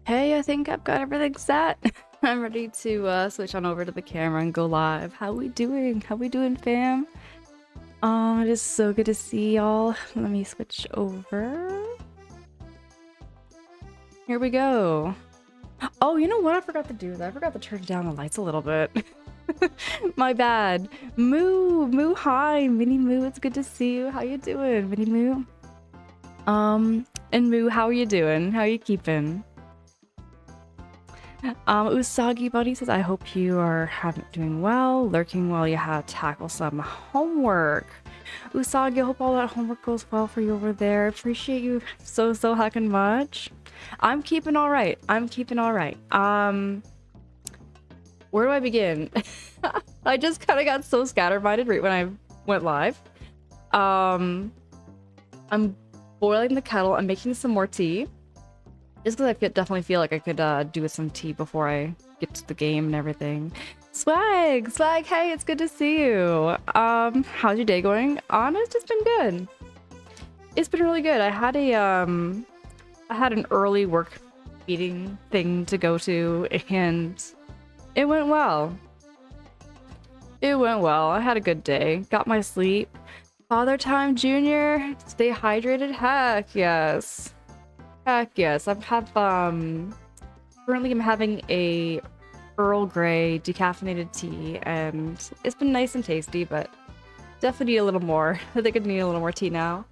Hey, I think I've got everything set. I'm ready to switch on over to the camera and go live. How we doing? How we doing, fam? It is so good to see y'all. Let me switch over. Here we go. Oh, you know what I forgot to do? I forgot to turn down the lights a little bit. My bad. Moo, hi, Minnie Moo. It's good to see you. How you doing, Minnie Moo? And Moo, how are you doing? How you keeping? Usagi Buddy says, I hope you are doing well, lurking while you have to tackle some homework. Usagi, I hope all that homework goes well for you over there. Appreciate you so heckin' much. I'm keeping all right. I'm keeping all right. Where do I begin? I just kind of got so scatterminded right when I went live. I'm boiling the kettle. I'm making some more tea. Just because I definitely feel like I could do with some tea before I get to the game and everything. Swag, hey, it's good to see you. How's your day going? It's just been good. It's been really good. I had an early work meeting thing to go to, and it went well. It went well. I had a good day. Got my sleep. Father Time Junior. Stay hydrated. Heck yes. Heck yes. Currently I'm having a Earl Grey decaffeinated tea, and it's been nice and tasty, but definitely need a little more. I think I need a little more tea now.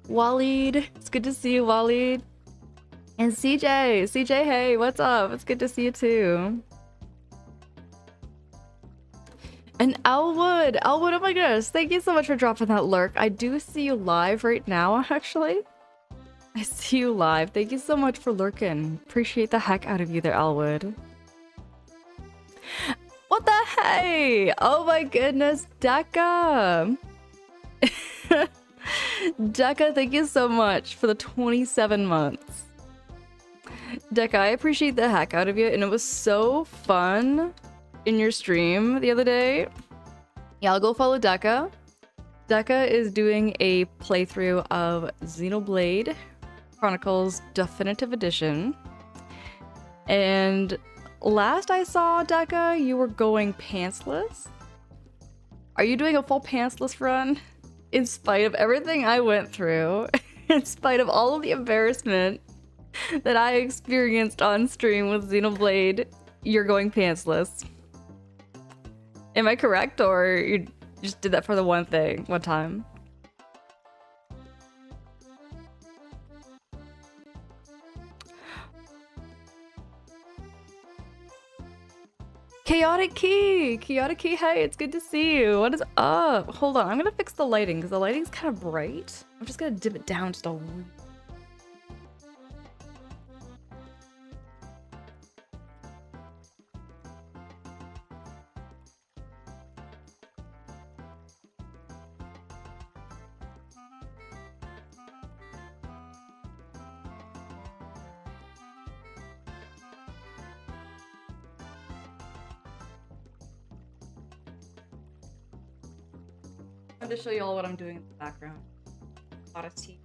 Waleed, it's good to see you, Waleed. And CJ, hey, what's up? It's good to see you too. And Elwood, oh my goodness, thank you so much for dropping that lurk. I do see you live right now, actually. I see you live. Thank you so much for lurking. Appreciate the heck out of you there, Elwood. What the hey? Oh my goodness, Deka. Deka, thank you so much for the 27 months. Deka, I appreciate the heck out of you, and it was so fun in your stream the other day. Yeah, I'll go follow Deka. Deka is doing a playthrough of Xenoblade Chronicles Definitive Edition. And last I saw, Deka, you were going pantsless. Are you doing a full pantsless run? In spite of everything I went through, in spite of all of the embarrassment that I experienced on stream with Xenoblade, you're going pantsless. Am I correct, or you just did that for the one time? Chaotic Key, hey, it's good to see you. What is up? Hold on, I'm gonna fix the lighting because the lighting's kind of bright. I'm just gonna dim it down just a wee. I'm going to show you all what I'm doing in the background. A lot of tea.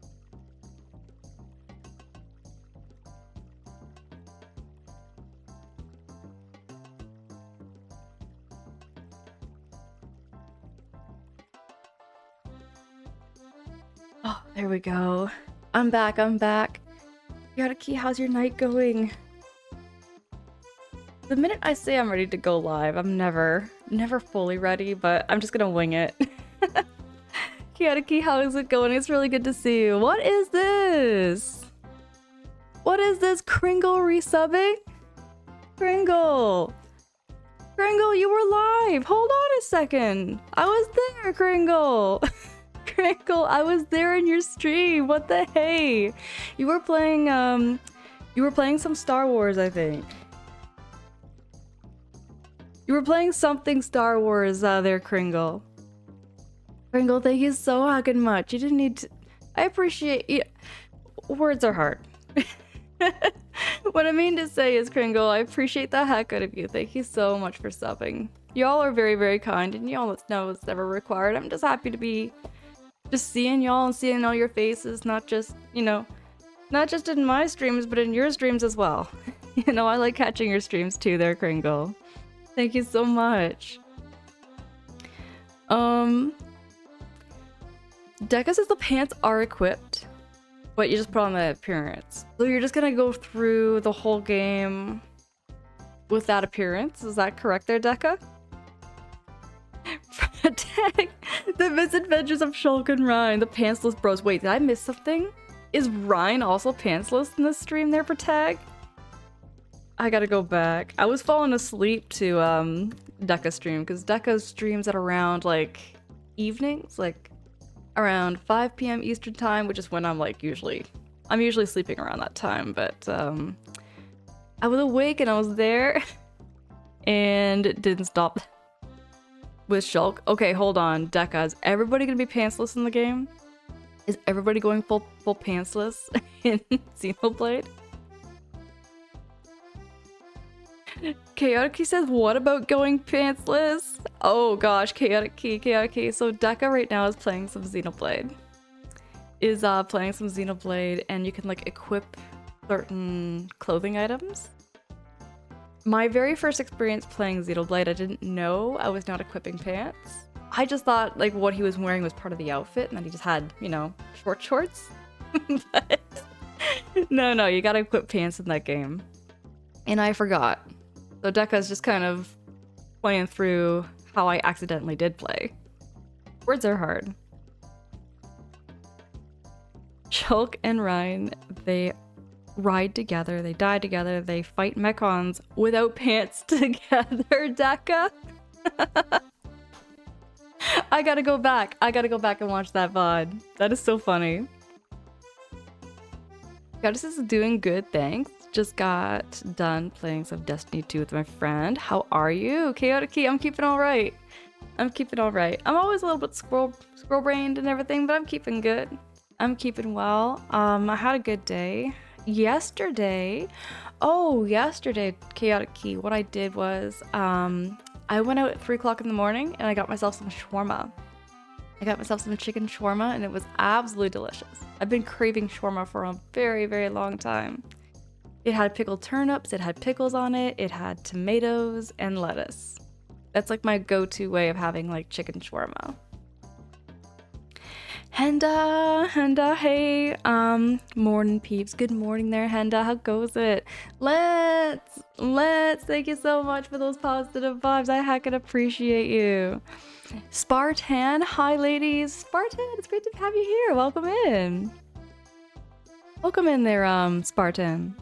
Oh, there we go. I'm back. Key, how's your night going? The minute I say I'm ready to go live, I'm never fully ready, but I'm just gonna wing it. Key, how is it going? It's really good to see you. What is this? What is this? Kringle resubbing? Kringle, you were live. Hold on a second. I was there, Kringle. Kringle, I was there in your stream. What the hey? You were playing some Star Wars, I think. You were playing something Star Wars there, Kringle. Kringle, thank you so fucking much. You didn't need to... I appreciate you. Words are hard. What I mean to say is, Kringle, I appreciate the heck out of you. Thank you so much for subbing. Y'all are very, very kind, and y'all know it's never required. I'm just happy to be just seeing y'all and seeing all your faces, not just, you know, Not just in my streams, but in your streams as well. You know, I like catching your streams too there, Kringle. Thank you so much. Deca says the pants are equipped, but you just put on the appearance. So you're just gonna go through the whole game with that appearance? Is that correct there, Deca? Protect the misadventures of Shulk and Ryan, the pantsless bros. Wait, did I miss something? Is Ryan also pantsless in this stream there, Protect? I gotta go back. I was falling asleep to Deca's stream, because Deca streams at around like evenings, like around 5 p.m. Eastern time, which is when I'm usually sleeping around that time, but I was awake and I was there and it didn't stop with Shulk. Okay, hold on, Deca, is everybody gonna be pantsless in the game? Is everybody going full pantsless in Xenoblade? Chaotic Key says, what about going pantsless? Oh gosh, Chaotic Key. So Deca right now is playing some Xenoblade. And you can like equip certain clothing items. My very first experience playing Xenoblade, I didn't know I was not equipping pants. I just thought like what he was wearing was part of the outfit and then he just had, you know, short shorts. But no, you gotta equip pants in that game. And I forgot. So Deca's just kind of playing through how I accidentally did play. Words are hard. Shulk and Ryan, they ride together, they die together, they fight mechons without pants together, Deca. I gotta go back and watch that VOD. That is so funny. Goddess is doing good, thanks. Just got done playing some Destiny 2 with my friend. How are you? Chaotic Key, I'm keeping all right. I'm always a little bit scroll-brained and everything, but I'm keeping good. I'm keeping well. I had a good day. Yesterday, Chaotic Key, what I did was, I went out at 3 o'clock in the morning and I got myself some shawarma. I got myself some chicken shawarma and it was absolutely delicious. I've been craving shawarma for a very, very long time. It had pickled turnips, it had pickles on it, it had tomatoes and lettuce. That's like my go-to way of having like chicken shawarma. Henda, hey, morning peeps. Good morning there, Henda. How goes it? Let's. Thank you so much for those positive vibes. I heckin' appreciate you. Spartan, hi ladies. Spartan, it's great to have you here. Welcome in. Welcome in there, Spartan.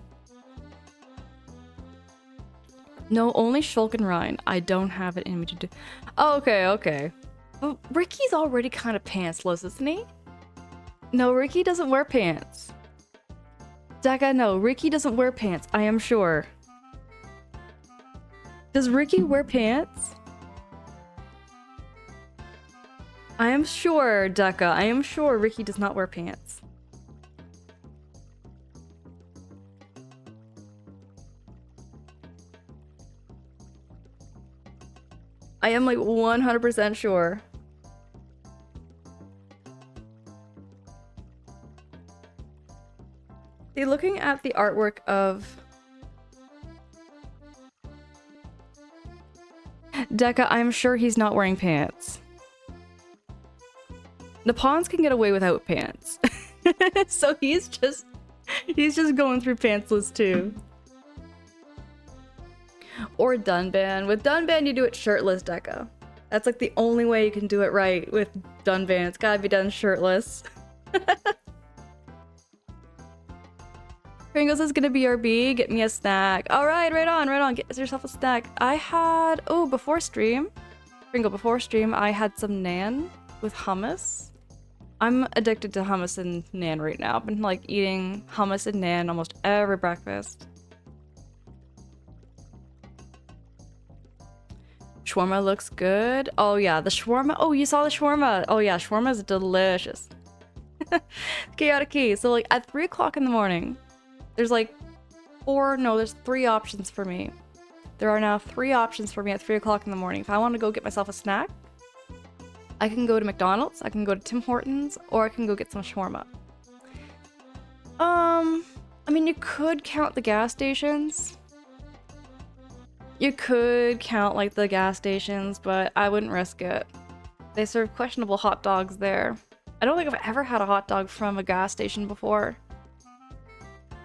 No, only Shulk and Ryan. I don't have it in me to do. Oh, okay. But Ricky's already kind of pantsless, isn't he? No, Ricky doesn't wear pants. Deca, no, Ricky doesn't wear pants, I am sure. Does Ricky wear pants? I am sure, Deca, I am sure Ricky does not wear pants. I am like 100% sure. See, looking at the artwork of Deca, I'm sure he's not wearing pants. The pawns can get away without pants. So he's just going through pantsless too. Or Dunban. With Dunban, you do it shirtless, Deca. That's like the only way you can do it right with Dunban. It's gotta be done shirtless. Pringles is gonna be BRB. Get me a snack. All right, right on. Get yourself a snack. I had, before stream, I had some naan with hummus. I'm addicted to hummus and naan right now. I've been like eating hummus and naan almost every breakfast. Shawarma looks good. Oh yeah, the shawarma. Oh, you saw the shawarma. Oh yeah, shawarma is delicious. Chaotic Key. So like at 3 o'clock in the morning, there's like there's 3 options for me. There are now 3 options for me at 3 o'clock in the morning. If I want to go get myself a snack, I can go to McDonald's, I can go to Tim Hortons, or I can go get some shawarma. I mean, you could count the gas stations. You could count, like, the gas stations, but I wouldn't risk it. They serve questionable hot dogs there. I don't think I've ever had a hot dog from a gas station before.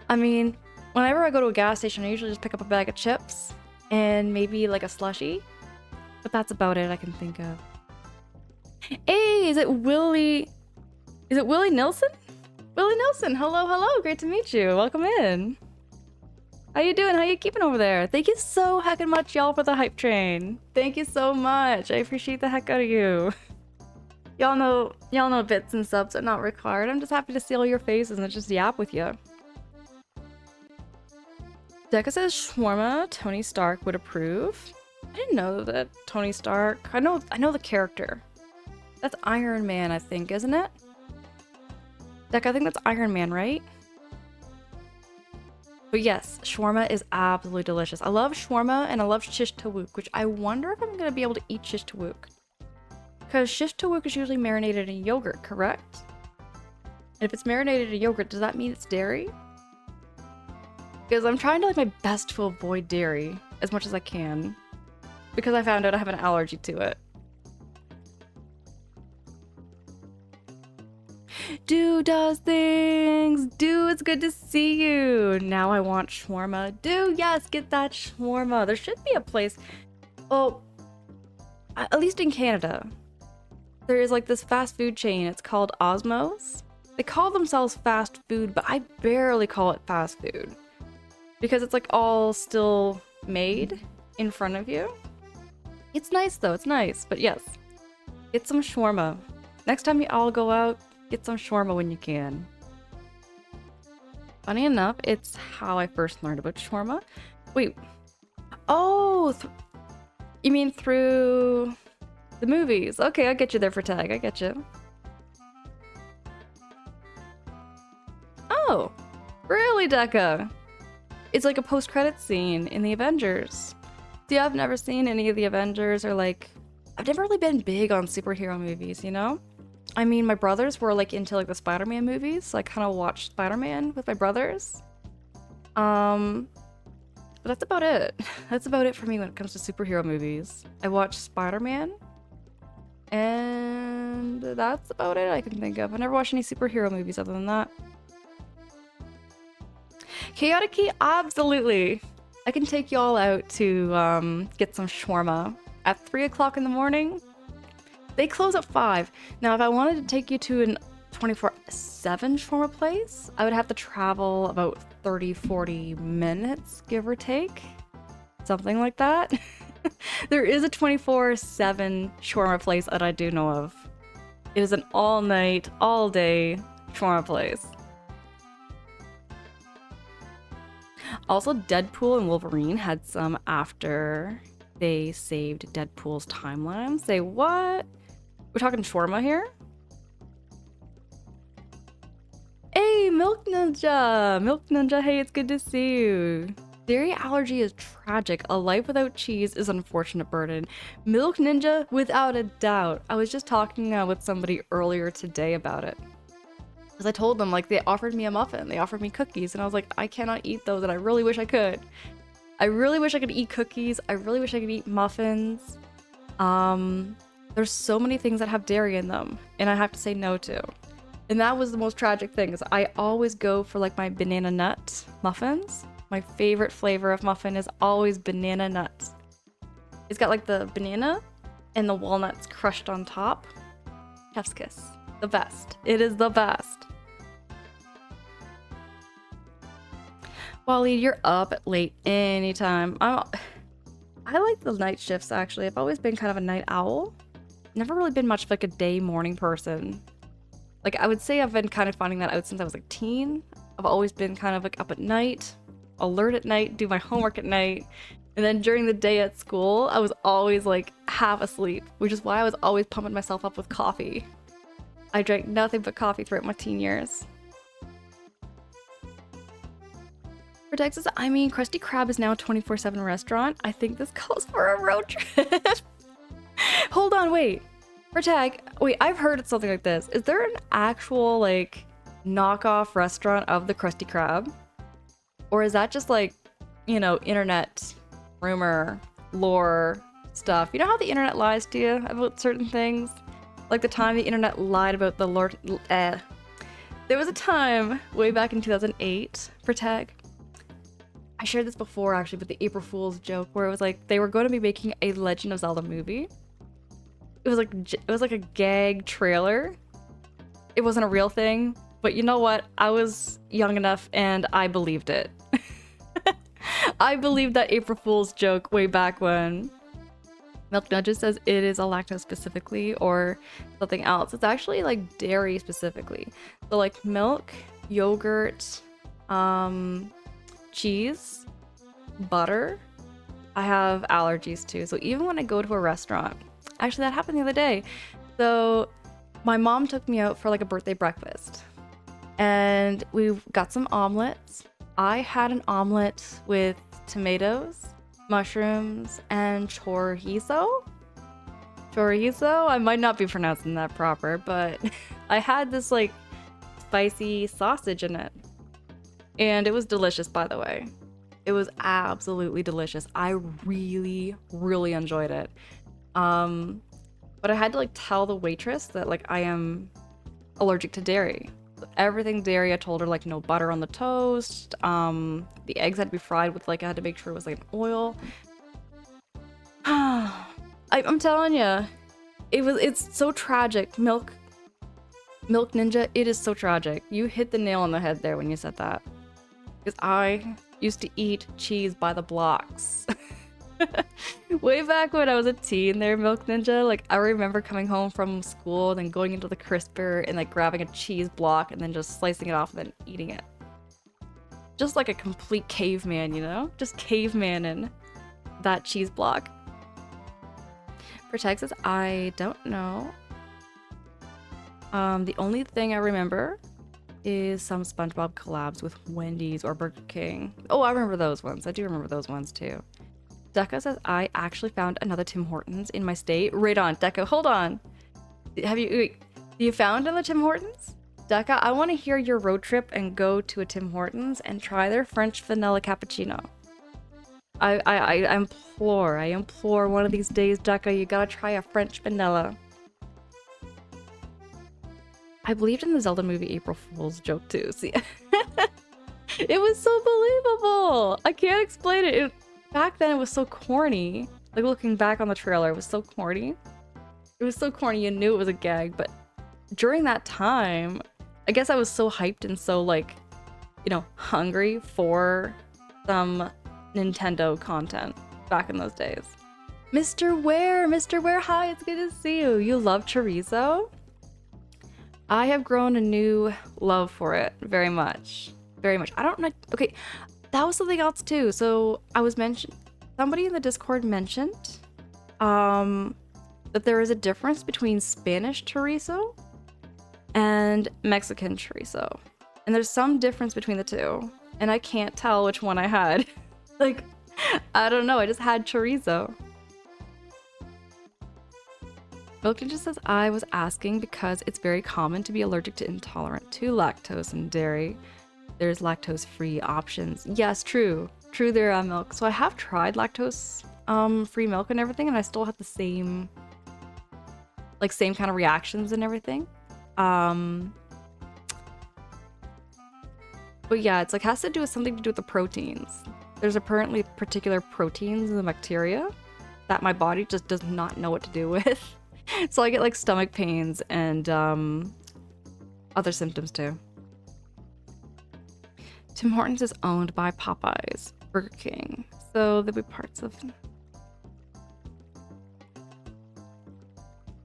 I mean, whenever I go to a gas station, I usually just pick up a bag of chips and maybe, like, a slushie. But that's about it I can think of. Hey, is it Willie Nilsson? Willie Nilsson, hello, hello, great to meet you. Welcome in. How you doing? How you keeping over there? Thank you so heckin' much, y'all, for the hype train. Thank you so much. I appreciate the heck out of you. Y'all know bits and subs are not required. I'm just happy to see all your faces and just yap with you. Deca says shawarma, Tony Stark would approve. I didn't know that Tony Stark. I know the character. That's Iron Man, I think, isn't it? Deca, I think that's Iron Man, right? But yes, shawarma is absolutely delicious. I love shawarma and I love shish tawook, which I wonder if I'm gonna be able to eat shish tawook. Because shish tawook is usually marinated in yogurt, correct? And if it's marinated in yogurt, does that mean it's dairy? Because I'm trying to like my best to avoid dairy as much as I can. Because I found out I have an allergy to it. Do does things. Do, it's good to see you. Now I want shawarma. Do, yes, get that shawarma. There should be a place. Well, at least in Canada, there is like this fast food chain. It's called Osmos. They call themselves fast food, but I barely call it fast food. Because it's like all still made in front of you. It's nice though, it's nice. But yes, get some shawarma. Next time you all go out, get some shawarma when you can. Funny enough, it's how I first learned about shawarma. Wait. Oh, you mean through the movies? Okay, I get you there for tag. I get you. Oh, really, Deca? It's like a post-credit scene in the Avengers. See, I've never seen any of the Avengers or like... I've never really been big on superhero movies, you know? I mean, my brothers were like into like the Spider-Man movies, so I kind of watched Spider-Man with my brothers. But that's about it. That's about it for me when it comes to superhero movies. I watched Spider-Man, and that's about it I can think of. I never watched any superhero movies other than that. Chaotic Key, absolutely. I can take y'all out to get some shawarma at 3 o'clock in the morning. They close at 5. Now, if I wanted to take you to an 24/7 shawarma place, I would have to travel about 30-40 minutes, give or take. Something like that. There is a 24/7 shawarma place that I do know of. It is an all-night, all-day shawarma place. Also, Deadpool and Wolverine had some after they saved Deadpool's timeline. Say what? We're talking shawarma here? Hey, Milk Ninja! Milk Ninja, hey, it's good to see you. Dairy allergy is tragic. A life without cheese is an unfortunate burden. Milk Ninja, without a doubt. I was just talking with somebody earlier today about it. Because I told them, like, they offered me a muffin. They offered me cookies. And I was like, I cannot eat those, and I really wish I could. I really wish I could eat cookies. I really wish I could eat muffins. There's so many things that have dairy in them, and I have to say no to. And that was the most tragic thing, is I always go for, like, my banana nut muffins. My favorite flavor of muffin is always banana nuts. It's got, like, the banana and the walnuts crushed on top. Chef's kiss. The best. It is the best. Wally, you're up late anytime. I like the night shifts, actually. I've always been kind of a night owl. Never really been much of like a day morning person. Like, I would say I've been kind of finding that out since I was like teen. I've always been kind of like up at night, alert at night, do my homework at night. And then during the day at school, I was always like half asleep, which is why I was always pumping myself up with coffee. I drank nothing but coffee throughout my teen years. For Texas, I mean, Krusty Krab is now a 24/7 restaurant. I think this calls for a road trip. Hold on, wait. For Tag, wait, I've heard something like this. Is there an actual, like, knockoff restaurant of the Krusty Krab? Or is that just like, you know, internet rumor, lore stuff? You know how the internet lies to you about certain things? Like the time the internet lied about the Lord. There was a time way back in 2008 for Tag. I shared this before actually, but the April Fool's joke where it was like they were going to be making a Legend of Zelda movie. It was like a gag trailer. It wasn't a real thing, but you know what? I was young enough and I believed it. I believed that April Fool's joke way back when. Milk Nudges says it is a lactose specifically or something else. It's actually like dairy specifically. So like milk, yogurt, cheese, butter. I have allergies too. So even when I go to a restaurant, actually that happened the other day. So my mom took me out for like a birthday breakfast and we got some omelets. I had an omelet with tomatoes, mushrooms, and chorizo. Chorizo? I might not be pronouncing that proper, but I had this like spicy sausage in it. And it was delicious, by the way. It was absolutely delicious. I really, really enjoyed it. But I had to like tell the waitress that like I am allergic to dairy. Everything dairy, I told her like no butter on the toast. The eggs had to be fried with like I had to make sure it was like an oil. I'm telling you, it's so tragic. Milk Ninja, it is so tragic. You hit the nail on the head there when you said that. Because I used to eat cheese by the blocks. Way back when I was a teen there, Milk Ninja, like I remember coming home from school and then going into the crisper and like grabbing a cheese block and then just slicing it off and then eating it. Just like a complete caveman, you know? Just caveman in that cheese block. For Texas, I don't know. The only thing I remember is some SpongeBob collabs with Wendy's or Burger King. Oh, I remember those ones. I do remember those ones too. Deca says, I actually found another Tim Hortons in my state. Right on, Deca, hold on. You found another Tim Hortons? Deca, I want to hear your road trip and go to a Tim Hortons and try their French vanilla cappuccino. I implore one of these days, Deca, you gotta try a French vanilla. I believed in the Zelda movie April Fool's joke too. See, it was so believable. I can't explain it. Back then, it was so corny. Like, looking back on the trailer, it was so corny. It was so corny, you knew it was a gag, but during that time, I guess I was so hyped and so, like, you know, hungry for some Nintendo content back in those days. Mr. Ware, hi, it's good to see you. You love chorizo? I have grown a new love for it, very much. Very much. I don't know, okay. That was something else too. So I was somebody in the Discord mentioned that there is a difference between Spanish chorizo and Mexican chorizo. And there's some difference between the two. And I can't tell which one I had. Like, I don't know. I just had chorizo. Milton just says, I was asking because it's very common to be allergic to intolerant to lactose and dairy. There's lactose-free options. Yes, true. True there, Milk. So I have tried lactose free milk and everything, and I still have the same kind of reactions and everything. But yeah, it's like has to do with something to do with the proteins. There's apparently particular proteins in the bacteria that my body just does not know what to do with. So I get like stomach pains and other symptoms too. Tim Hortons is owned by Popeyes, Burger King, so there'll be parts of...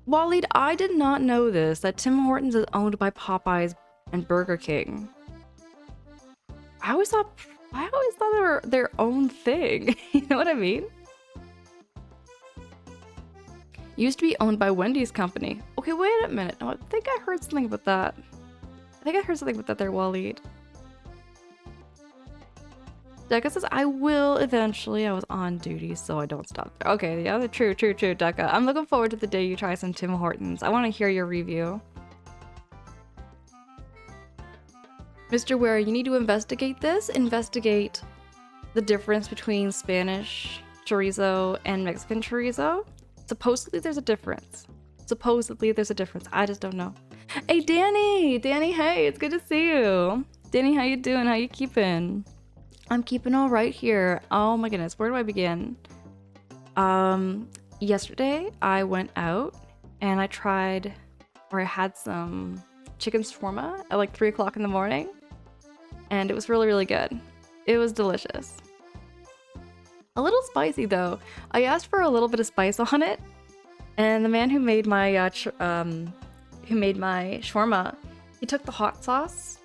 Waleed, I did not know this, that Tim Hortons is owned by Popeyes and Burger King. I always thought they were their own thing. You know what I mean? Used to be owned by Wendy's company. Okay, wait a minute. No, I think I heard something about that. There, Waleed. Deca says, I will eventually. I was on duty, so I don't stop there. Okay, yeah, true, Deca. I'm looking forward to the day you try some Tim Hortons. I want to hear your review. Mr. Ware, you need to investigate this. Investigate the difference between Spanish chorizo and Mexican chorizo. Supposedly there's a difference. I just don't know. Hey, Danny! Danny, hey, it's good to see you. Danny, how you doing? How you keeping? I'm keeping all right here. Oh my goodness, where do I begin? Yesterday I went out and I had some chicken shawarma at like 3 o'clock in the morning. And it was really, really good. It was delicious. A little spicy though. I asked for a little bit of spice on it. And the man who made my shawarma, he took the hot sauce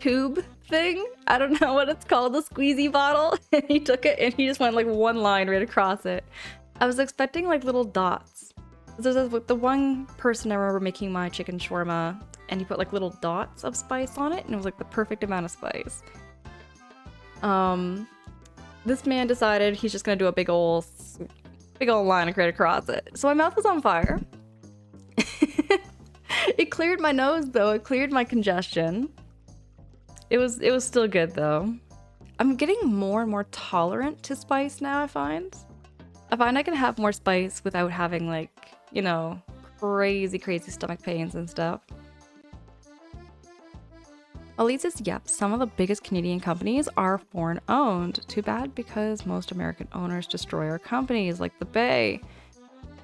tube thing. I don't know what it's called, the squeezy bottle. And he took it and he just went like one line right across it. I was expecting like little dots. There's the one person I remember making my chicken shawarma, and he put like little dots of spice on it, and it was like the perfect amount of spice. This man decided he's just gonna do a big old line right across it. So my mouth was on fire. It cleared my nose though. It cleared my congestion. It was still good though. I'm getting more and more tolerant to spice now, I find I can have more spice without having like, you know, crazy stomach pains and stuff. Elite says, yep, some of the biggest Canadian companies are foreign owned. Too bad, because most American owners destroy our companies, like the Bay.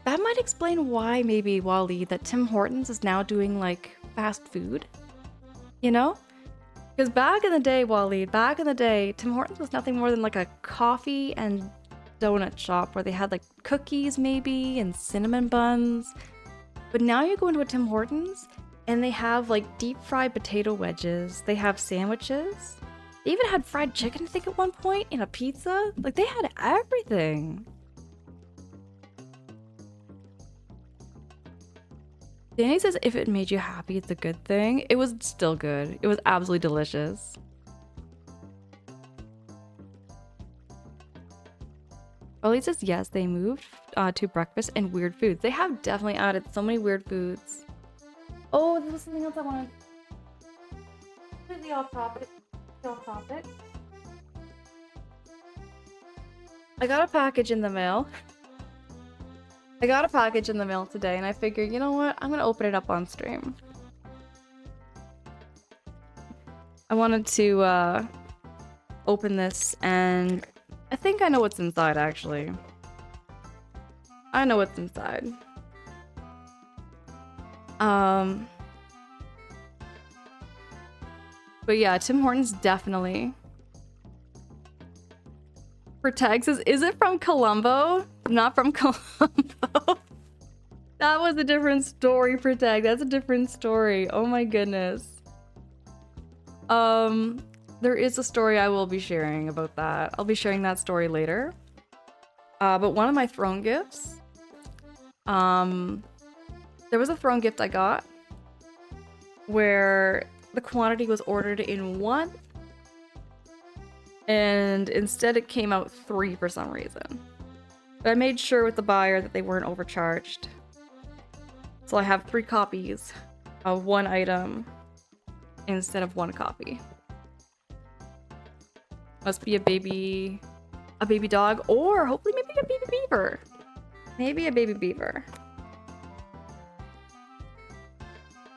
That might explain why, maybe, Wally, that Tim Hortons is now doing like fast food. You know? Because back in the day, Tim Hortons was nothing more than like a coffee and donut shop where they had like cookies maybe and cinnamon buns. But now you go into a Tim Hortons and they have like deep fried potato wedges. They have sandwiches. They even had fried chicken, I think, at one point, in a pizza. Like, they had everything. Danny says if it made you happy, it's a good thing. It was still good. It was absolutely delicious. Ollie says yes, they moved to breakfast and weird foods. They have definitely added so many weird foods. Oh, there was something else I wanted. Completely off topic. I got a package in the mail. Today, and I figured, you know what? I'm gonna open it up on stream. I wanted to open this, and I think I know what's inside, actually. I know what's inside. But yeah, Tim Hortons definitely. Protag says, is it from Colombo? Not from Colombo. That was a different story, Protag. That's a different story. Oh my goodness. There is a story I will be sharing about that. I'll be sharing that story later. But one of my throne gifts, there was a throne gift I got where the quantity was ordered in 1, and instead it came out 3 for some reason. But I made sure with the buyer that they weren't overcharged. So I have 3 copies of 1 item instead of 1 copy. Must be a baby dog, or hopefully maybe a baby beaver. Maybe a baby beaver.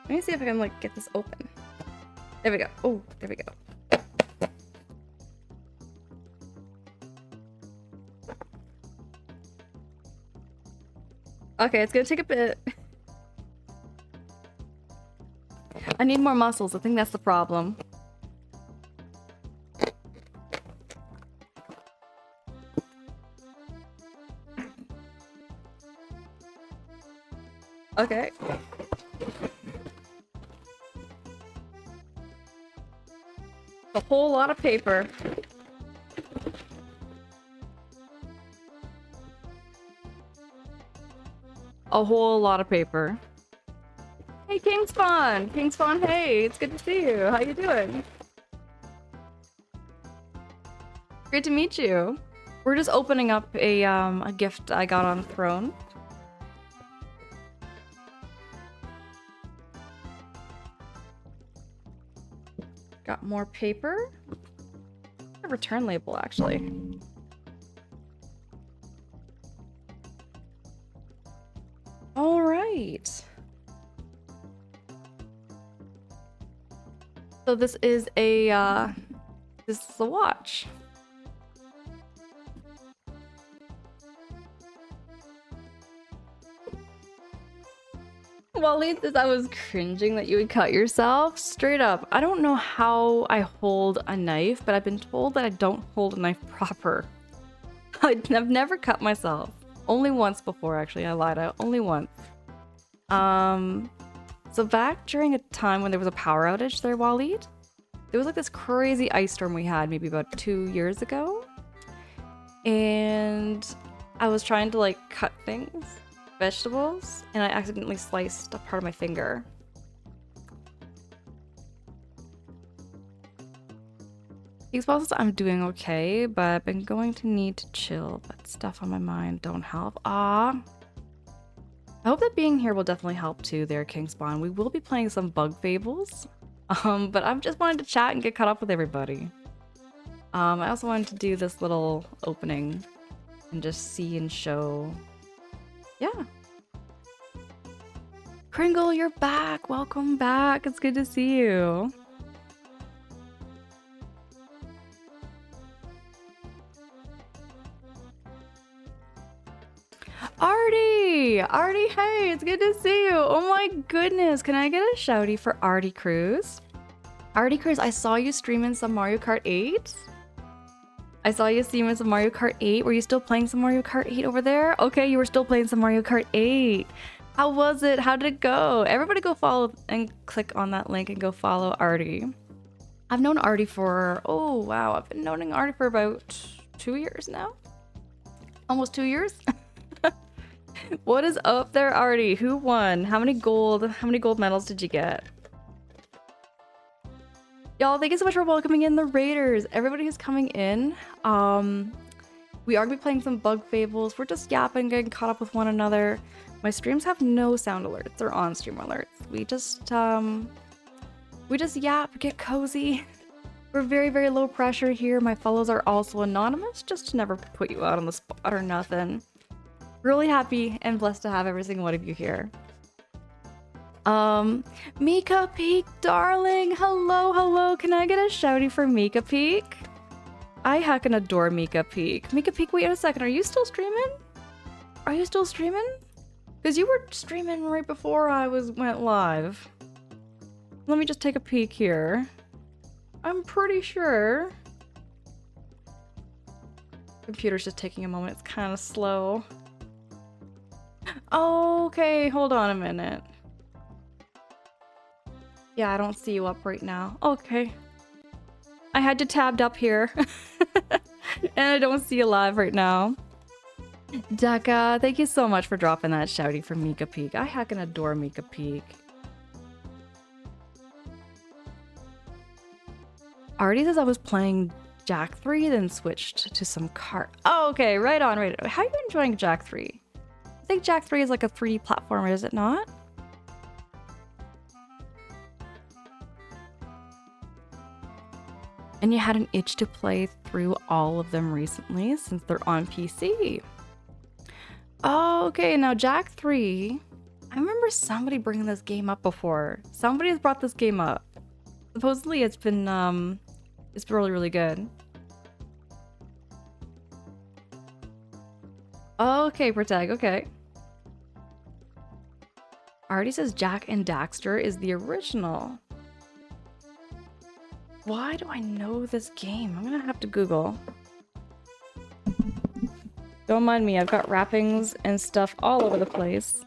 Let me see if I can like get this open. There we go. Oh, there we go. Okay, it's gonna take a bit. I need more muscles. I think that's the problem. Okay. A whole lot of paper. A whole lot of paper. Hey, Kingspawn! Kingspawn, hey! It's good to see you. How you doing? Great to meet you. We're just opening up a gift I got on Throne. Got more paper. A return label, actually. All right. So this is a watch. Wally says I was cringing that you would cut yourself. Straight up, I don't know how I hold a knife, but I've been told that I don't hold a knife proper. I've never cut myself. Only once before, actually. I lied out. Only once. So back during a time when there was a power outage there, Waleed, there was like this crazy ice storm we had maybe about 2 years ago. And I was trying to like cut things, vegetables, and I accidentally sliced a part of my finger. Xbox, I'm doing okay, but I've been going to need to chill, but stuff on my mind don't help. Ah. I hope that being here will definitely help too there, Kingspawn. We will be playing some Bug Fables. But I'm just wanting to chat and get caught up with everybody. I also wanted to do this little opening and just see and show. Yeah. Kringle, you're back. Welcome back. It's good to see you. Artie! Artie, hey, it's good to see you. Oh my goodness. Can I get a shouty for Artie Cruz? Artie Cruz, I saw you streaming some Mario Kart 8. I saw you streaming some Mario Kart 8. Were you still playing some Mario Kart 8 over there? Okay, you were still playing some Mario Kart 8. How was it? How did it go? Everybody go follow and click on that link and go follow Artie. I've known Artie for, oh wow, I've been knowing Artie for about 2 years now. Almost 2 years. What is up there, Artie? Who won? How many gold medals did you get? Y'all, thank you so much for welcoming in the raiders. Everybody who's coming in. We are gonna be playing some Bug Fables. We're just yapping, getting caught up with one another. My streams have no sound alerts. They're on stream alerts. We just yap, get cozy. We're very, very low pressure here. My follows are also anonymous, just to never put you out on the spot or nothing. Really happy and blessed to have every single one of you here. Mika Peak, darling. Hello, hello. Can I get a shouty for Mika Peak? I heckin' adore Mika Peak. Mika Peak, wait a second. Are you still streaming? Are you still streaming? Because you were streaming right before I went live. Let me just take a peek here. I'm pretty sure. Computer's just taking a moment. It's kind of slow. Okay, hold on a minute. Yeah, I don't see you up right now. Okay. I had you tabbed up here. And I don't see you live right now. Daka, thank you so much for dropping that shouty for Mika Peak. I heckin' adore Mika Peak. Artie says I was playing Jack 3, then switched to some cart. Oh, okay, right on, right on. How are you enjoying Jack 3? I think Jack 3 is like a 3D platformer, is it not? And you had an itch to play through all of them recently since they're on PC. Oh, okay, now Jack 3. I remember somebody bringing this game up before. Somebody has brought this game up. Supposedly it's been really, really good. Okay, Protag, okay. Artie says Jack and Daxter is the original. Why do I know this game? I'm gonna have to Google. Don't mind me, I've got wrappings and stuff all over the place.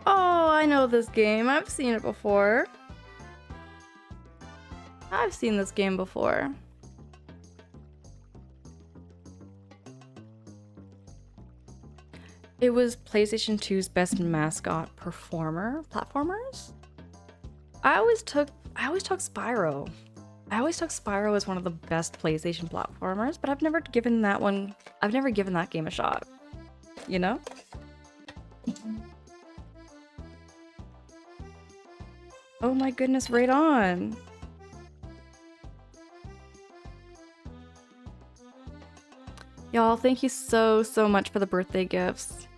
Oh, I know this game. I've seen it before. I've seen this game before. It was PlayStation 2's best mascot platformers. I always took Spyro. I always took Spyro as one of the best PlayStation platformers, but I've never given that game a shot. You know? Oh my goodness, right on. Y'all, thank you so much for the birthday gifts.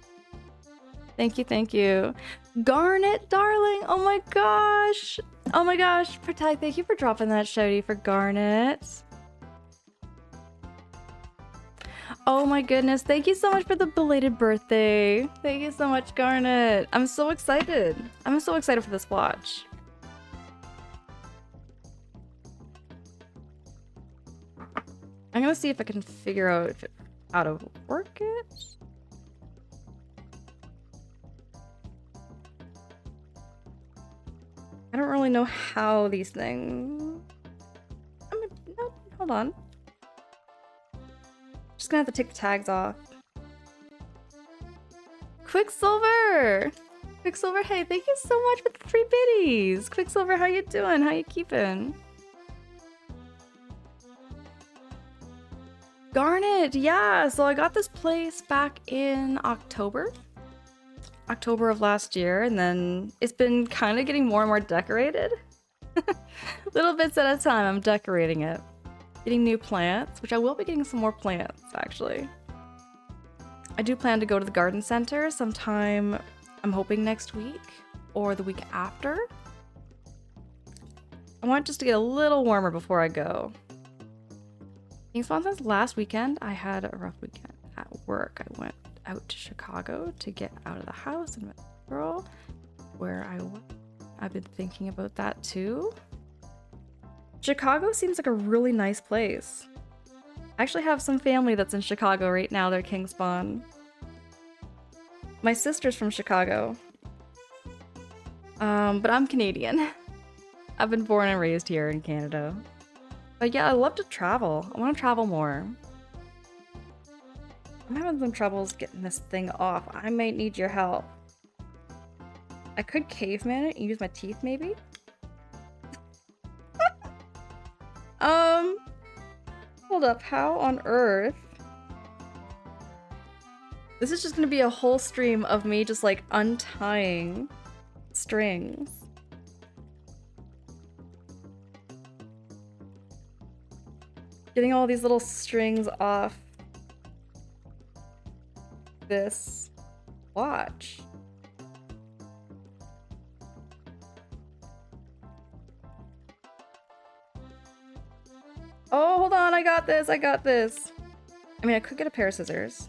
Thank you. Garnet, darling! Oh my gosh! Oh my gosh, Protect, thank you for dropping that shouty for Garnet. Oh my goodness, thank you so much for the belated birthday. Thank you so much, Garnet. I'm so excited. I'm so excited for this watch. I'm gonna see if I can figure out how to work it. I don't really know how these things... No, hold on. Just gonna have to take the tags off. Quicksilver! Quicksilver, hey, thank you so much for the 3 biddies! Quicksilver, how you doing? How you keeping? Garnet, yeah! So I got this place back in October of last year, and then it's been kind of getting more and more decorated. Little bits at a time, I'm decorating it. Getting new plants, which I will be getting some more plants, actually. I do plan to go to the garden center sometime, I'm hoping next week, or the week after. I want just to get a little warmer before I go. Since last weekend, I had a rough weekend at work. I went out to Chicago to get out of the house and met a girl where I went. I've been thinking about that too. Chicago seems like a really nice place. I actually have some family that's in Chicago right now. They're King Spawn. My sister's from Chicago. But I'm Canadian. I've been born and raised here in Canada. But yeah, I love to travel. I want to travel more. I'm having some troubles getting this thing off. I might need your help. I could caveman it and use my teeth, maybe? Hold up. How on earth? This is just gonna be a whole stream of me just like untying strings. Getting all these little strings off this watch. Oh, hold on, I got this. I mean, I could get a pair of scissors.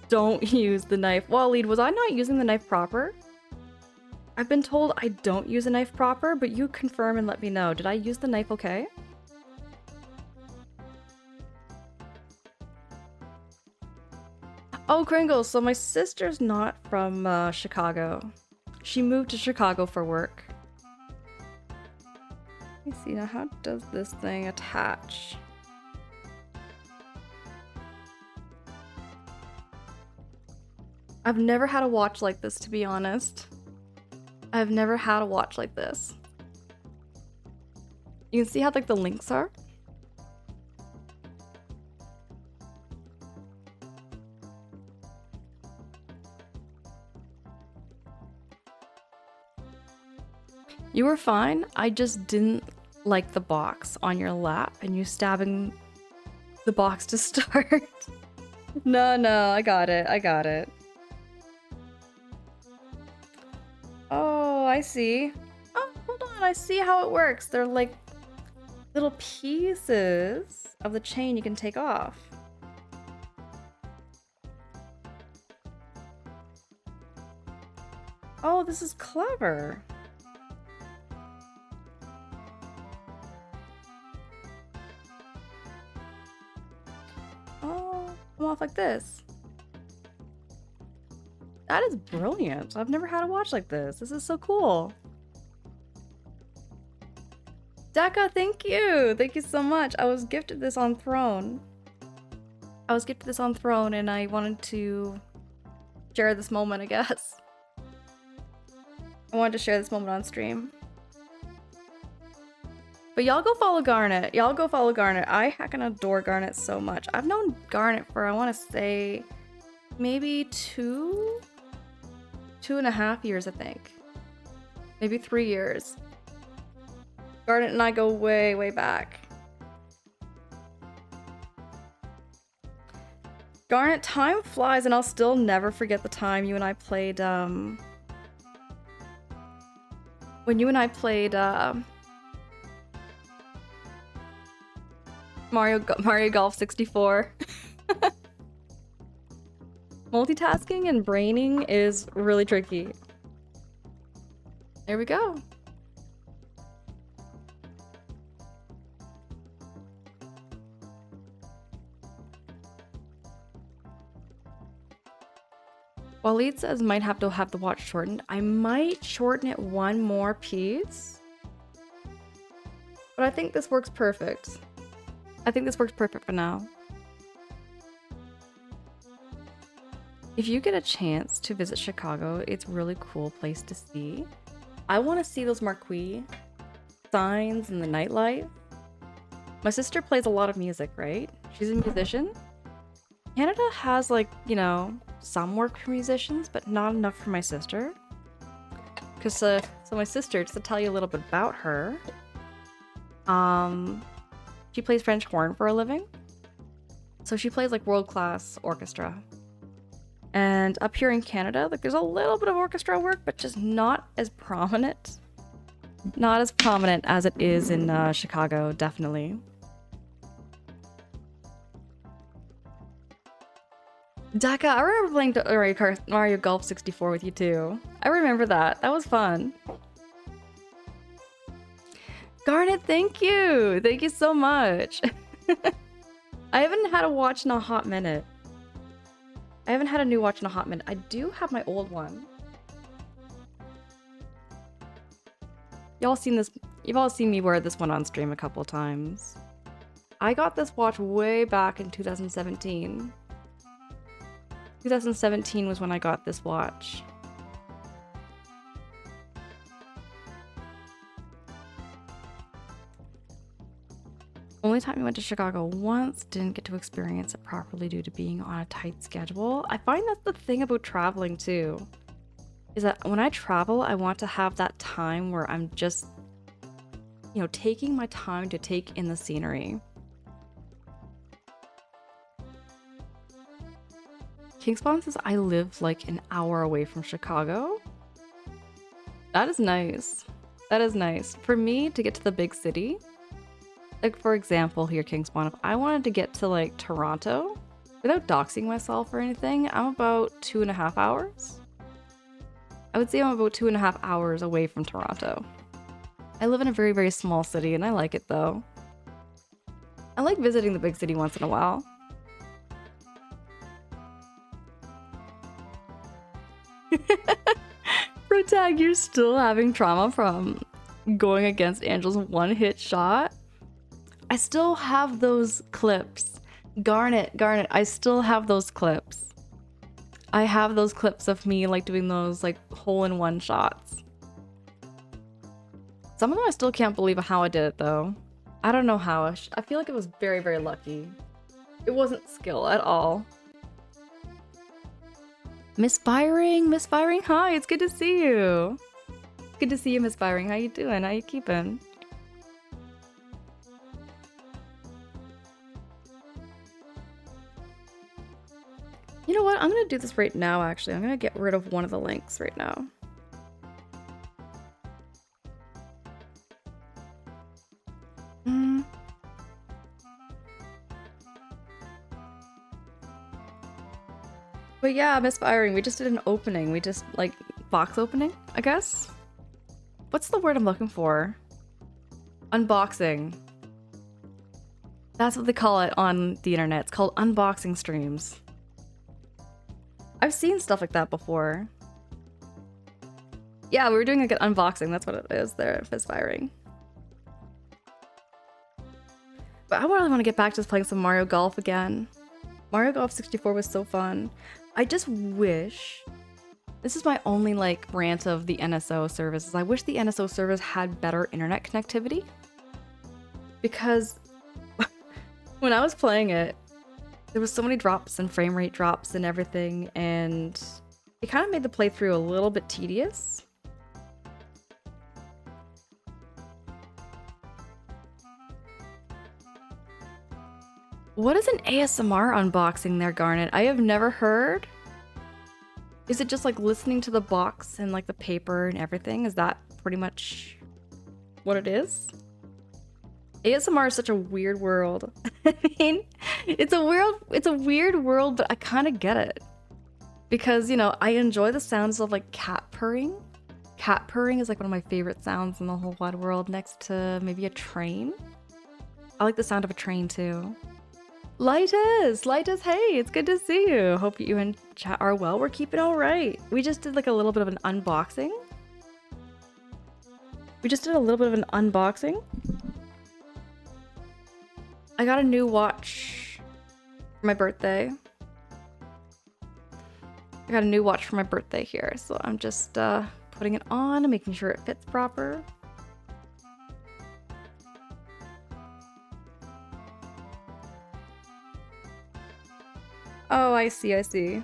Don't use the knife. Waleed, was I not using the knife proper? I've been told I don't use a knife proper, but you confirm and let me know. Did I use the knife okay? Oh, Kringles, so my sister's not from Chicago. She moved to Chicago for work. Let me see, now how does this thing attach? I've never had a watch like this, to be honest. I've never had a watch like this. You can see how like the links are. You were fine. I just didn't like the box on your lap and you stabbing the box to start. No, I got it. Oh, I see. Oh, hold on. I see how it works. They're like little pieces of the chain you can take off. Oh, this is clever. Oh, come off like this. That is brilliant. I've never had a watch like this. This is so cool. Daka, thank you. Thank you so much. I was gifted this on Throne. I was gifted this on Throne and I wanted to share this moment, I guess. I wanted to share this moment on stream. But y'all go follow Garnet. Y'all go follow Garnet. I heckin' adore Garnet so much. I've known Garnet for, I want to say, maybe 2.5 years, I think. Maybe 3 years. Garnet and I go way, way back. Garnet, time flies and I'll still never forget the time you and I played, when you and I played, Mario Golf 64. Multitasking and braining is really tricky. There we go. Waleed says might have to have the watch shortened. I might shorten it one more piece. But I think this works perfect. I think this works perfect for now. If you get a chance to visit Chicago, it's a really cool place to see. I want to see those marquee signs and the nightlife. My sister plays a lot of music, right? She's a musician. Canada has, like, you know, some work for musicians, but not enough for my sister. Because, so my sister, just to tell you a little bit about her, she plays French horn for a living. So she plays, like, world-class orchestra. And up here in Canada, like, there's a little bit of orchestra work, but just not as prominent. Not as prominent as it is in Chicago, definitely. Daka, I remember playing Mario Golf 64 with you too. I remember that. That was fun. Garnet, thank you! Thank you so much. I haven't had a watch in a hot minute. I haven't had a new watch in a hot minute. I do have my old one. Y'all seen this? You've all seen me wear this one on stream a couple times. I got this watch way back in 2017. 2017 was when I got this watch. Only time we went to Chicago once, didn't get to experience it properly due to being on a tight schedule. I find that's the thing about traveling too, is that when I travel, I want to have that time where I'm just, you know, taking my time to take in the scenery. Kingspawn says I live like an hour away from Chicago. That is nice. That is nice. For me to get to the big city, like for example here, Kingspawn, if I wanted to get to like Toronto, without doxing myself or anything, I'm about 2.5 hours. I would say I'm about 2.5 hours away from Toronto. I live in a very, very small city and I like it though. I like visiting the big city once in a while. Protag, you're still having trauma from going against Angel's one-hit shot? I still have those clips. Garnet, I still have those clips. I have those clips of me like doing those like hole-in-one shots. Some of them I still can't believe how I did it though. I don't know how. I feel like it was very, very lucky. It wasn't skill at all. Miss Byring, hi, it's good to see you. Good to see you, Miss Byring. How you doing? How you keeping? You know what? I'm gonna do this right now, actually. I'm gonna get rid of one of the links right now. But yeah, misfiring. We just did an opening. We just, like, box opening, I guess? What's the word I'm looking for? Unboxing. That's what they call it on the internet. It's called unboxing streams. I've seen stuff like that before. Yeah, we were doing like an unboxing. That's what it is there, misfiring. But I really want to get back to playing some Mario Golf again. Mario Golf 64 was so fun. I just wish... This is my only, like, rant of the NSO services. I wish the NSO service had better internet connectivity. Because when I was playing it, there was so many drops and frame rate drops and everything, and it kind of made the playthrough a little bit tedious. What is an ASMR unboxing there, Garnet? I have never heard. Is it just like listening to the box and like the paper and everything? Is that pretty much what it is? ASMR is such a weird world. I mean, it's a weird world, but I kind of get it. Because, you know, I enjoy the sounds of like cat purring. Cat purring is like one of my favorite sounds in the whole wide world, next to maybe a train. I like the sound of a train too. Lightus, hey, it's good to see you. Hope you and chat are well. We're keeping all right. We just did like a little bit of an unboxing. I got a new watch for my birthday. Here, so I'm just putting it on and making sure it fits proper. Oh, I see.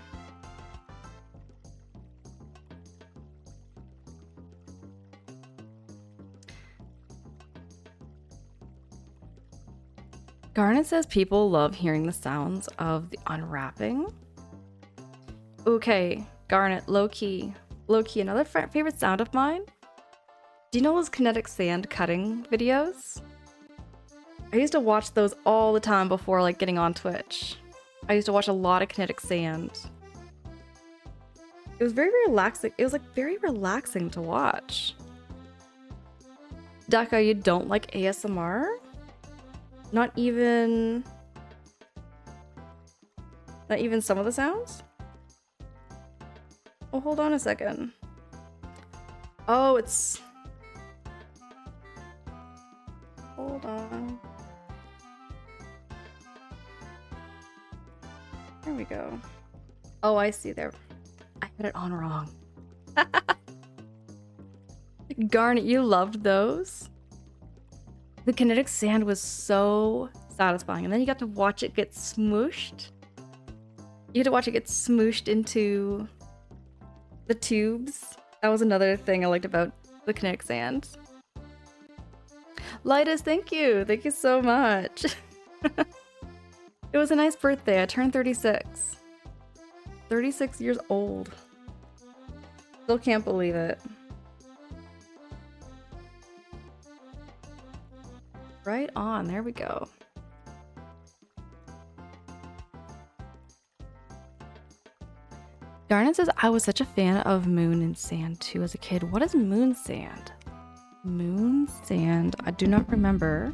Garnet says people love hearing the sounds of the unwrapping. Okay, Garnet, low-key, another favorite sound of mine. Do you know those kinetic sand cutting videos? I used to watch those all the time before like getting on Twitch. I used to watch a lot of kinetic sand. It was very relaxing. It was like very relaxing to watch. Daka, you don't like ASMR? Not even some of the sounds? Oh, hold on a second. Oh, it's... Hold on. There we go. Oh, I see there. I had it on wrong. Garnet, you loved those? The kinetic sand was so satisfying. And then you got to watch it get smooshed. You had to watch it get smooshed into the tubes. That was another thing I liked about the kinetic sand. Lightus, thank you. Thank you so much. It was a nice birthday. I turned 36. 36 years old. Still can't believe it. Right on. There we go. Garnet says, I was such a fan of Moon and Sand too as a kid. What is Moon Sand? Moon Sand. I do not remember.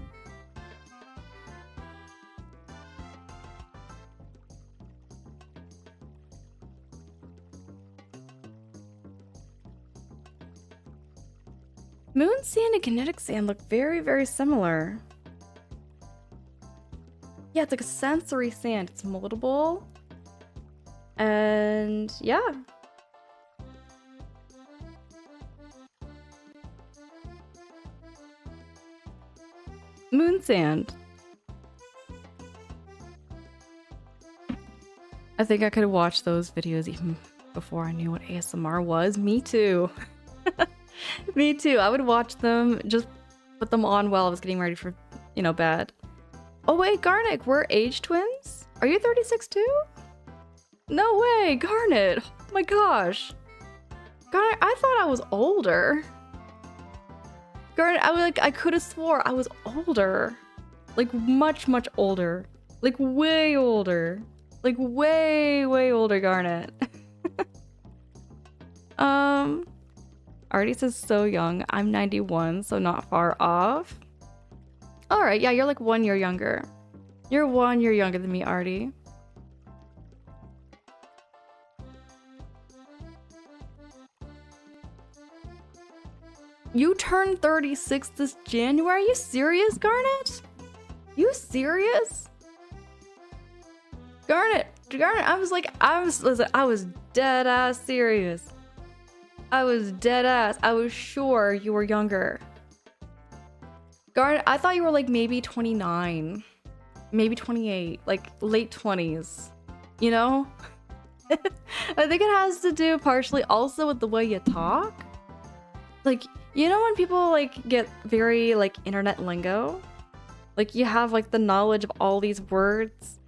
Moon Sand and kinetic sand look very, very similar. Yeah, it's like a sensory sand. It's moldable. And yeah. Moon Sand. I think I could have watched those videos even before I knew what ASMR was. Me too. Me too. I would watch them, just put them on while I was getting ready for, bed. Oh wait, Garnet, we're age twins? Are you 36 too? No way, Garnet. Oh my gosh. Garnet, I thought I was older. Garnet, I could have swore I was older. Like much, much older. Like way older. Like way, way older, Garnet. Artie says so young. I'm 91, so not far off. Alright, yeah, you're like 1 year younger. You're 1 year younger than me, Artie. You turned 36 this January? Are you serious, Garnet? You serious? Garnet, Garnet, I was dead ass serious. I was dead ass. I was sure you were younger. Garnet, I thought you were like maybe 29, maybe 28, like late 20s, you know? I think it has to do partially also with the way you talk. Like, you know when people like get very like internet lingo? Like you have like the knowledge of all these words?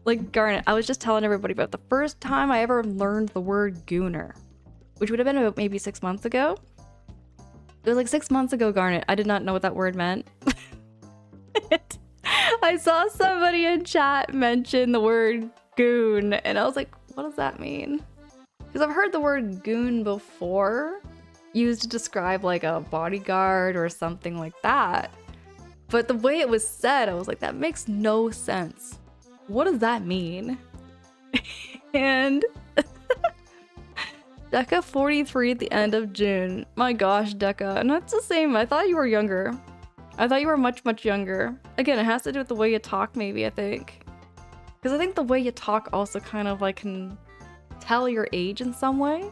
Like Garnet, I was just telling everybody about the first time I ever learned the word gooner, which would have been about maybe 6 months ago. It was like 6 months ago, Garnet. I did not know what that word meant. I saw somebody in chat mention the word goon, and I was like, what does that mean? Because I've heard the word goon before, used to describe like a bodyguard or something like that. But the way it was said, I was like, that makes no sense. What does that mean? And Deca 43 at the end of June. My gosh, Deca. And that's the same. I thought you were younger. I thought you were much, much younger. Again, it has to do with the way you talk, maybe, I think. Because I think the way you talk also kind of like can tell your age in some way.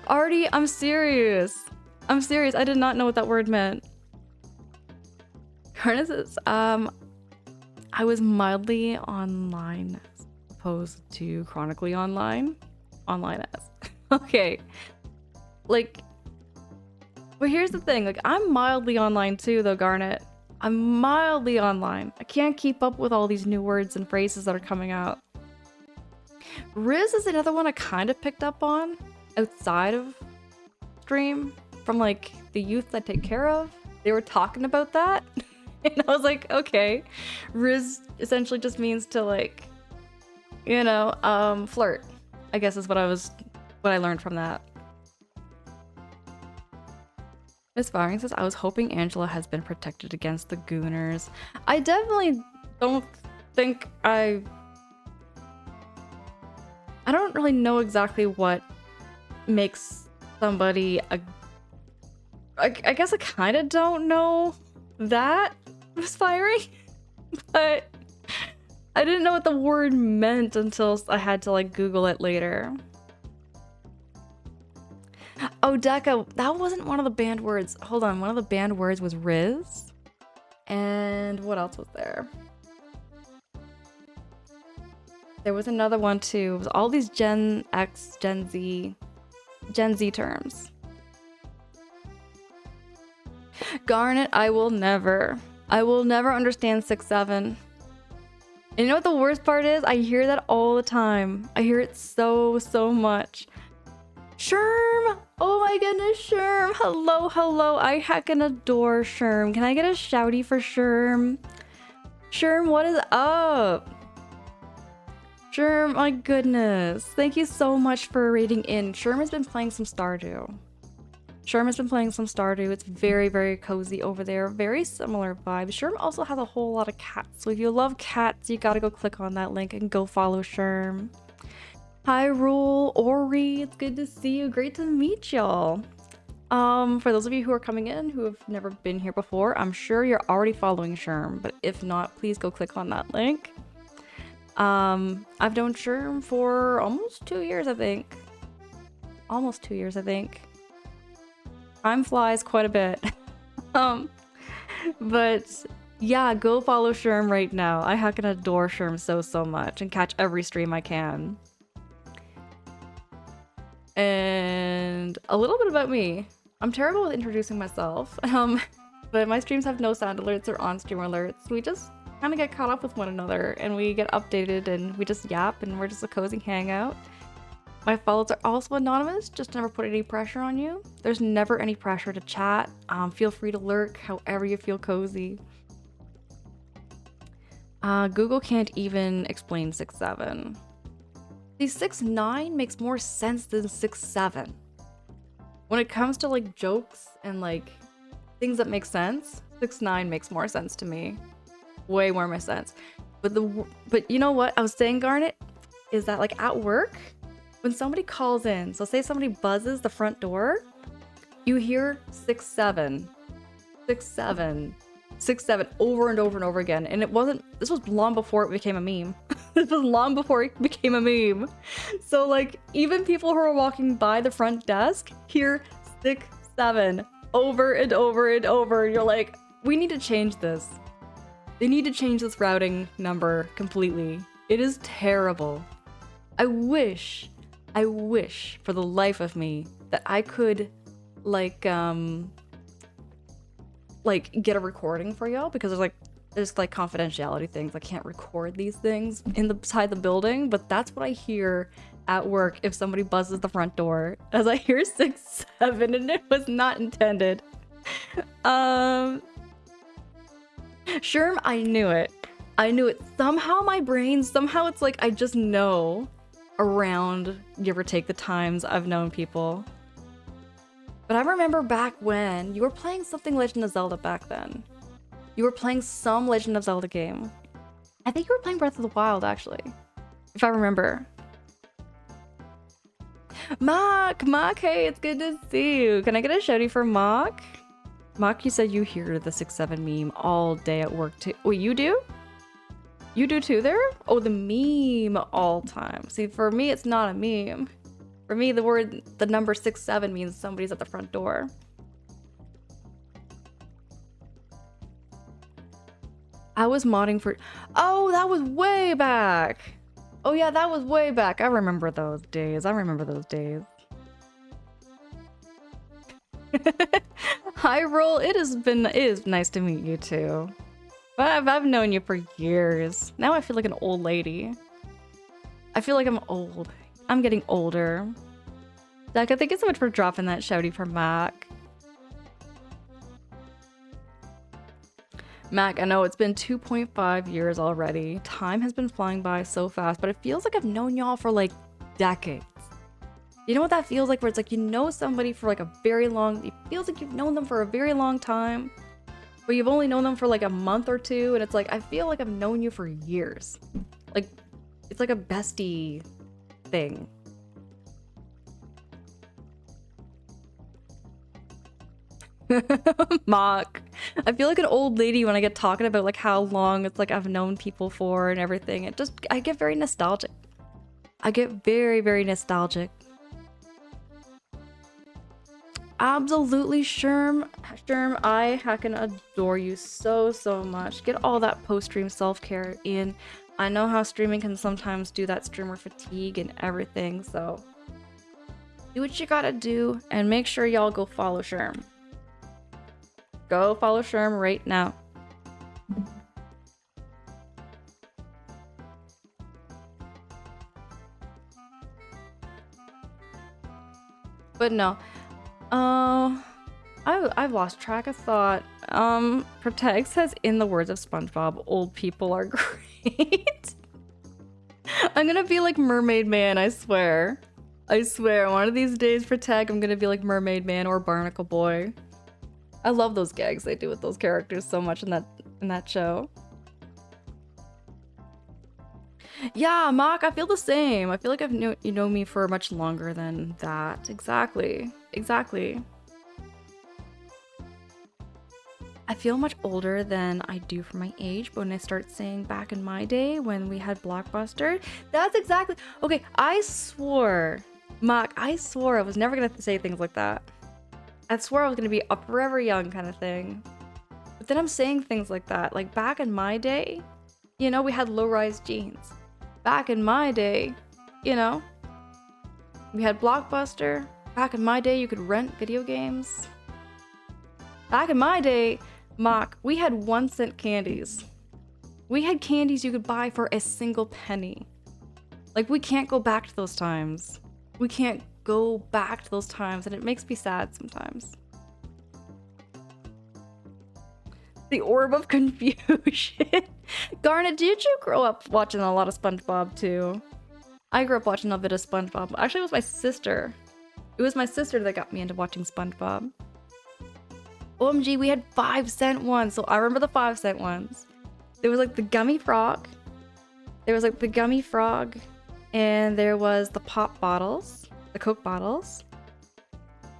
Artie, I'm serious. I'm serious. I did not know what that word meant. Carnus says, I was mildly online as opposed to chronically online. Online as. Okay. Like, but here's the thing. Like, I'm mildly online too, though, Garnet. I'm mildly online. I can't keep up with all these new words and phrases that are coming out. Riz is another one I kind of picked up on outside of stream from like the youth I take care of. They were talking about that. And I was like, okay. Riz essentially just means to like, you know, flirt, I guess is what I learned from that. Miss Firing says, I was hoping Angela has been protected against the gooners. I definitely don't think I don't really know exactly what makes somebody I guess I kind of don't know that misfiring, but I didn't know what the word meant until I had to like Google it later. Oh, Deca, that wasn't one of the banned words. Hold on, one of the banned words was Riz. And what else was there? There was another one too. It was all these Gen X, Gen Z terms. Garnet, I will never understand 6-7. And you know what the worst part is? I hear that all the time. I hear it so much. Sherm! Oh my goodness, Sherm! Hello. I heckin' adore Sherm. Can I get a shouty for Sherm? Sherm, what is up? Sherm, my goodness. Thank you so much for raiding in. Sherm has been playing some Stardew. It's very, very cozy over there. Very similar vibes. Sherm also has a whole lot of cats. So if you love cats, you gotta go click on that link and go follow Sherm. Hi, Rule, Ori. It's good to see you. Great to meet y'all. For those of you who are coming in who have never been here before, I'm sure you're already following Sherm, but if not, please go click on that link. I've known Sherm for almost 2 years, I think. Time flies quite a bit. But yeah, go follow Sherm right now. I heckin' adore Sherm so much and catch every stream I can. And a little bit about me. I'm terrible with introducing myself, but my streams have no sound alerts or on-stream alerts. We just kind of get caught up with one another and we get updated and we just yap and we're just a cozy hangout. My follows are also anonymous, just never put any pressure on you. There's never any pressure to chat. Feel free to lurk however you feel cozy. Google can't even explain 6-7. See, 6-9 makes more sense than 6-7. When it comes to like jokes and like things that make sense, 6-9 makes more sense to me. Way more my sense. But you know what I was saying, Garnet, is that like at work, when somebody calls in, so say somebody buzzes the front door, you hear 6-7, 6-7, 6-7 over and over and over again. And this was long before it became a meme. This was long before it became a meme. So like even people who are walking by the front desk hear 6-7 over and over and over. You're like, we need to change this. They need to change this routing number completely. It is terrible. I wish for the life of me that I could like get a recording for y'all, because there's confidentiality things. I can't record these things inside the building, but that's what I hear at work if somebody buzzes the front door, as I hear 6-7, and it was not intended. Sherm, I knew it. Somehow my brain, it's like I just know around, give or take, the times I've known people. But I remember back when you were playing something Legend of Zelda back then. You were playing some Legend of Zelda game. I think you were playing Breath of the Wild, actually, if I remember. Mock, hey, it's good to see you. Can I get a shouty for Mock? Mock, you said you hear the 6-7 meme all day at work too. Wait, you do? You do too there? Oh, the meme all time. See, for me, it's not a meme. For me, the number 6-7 means somebody's at the front door. I was modding for... Oh, that was way back. Oh yeah, that was way back. I remember those days. Hi, Roll. It is nice to meet you too. I've known you for years. Now I feel like an old lady. I feel like I'm old. I'm getting older. Becca, thank you so much for dropping that shouty for Mac. Mac, I know it's been 2.5 years already. Time has been flying by so fast, but it feels like I've known y'all for like decades. You know what that feels like? Where it's like you know somebody for like a very long... It feels like you've known them for a very long time, but you've only known them for like a month or two, and it's like, I feel like I've known you for years. Like, it's like a bestie thing. Mock. I feel like an old lady when I get talking about like how long it's like I've known people for and everything. I get very nostalgic. I get very, very nostalgic. Absolutely, Sherm. I heckin' adore you so much. Get all that post-stream self-care in. I know how streaming can sometimes do that streamer fatigue and everything, so do what you gotta do, and make sure y'all go follow Sherm. Go follow Sherm right now. But no. I've lost track of thought. Protect says, in the words of SpongeBob, old people are great. I'm gonna be like Mermaid Man, I swear. I swear, one of these days, Protect, I'm gonna be like Mermaid Man or Barnacle Boy. I love those gags they do with those characters so much in that show. Yeah, Mock, I feel the same. I feel like you know me for much longer than that. Exactly. I feel much older than I do for my age, but when I start saying back in my day when we had Blockbuster, that's exactly... Okay, I swore, Mock, I swore I was never gonna say things like that. I swore I was gonna be a forever young kind of thing. But then I'm saying things like that. Like back in my day, you know, we had low-rise jeans. Back in my day, you know, we had Blockbuster. Back in my day, you could rent video games. Back in my day, Mock, we had 1-cent candies. We had candies you could buy for a single penny. Like, we can't go back to those times. We can't go back to those times, and it makes me sad sometimes. The orb of confusion. Garnet, did you grow up watching a lot of SpongeBob too? I grew up watching a bit of SpongeBob. Actually, it was my sister. It was my sister that got me into watching SpongeBob. OMG, we had 5-cent ones. So I remember the 5-cent ones. There was like the gummy frog. And there was the pop bottles. The Coke bottles.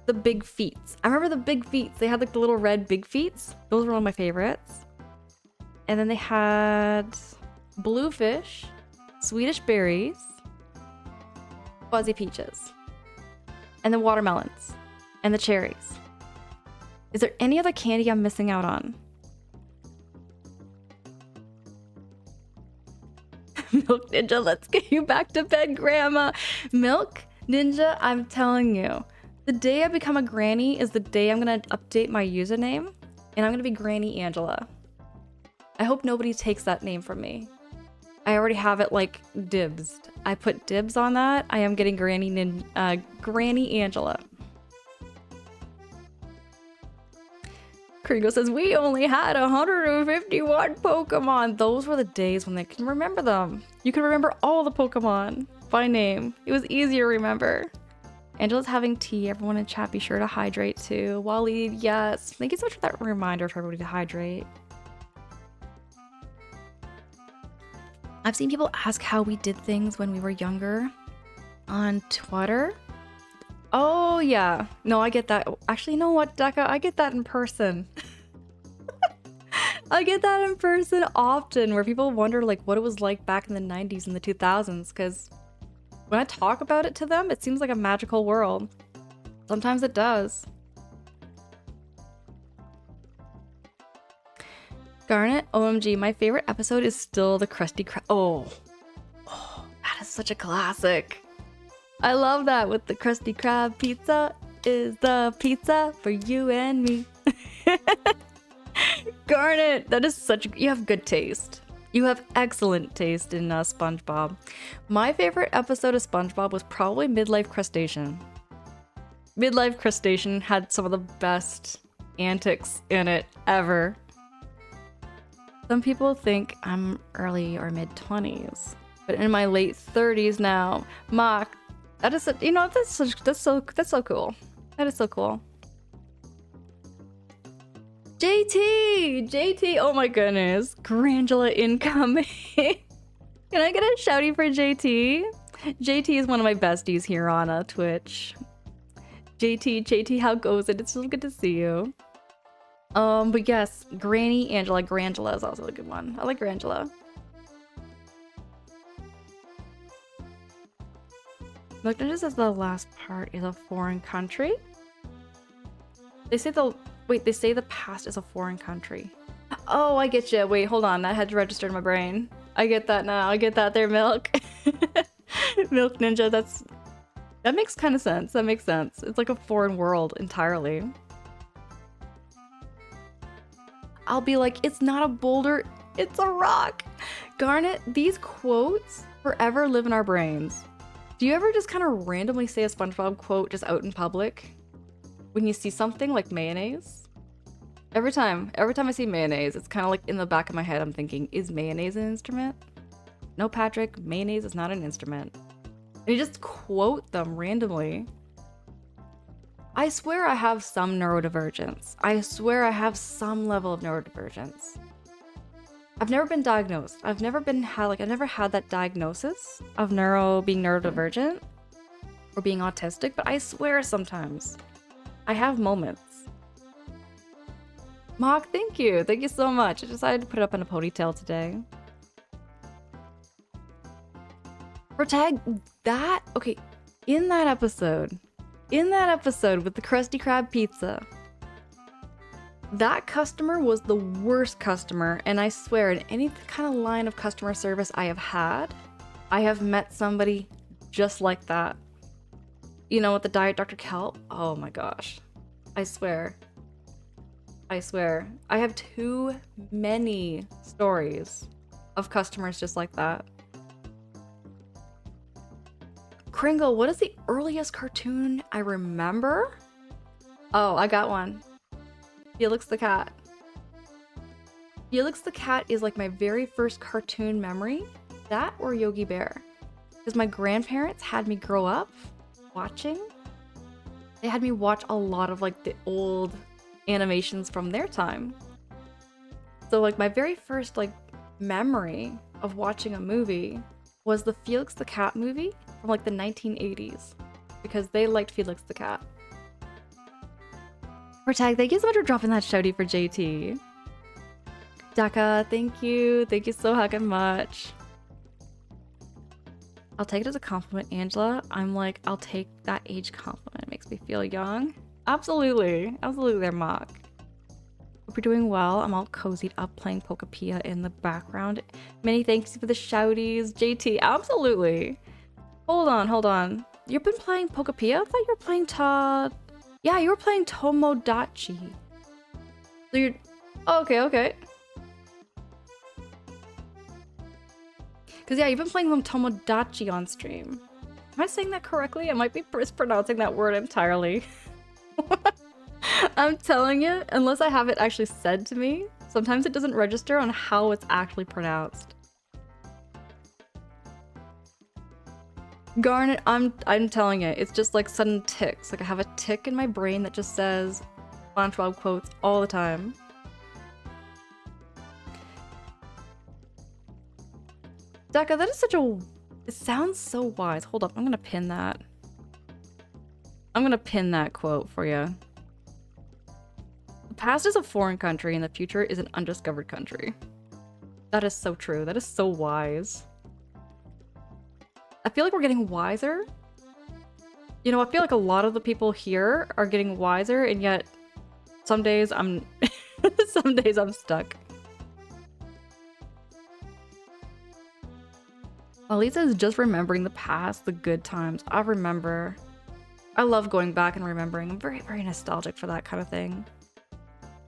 The Big Feets. I remember the Big Feets. They had like the little red Big Feets. Those were one of my favorites. And then they had Bluefish. Swedish berries, fuzzy peaches, and the watermelons, and the cherries. Is there any other candy I'm missing out on? Milk Ninja, let's get you back to bed, Grandma. Milk Ninja, I'm telling you, the day I become a granny is the day I'm gonna update my username, and I'm gonna be Granny Angela. I hope nobody takes that name from me. I already have it like dibs. I put dibs on that. I am getting Granny Angela. Kringle says, we only had 151 Pokemon. Those were the days when they can remember them. You can remember all the Pokemon by name. It was easier to remember. Angela's having tea. Everyone in chat, be sure to hydrate too. Wally, yes. Thank you so much for that reminder for everybody to hydrate. I've seen people ask how we did things when we were younger on Twitter. Oh, yeah. No, I get that. Actually, you know what, Deca? I get that in person. I get that in person often, where people wonder like what it was like back in the 90s and the 2000s, because when I talk about it to them, it seems like a magical world. Sometimes it does. Garnet, OMG, my favorite episode is still the Krusty Krab. Oh, that is such a classic. I love that with the Krusty Krab pizza is the pizza for you and me. Garnet, that is such, you have good taste. You have excellent taste in SpongeBob. My favorite episode of SpongeBob was probably Midlife Crustacean. Midlife Crustacean had some of the best antics in it ever. Some people think I'm early or mid 20s, but in my late 30s now. Mock, that is, you know, that's so cool. That is so cool. JT, oh my goodness, Grangela incoming. Can I get a shouty for JT? JT is one of my besties here on Twitch. JT, how goes it? It's so good to see you. But yes, Granny Angela. Grangela is also a good one. I like Grangela. Milk Ninja says the last part is a foreign country. They say the past is a foreign country. Oh, I get you. Wait, hold on. That had to register in my brain. I get that now. I get that there, Milk. Milk Ninja, that makes kind of sense. That makes sense. It's like a foreign world entirely. I'll be like, it's not a boulder, it's a rock. Garnet, these quotes forever live in our brains. Do you ever just kind of randomly say a SpongeBob quote just out in public? When you see something like mayonnaise? Every time I see mayonnaise, it's kind of like in the back of my head, I'm thinking, is mayonnaise an instrument? No, Patrick, mayonnaise is not an instrument. And you just quote them randomly. I swear I have some neurodivergence. I swear I have some level of neurodivergence. I've never been diagnosed. I've never had that diagnosis of being neurodivergent or being autistic, but I swear sometimes I have moments. Mock, thank you. Thank you so much. I decided to put it up in a ponytail today. Protag, that, okay, in that episode with the Krusty Krab pizza, that customer was the worst customer, and I swear in any kind of line of customer service I have had, I have met somebody just like that. You know, with the Diet Dr. Kelp? Oh my gosh. I swear. I have too many stories of customers just like that. Kringle, what is the earliest cartoon I remember? Oh, I got one. Felix the Cat. Felix the Cat is like my very first cartoon memory. That or Yogi Bear. Because my grandparents had me grow up watching. They had me watch a lot of like the old animations from their time. So like my very first like memory of watching a movie was the Felix the Cat movie from like the 1980s. Because they liked Felix the Cat. Tag, thank you so much for dropping that shouty for JT. Daka, thank you. Thank you so fucking much. I'll take it as a compliment, Angela. I'm like, I'll take that age compliment. It makes me feel young. Absolutely. Absolutely there, Mock. Hope you're doing well. I'm all cozied up playing Pokepia in the background. Many thanks for the shouties. JT, absolutely. Hold on. You've been playing Pokepia? I thought you were playing Yeah, you were playing Tomodachi. So you're... Oh, okay. Because yeah, you've been playing some Tomodachi on stream. Am I saying that correctly? I might be mispronouncing that word entirely. I'm telling you, unless I have it actually said to me, sometimes it doesn't register on how it's actually pronounced. Garnet, I'm telling you, it's just like sudden ticks. Like I have a tick in my brain that just says SpongeBob quotes all the time. Deka, that is such a... It sounds so wise. Hold up, I'm gonna pin that. I'm gonna pin that quote for you. The past is a foreign country and the future is an undiscovered country. That is so true. That is so wise. I feel like we're getting wiser. You know, I feel like a lot of the people here are getting wiser, and yet some days I'm some days I'm stuck. Lisa is just remembering the past, the good times. I remember. I love going back and remembering. I'm very, very nostalgic for that kind of thing.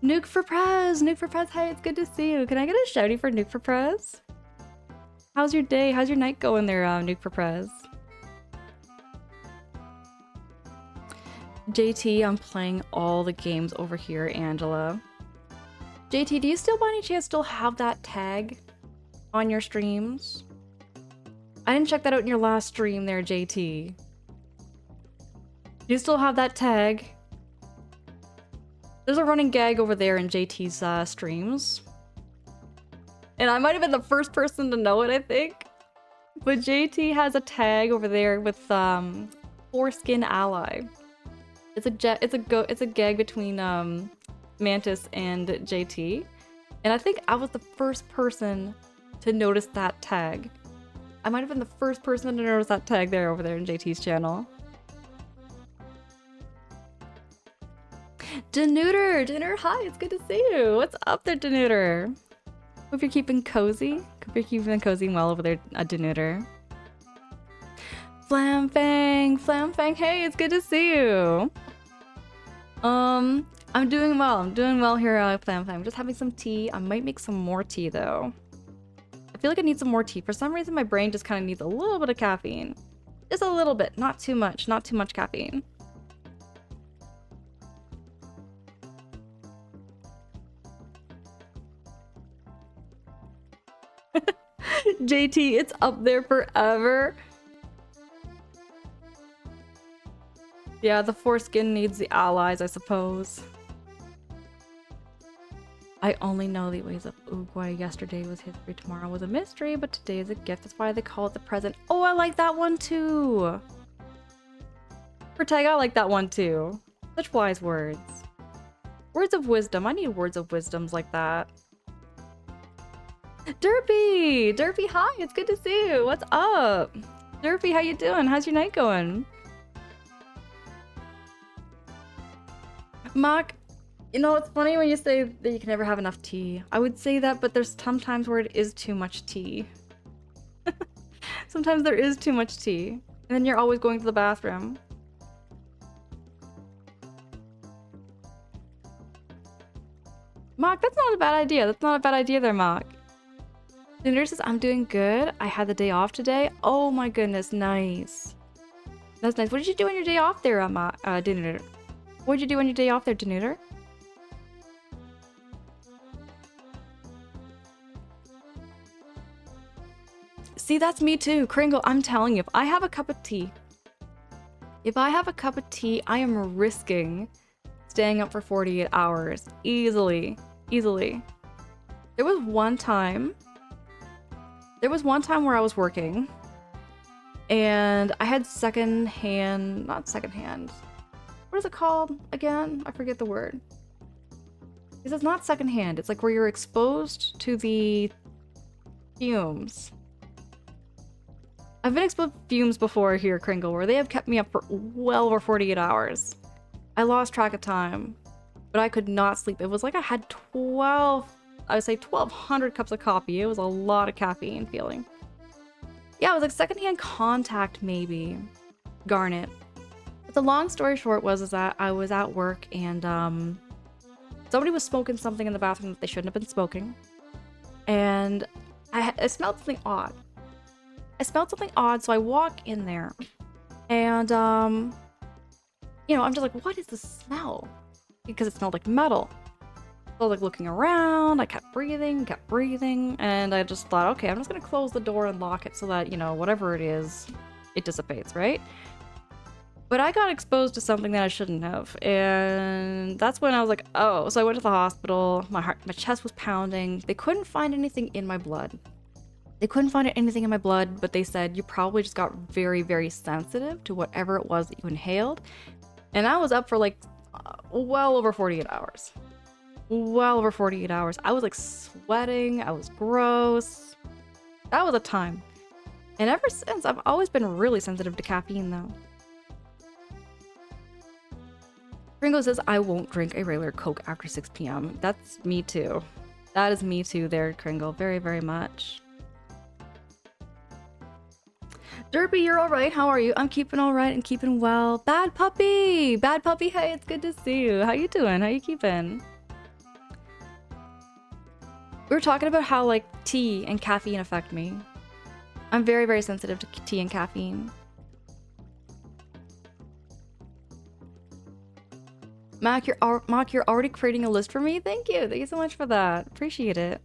Nuke for Prez! Nuke for Prez, hey, it's good to see you. Can I get a shouty for Nuke for Prez? How's your day? How's your night going there, Nuke for Prez? JT, I'm playing all the games over here, Angela. JT, do you still by any chance still have that tag on your streams? I didn't check that out in your last stream there, JT. Do you still have that tag? There's a running gag over there in JT's streams. And I might have been the first person to know it, I think. But JT has a tag over there with Foreskin Ally. It's a gag between Mantis and JT. And I think I was the first person to notice that tag. I might have been the first person to notice that tag there over there in JT's channel. Denooter, hi, it's good to see you. What's up there, Denooter? Hope you're keeping cozy. Hope you're keeping cozy and well over there, Denooter. Flamfang, hey, it's good to see you. I'm doing well here, Flamfang. I'm just having some tea. I might make some more tea though. I feel like I need some more tea. For some reason, my brain just kind of needs a little bit of caffeine. Just a little bit, not too much caffeine. JT, it's up there forever. Yeah, the foreskin needs the allies, I suppose. I only know the ways of Uruguay. Yesterday was history, tomorrow was a mystery, but today is a gift. That's why they call it the present. Oh, I like that one too. Protag, I like that one too. Such wise words. Words of wisdom. I need words of wisdoms like that. Derpy, hi, it's good to see you. What's up? Derpy, how you doing? How's your night going? Mock, you know, it's funny when you say that you can never have enough tea. I would say that, but there's some times where it is too much tea. Sometimes there is too much tea, and then you're always going to the bathroom. Mock, that's not a bad idea. That's not a bad idea there, Mock. Dinner says, I'm doing good. I had the day off today. Oh my goodness, nice. That's nice. What did you do on your day off there, Dinner? What did you do on your day off there, Dinner? See, that's me too. Kringle, I'm telling you, if I have a cup of tea, I am risking staying up for 48 hours. Easily. There was one time where I was working and I had not secondhand. What is it called again? I forget the word. Because it's not secondhand. It's like where you're exposed to the fumes. I've been exposed to fumes before here, Kringle, where they have kept me up for well over 48 hours. I lost track of time, but I could not sleep. It was like I had 1,200 cups of coffee. It was a lot of caffeine feeling. Yeah, it was like secondhand contact, maybe. Garnet. But the long story short was that I was at work and somebody was smoking something in the bathroom that they shouldn't have been smoking. And I smelled something odd. So I walk in there and you know, I'm just like, what is the smell? Because it smelled like metal. So I was like looking around, I kept breathing, and I just thought, okay, I'm just gonna close the door and lock it so that, you know, whatever it is, it dissipates, right? But I got exposed to something that I shouldn't have, and that's when I was like, oh. So I went to the hospital, my chest was pounding, they couldn't find anything in my blood. But they said you probably just got very, very sensitive to whatever it was that you inhaled. And I was up for like well over 48 hours. I was like sweating. I was gross. That was a time. And ever since, I've always been really sensitive to caffeine though. Ringo says, I won't drink a regular Coke after 6 p.m. That's me too. That is me too there, Kringle. Very, very much. Derpy, you're alright. How are you? I'm keeping alright and keeping well. Bad puppy! Bad puppy, hey, it's good to see you. How you doing? How you keeping? We were talking about how, like, tea and caffeine affect me. I'm very, very sensitive to tea and caffeine. Mac, you're already creating a list for me? Thank you. Thank you so much for that. Appreciate it.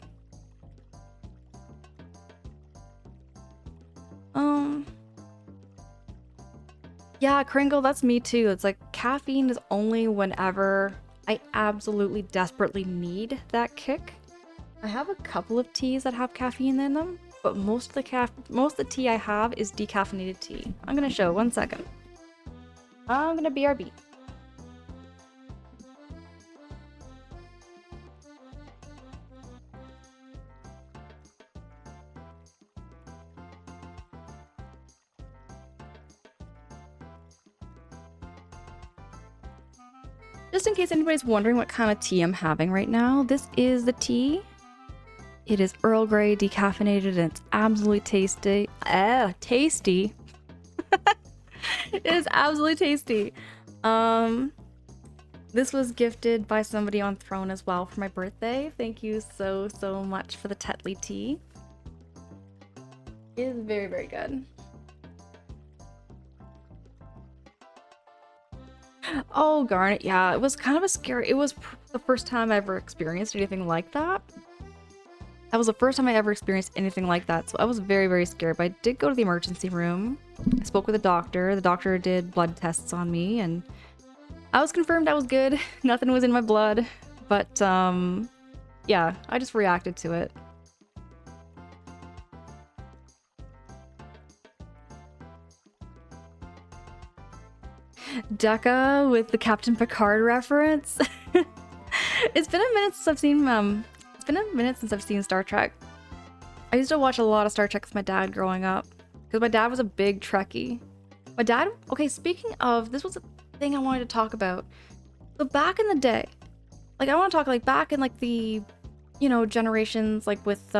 Yeah, Kringle, that's me too. It's like caffeine is only whenever I absolutely desperately need that kick. I have a couple of teas that have caffeine in them, but most of the tea I have is decaffeinated tea. I'm gonna show 1 second. I'm gonna BRB. Just in case anybody's wondering what kind of tea I'm having right now, this is the tea. It is Earl Grey decaffeinated and it's absolutely tasty. Tasty. It is absolutely tasty. This was gifted by somebody on Throne as well for my birthday. Thank you so, so much for the Tetley tea. It is very, very good. Oh, Garnet, yeah, it was kind of a scary. It was the first time I ever experienced anything like that. That was the first time I ever experienced anything like that, so I was very, very scared. But I did go to the emergency room. I spoke with a doctor. The doctor did blood tests on me, and I was confirmed I was good. Nothing was in my blood, but yeah, I just reacted to it. Deca with the Captain Picard reference. It's been a minute since I've seen Star Trek. I used to watch a lot of Star Trek with my dad growing up because my dad was a big Trekkie. My dad, okay, speaking of, this was a thing I wanted to talk about. So back in the day, like I want to talk like back in like the, you know, generations like with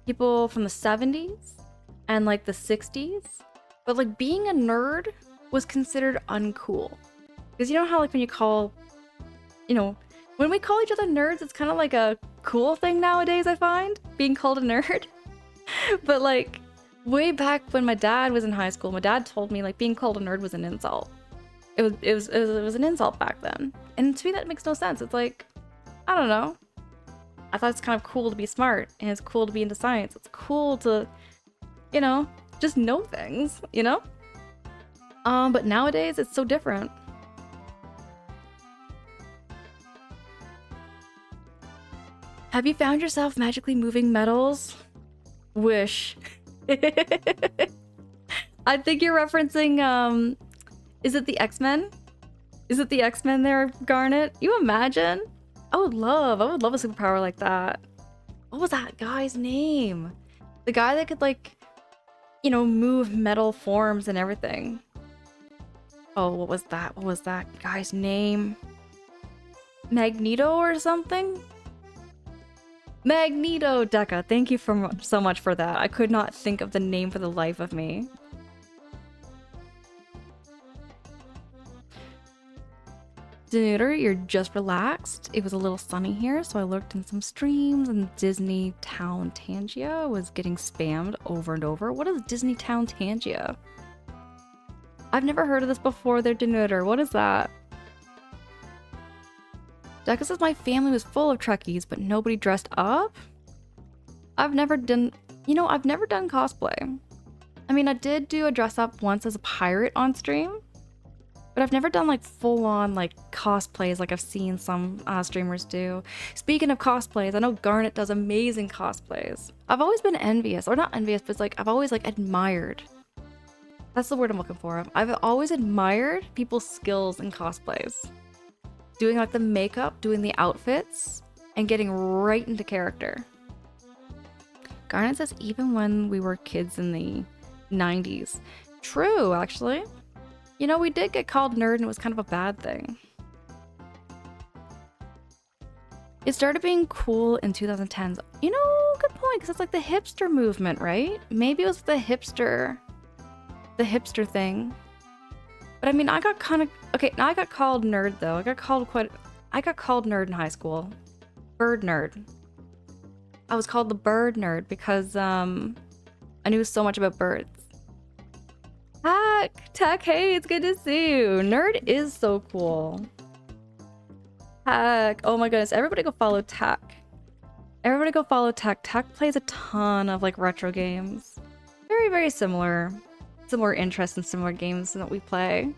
people from the 70s and like the 60s. But like being a nerd was considered uncool. Because you know how like when you call, you know, when we call each other nerds, it's kind of like a cool thing nowadays, I find, being called a nerd. But like way back when my dad was in high school, my dad told me like being called a nerd was an insult. It was an insult back then. And to me that makes no sense. It's like, I don't know. I thought it's kind of cool to be smart and it's cool to be into science. It's cool to, you know, just know things, you know? But nowadays it's so different. Have you found yourself magically moving metals? Wish. I think you're referencing, is it the X-Men? Is it the X-Men there, Garnet? You imagine? I would love a superpower like that. What was that guy's name? The guy that could like, you know, move metal forms and everything. Oh, what was that? What was that guy's name? Magneto or something? Magneto, Deca. Thank you so much for that. I could not think of the name for the life of me. Denuder, you're just relaxed. It was a little sunny here, so I lurked in some streams, and Disney Town Tangia was getting spammed over and over. What is Disney Town Tangia? I've never heard of this before there, Denuder. What is that? Deca says my family was full of Trekkies, but nobody dressed up? I've never done cosplay. I mean, I did do a dress up once as a pirate on stream, but I've never done like full on like cosplays like I've seen some streamers do. Speaking of cosplays, I know Garnet does amazing cosplays. I've always been envious, or not envious, but it's like I've always like admired. That's the word I'm looking for. I've always admired people's skills in cosplays. Doing like the makeup, doing the outfits, and getting right into character. Garnet says even when we were kids in the 90s. True, actually. You know, we did get called nerd and it was kind of a bad thing. It started being cool in 2010s. You know, good point, because it's like the hipster movement, right? Maybe it was the hipster thing. But I mean, I got kind of... Okay, now I got called nerd, though. I got called nerd in high school. Bird nerd. I was called the bird nerd because, I knew so much about birds. Tack, hey, it's good to see you. Nerd is so cool. Tack, oh my goodness, everybody go follow Tack. Everybody go follow Tack. Tack plays a ton of, like, retro games. Very, very similar. Similar interests and similar games that we play.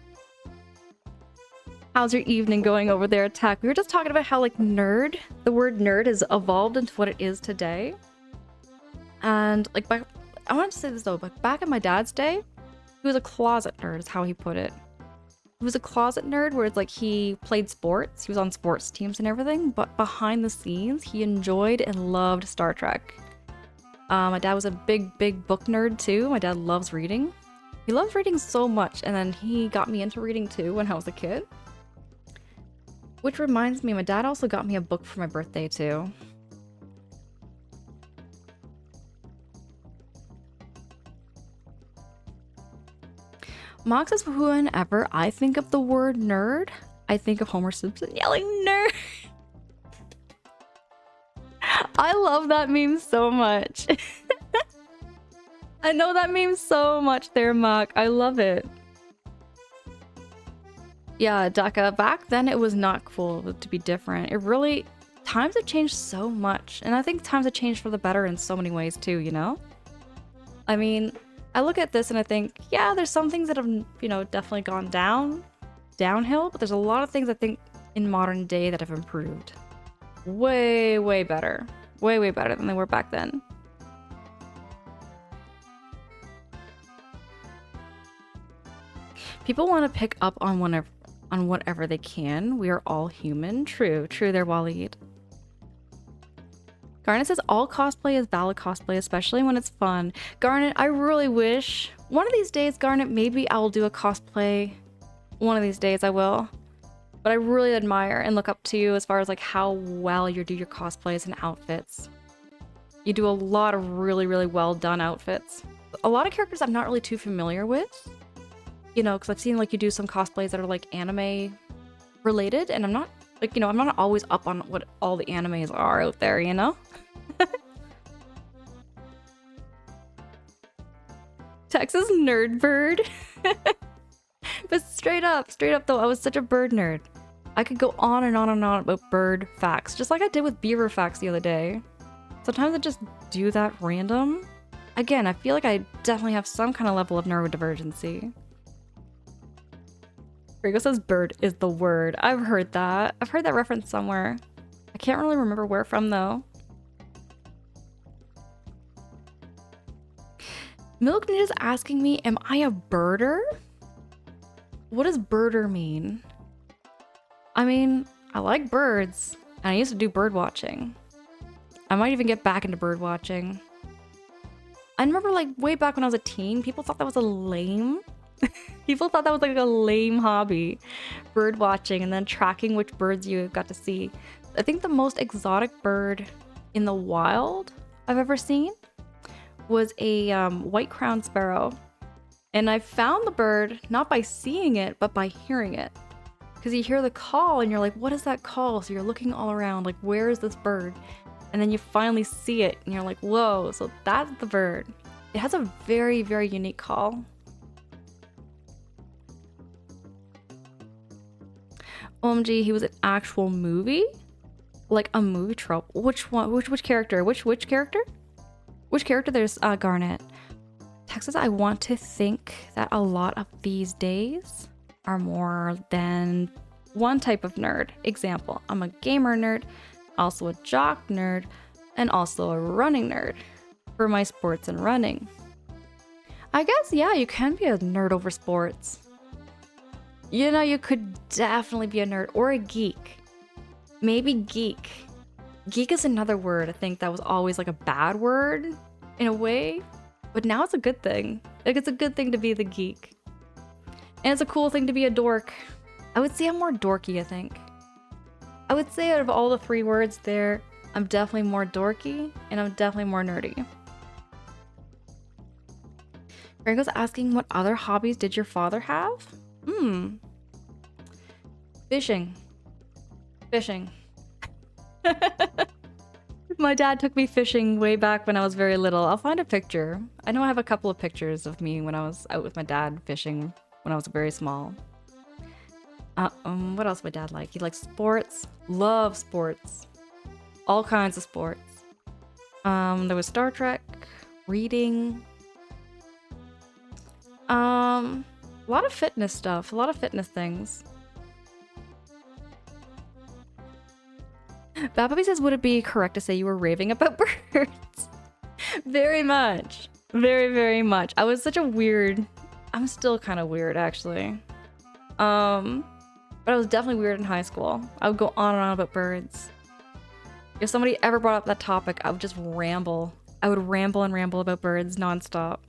How's your evening going over there, Tack? We were just talking about how, like, nerd, the word nerd has evolved into what it is today. And, like, I wanted to say this though, but back in my dad's day, he was a closet nerd, is how he put it. He was a closet nerd where it's like he played sports, he was on sports teams and everything, but behind the scenes, he enjoyed and loved Star Trek. My dad was a big, big book nerd too. My dad loves reading. He loves reading so much, and then he got me into reading too when I was a kid. Which reminds me, my dad also got me a book for my birthday too. Mox says, whenever I think of the word nerd, I think of Homer Simpson yelling nerd. I love that meme so much. I know that meme so much there, Mock. I love it. Yeah, Daka, back then it was not cool to be different. It really... Times have changed so much. And I think times have changed for the better in so many ways too, you know? I mean... I look at this and I think, yeah, there's some things that have, you know, definitely gone downhill, but there's a lot of things I think in modern day that have improved. Way, way better. Way, way better than they were back then. People want to pick up on whatever they can. We are all human. True there, Waleed. Garnet says all cosplay is valid cosplay, especially when it's fun. Garnet, I really wish one of these days, Garnet, maybe I will do a cosplay. One of these days I will. But I really admire and look up to you as far as like how well you do your cosplays and outfits. You do a lot of really, really well done outfits. A lot of characters I'm not really too familiar with. You know, because I've seen like you do some cosplays that are like anime related, and I'm not like, you know, I'm not always up on what all the animes are out there, you know? Texas nerd bird. But straight up though, I was such a bird nerd. I could go on and on and on about bird facts, just like I did with beaver facts the other day. Sometimes I just do that random. Again, I feel like I definitely have some kind of level of neurodivergency. Rigo says bird is the word. I've heard that. I've heard that reference somewhere. I can't really remember where from though. Milk is asking me, am I a birder? What does birder mean? I mean, I like birds, and I used to do bird watching. I might even get back into bird watching. I remember like way back when I was a teen, people thought that was a lame. People thought that was like a lame hobby, bird watching and then tracking which birds you got to see. I think the most exotic bird in the wild I've ever seen was a white-crowned sparrow. And I found the bird not by seeing it, but by hearing it. Because you hear the call and you're like, what is that call? So you're looking all around, like, where is this bird? And then you finally see it and you're like, whoa, so that's the bird. It has a very, very unique call. OMG, he was an actual movie? Like a movie trope. Which one? Which character? Which character? Which character? There's Garnet. Texas, I want to think that a lot of these days are more than one type of nerd. Example, I'm a gamer nerd, also a jock nerd, and also a running nerd for my sports and running. I guess, yeah, you can be a nerd over sports. You know, you could definitely be a nerd or a geek. Maybe geek. Geek is another word I think that was always like a bad word in a way, but now it's a good thing. Like, it's a good thing to be the geek. And it's a cool thing to be a dork. I would say I'm more dorky, I think. I would say out of all the three words there, I'm definitely more dorky and I'm definitely more nerdy. Gregor's asking, what other hobbies did your father have? Fishing. My dad took me fishing way back when I was very little. I'll find a picture. I know I have a couple of pictures of me when I was out with my dad fishing when I was very small. What else my dad like? He likes sports. Love sports. All kinds of sports. There was Star Trek, reading. A lot of fitness stuff, a lot of fitness things. Bad Puppy says, would it be correct to say you were raving about birds? Very much. Very, very much. I was such a weird... I'm still kind of weird, actually. But I was definitely weird in high school. I would go on and on about birds. If somebody ever brought up that topic, I would just ramble. I would ramble and ramble about birds nonstop.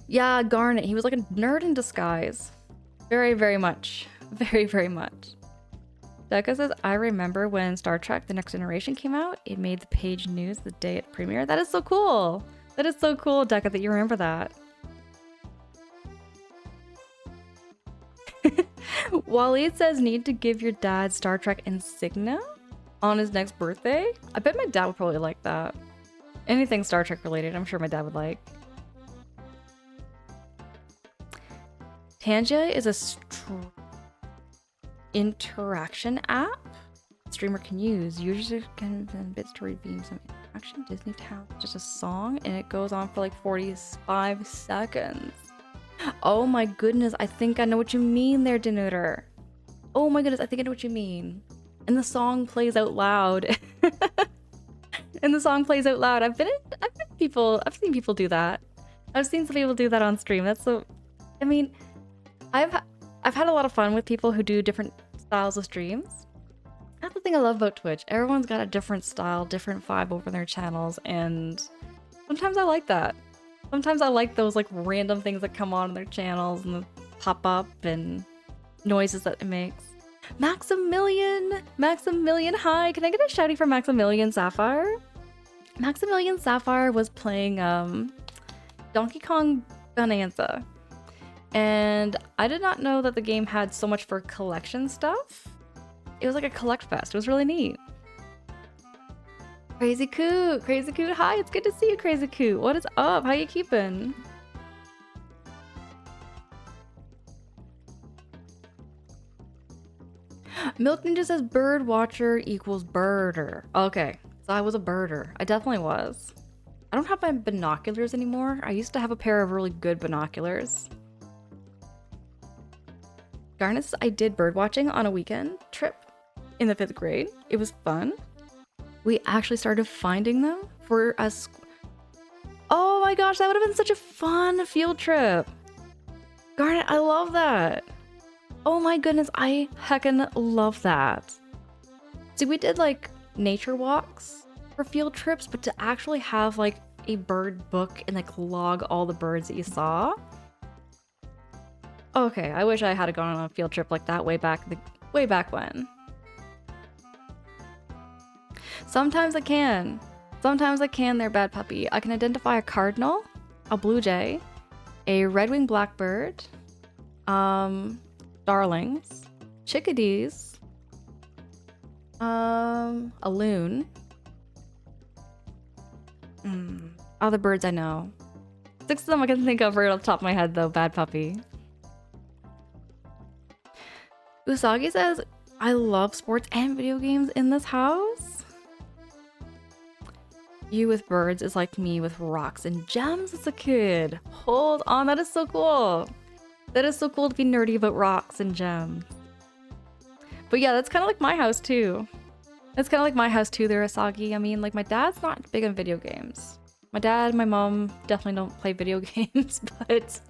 Yeah, Garnet. He was like a nerd in disguise. Very, very much. Very, very much. Becca says, I remember when Star Trek The Next Generation came out, it made the page news the day it premiered. That is so cool. That is so cool, Becca, that you remember that. Waleed says, need to give your dad Star Trek insignia on his next birthday? I bet my dad would probably like that. Anything Star Trek related, I'm sure my dad would like. Tangia is a interaction app streamer can use. Users can send bits to redeem some interaction. Disney Town, just a song, and it goes on for like 45 seconds. Oh my goodness, I think I know what you mean there, Denuter. Oh my goodness, I think I know what you mean. And the song plays out loud. And the song plays out loud. I've seen people do that. I've seen some people do that on stream. That's so. I mean, I've had a lot of fun with people who do different styles of streams. That's the thing I love about Twitch. Everyone's got a different style, different vibe over their channels, and sometimes I like that. Sometimes I like those like random things that come on their channels and the pop up and noises that it makes. Maximilian, hi! Can I get a shouty for Maximilian Sapphire? Maximilian Sapphire was playing Donkey Kong Bonanza. And I did not know that the game had so much for collection stuff. It was like a collect fest. It was really neat. Crazy Coot, hi, it's good to see you, Crazy Coot. What is up? How you keeping? Milk Ninja says bird watcher equals birder. Okay, so I was a birder. I definitely was. I don't have my binoculars anymore. I used to have a pair of really good binoculars. Garnet says, I did bird watching on a weekend trip in the 5th grade. It was fun. We actually started finding them for us. Oh my gosh, that would have been such a fun field trip. Garnet, I love that. Oh my goodness, I heckin' love that. See, we did like nature walks for field trips, but to actually have like a bird book and like log all the birds that you saw. Okay, I wish I had gone on a field trip like that way back when. Sometimes I can. Sometimes I can there, bad puppy. I can identify a cardinal, a blue jay, a red-winged blackbird, starlings, chickadees, a loon. Other birds I know. 6 of them I can think of right off the top of my head though, bad puppy. Usagi says, I love sports and video games in this house. You with birds is like me with rocks and gems as a kid. Hold on, that is so cool. That is so cool to be nerdy about rocks and gems. But yeah, that's kind of like my house too. That's kind of like my house too there, Usagi. I mean, like my dad's not big on video games. My dad and my mom definitely don't play video games, but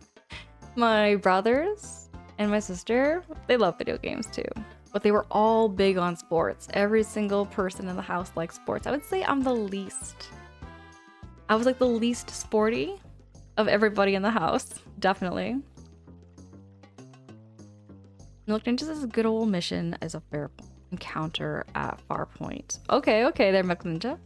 my brothers and my sister, they love video games too. But they were all big on sports. Every single person in the house likes sports. I would say I'm the least. I was like the least sporty of everybody in the house. Definitely. Milk Ninja says a good old mission as a fair encounter at Farpoint. Okay, there, Milk Ninja.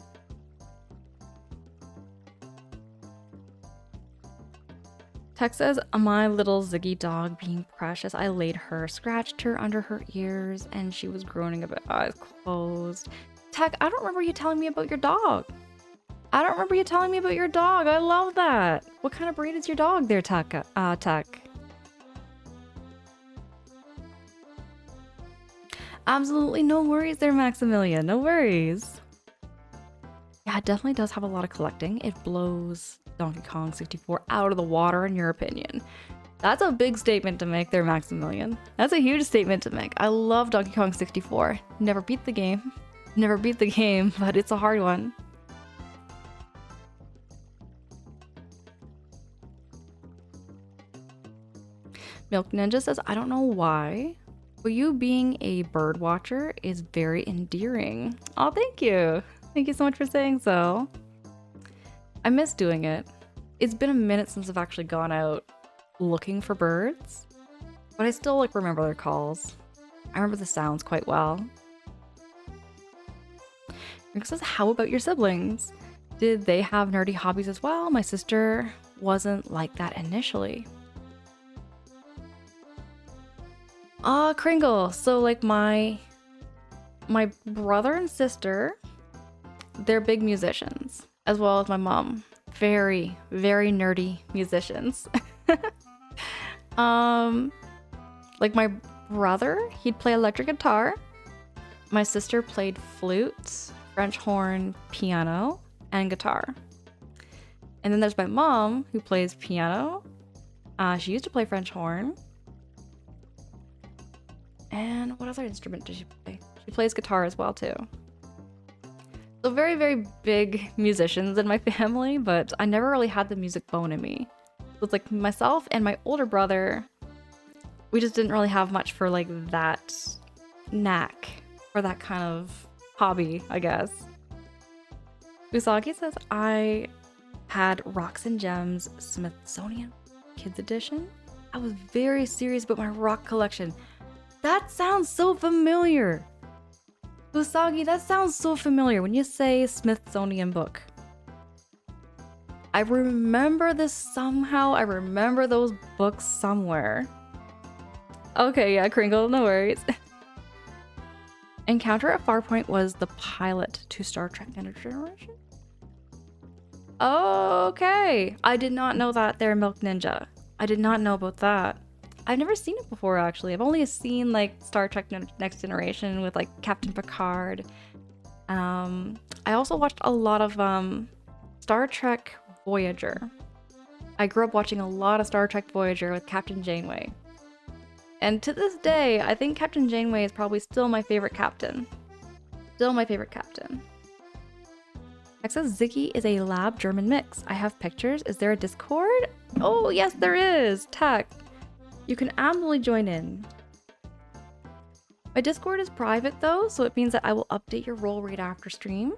Tex says, my little Ziggy dog being precious. I laid her, scratched her under her ears, and she was groaning a bit, eyes closed. Tech, I don't remember you telling me about your dog. I love that. What kind of breed is your dog there, Tech? Absolutely no worries there, Maximilian. No worries. Yeah, it definitely does have a lot of collecting. It blows Donkey Kong 64 out of the water, in your opinion. That's a big statement to make there, Maximilian. That's a huge statement to make. I love Donkey Kong 64. Never beat the game. But it's a hard one. Milk Ninja says, I don't know why, but you being a bird watcher is very endearing. Oh, thank you. Thank you so much for saying so. I miss doing it. It's been a minute since I've actually gone out looking for birds, but I still like remember their calls. I remember the sounds quite well. Rick says, how about your siblings? Did they have nerdy hobbies as well? My sister wasn't like that initially. Kringle. So like my brother and sister, they're big musicians, as well as my mom. Very, very nerdy musicians. Like my brother, he'd play electric guitar. My sister played flute, French horn, piano, and guitar. And then there's my mom, who plays piano. She used to play French horn. And what other instrument does she play? She plays guitar as well, too. So very, very big musicians in my family, but I never really had the music bone in me. So it's like myself and my older brother, we just didn't really have much for like that knack, or that kind of hobby, I guess. Usagi says, I had Rocks and Gems Smithsonian Kids Edition. I was very serious about my rock collection. That sounds so familiar. Usagi, that sounds so familiar when you say Smithsonian book. I remember this somehow. I remember those books somewhere. Okay, yeah, Kringle, no worries. Encounter at Farpoint was the pilot to Star Trek Next Generation? Okay. I did not know that there, Milk Ninja. I did not know about that. I've never seen it before, actually. I've only seen like Star Trek Next Generation with like Captain Picard. I also watched a lot of Star Trek Voyager. I grew up watching a lot of Star Trek Voyager with Captain Janeway. And to this day, I think Captain Janeway is probably still my favorite captain. Still my favorite captain. Next says Ziggy is a lab German mix. I have pictures. Is there a Discord? Oh, yes, there is. Tech. You can absolutely join in. My Discord is private though, so it means that I will update your role right after stream.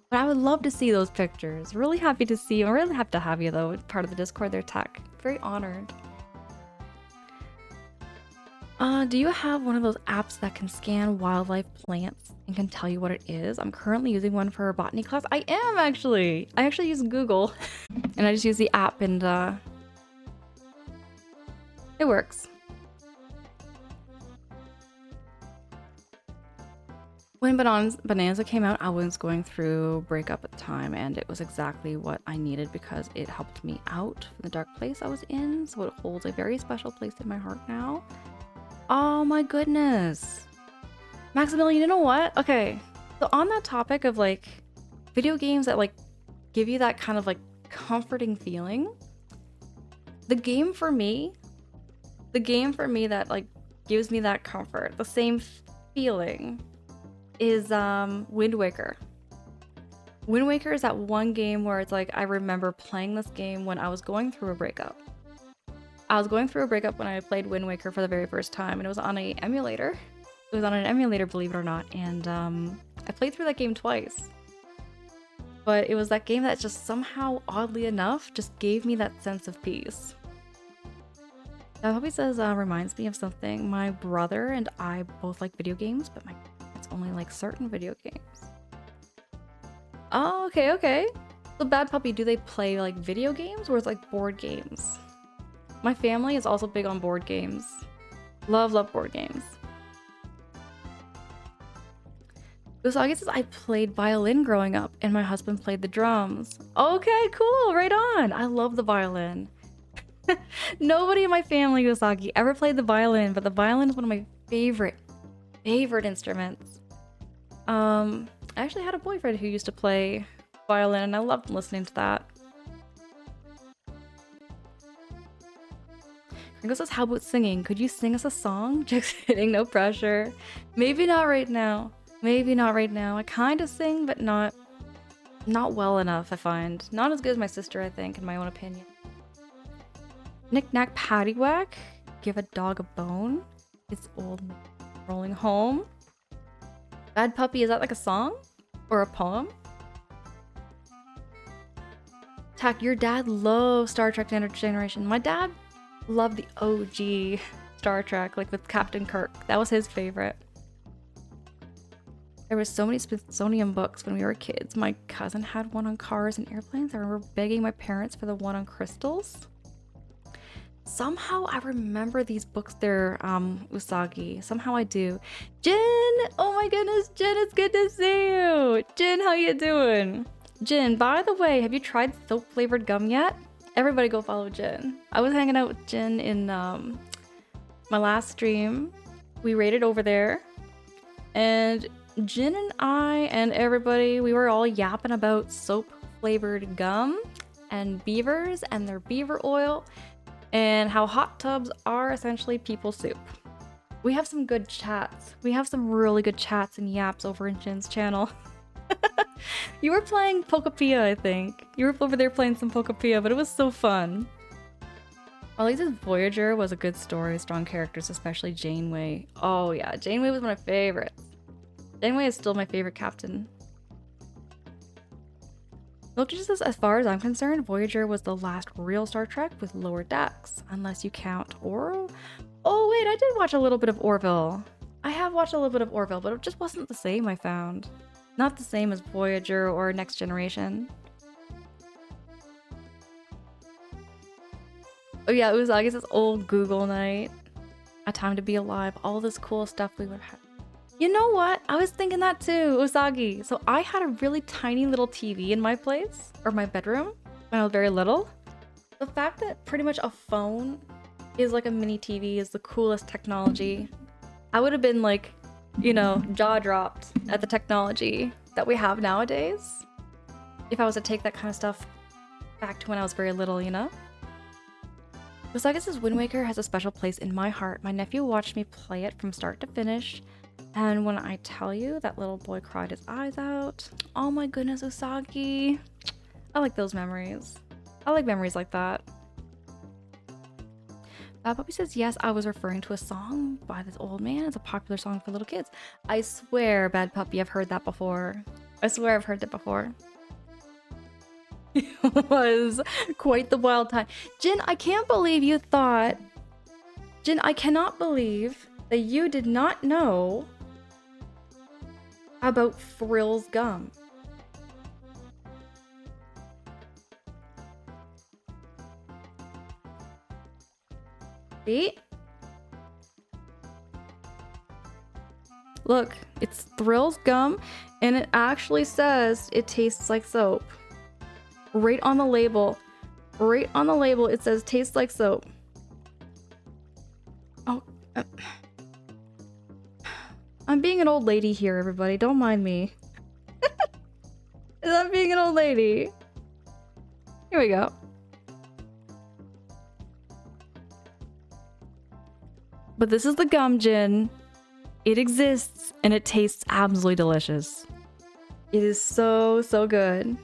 But I would love to see those pictures. Really happy to see you. I'm really happy to have you though, part of the Discord there, Tech. Very honored. Do you have one of those apps that can scan wildlife plants and can tell you what it is? I'm currently using one for a botany class. I am actually. I actually use Google and I just use the app and it works. When Bonanza came out, I was going through breakup at the time, and it was exactly what I needed because it helped me out from the dark place I was in, so it holds a very special place in my heart now. Oh my goodness. Maximilian, you know what? Okay, so on that topic of like video games that like give you that kind of like comforting feeling, the game for me that like gives me that comfort, the same feeling, is Wind Waker. Wind Waker is that one game where it's like I remember playing this game when I was going through a breakup. I was going through a breakup when I played Wind Waker for the very first time, and it was on an emulator. It was on an emulator, believe it or not, and I played through that game twice. But it was that game that just somehow, oddly enough, just gave me that sense of peace. That hobby says reminds me of something. My brother and I both like video games, but my parents only like certain video games. Oh, okay. So Bad Puppy, do they play like video games or is it like board games? My family is also big on board games. Love board games. Usagi says, I played violin growing up and my husband played the drums. Okay, cool, right on. I love the violin. Nobody in my family, Usagi, ever played the violin, but the violin is one of my favorite instruments. I actually had a boyfriend who used to play violin and I loved listening to that. Ringo says, how about singing? Could you sing us a song? Just kidding, no pressure. Maybe not right now. I kind of sing, but not well enough, I find. Not as good as my sister, I think, in my own opinion. Knick-knack paddywhack. Give a dog a bone. It's old rolling home. Bad Puppy, is that like a song? Or a poem? Tack, your dad loves Star Trek Next Generation. My dad loved the OG Star Trek, like with Captain Kirk. That was his favorite. There were so many Smithsonian books when we were kids. My cousin had one on cars and airplanes. I remember begging my parents for the one on crystals. Somehow I remember these books there, Usagi. Somehow I do. Jin! Oh my goodness, Jin, it's good to see you! Jin, how you doing? Jin, by the way, have you tried soap-flavored gum yet? Everybody go follow Jin. I was hanging out with Jin in my last stream. We raided over there. And Jin and I and everybody, we were all yapping about soap-flavored gum and beavers and their beaver oil and how hot tubs are essentially people soup. We have some good chats. We have some really good chats and yaps over in Jin's channel. You were playing Pokepia, I think. You were over there playing some Pokepia, but it was so fun. At least Voyager was a good story, strong characters, especially Janeway. Oh yeah, Janeway was one of my favorites. Janeway is still my favorite captain. Look, just as far as I'm concerned, Voyager was the last real Star Trek with lower decks, unless you count Orville. Oh wait, I did watch a little bit of Orville. I have watched a little bit of Orville, but it just wasn't the same, I found. Not the same as Voyager or Next Generation. Oh yeah, it was, I guess, it's old Google night. A time to be alive, all this cool stuff we would have. You know what? I was thinking that too, Usagi. So I had a really tiny little TV in my place, or my bedroom, when I was very little. The fact that pretty much a phone is like a mini TV is the coolest technology. I would have been like, you know, jaw dropped at the technology that we have nowadays if I was to take that kind of stuff back to when I was very little, you know? Usagi's Wind Waker has a special place in my heart. My nephew watched me play it from start to finish, and when I tell you that little boy cried his eyes out, oh my goodness, Usagi. I like those memories. I like memories like that. Bad Puppy says, yes, I was referring to a song by this old man. It's a popular song for little kids. I swear, Bad Puppy, I've heard that before. I swear I've heard that before. It was quite the wild time. Jin, I can't believe you thought... Jin, I cannot believe that you did not know about Thrill's gum. See? Look, it's Thrill's gum, and it actually says it tastes like soap. Right on the label. Right on the label, it says tastes like soap. Oh. I'm being an old lady here, everybody. Don't mind me. I'm being an old lady. Here we go. But this is the gum, Jin. It exists, and it tastes absolutely delicious. It is so, so good.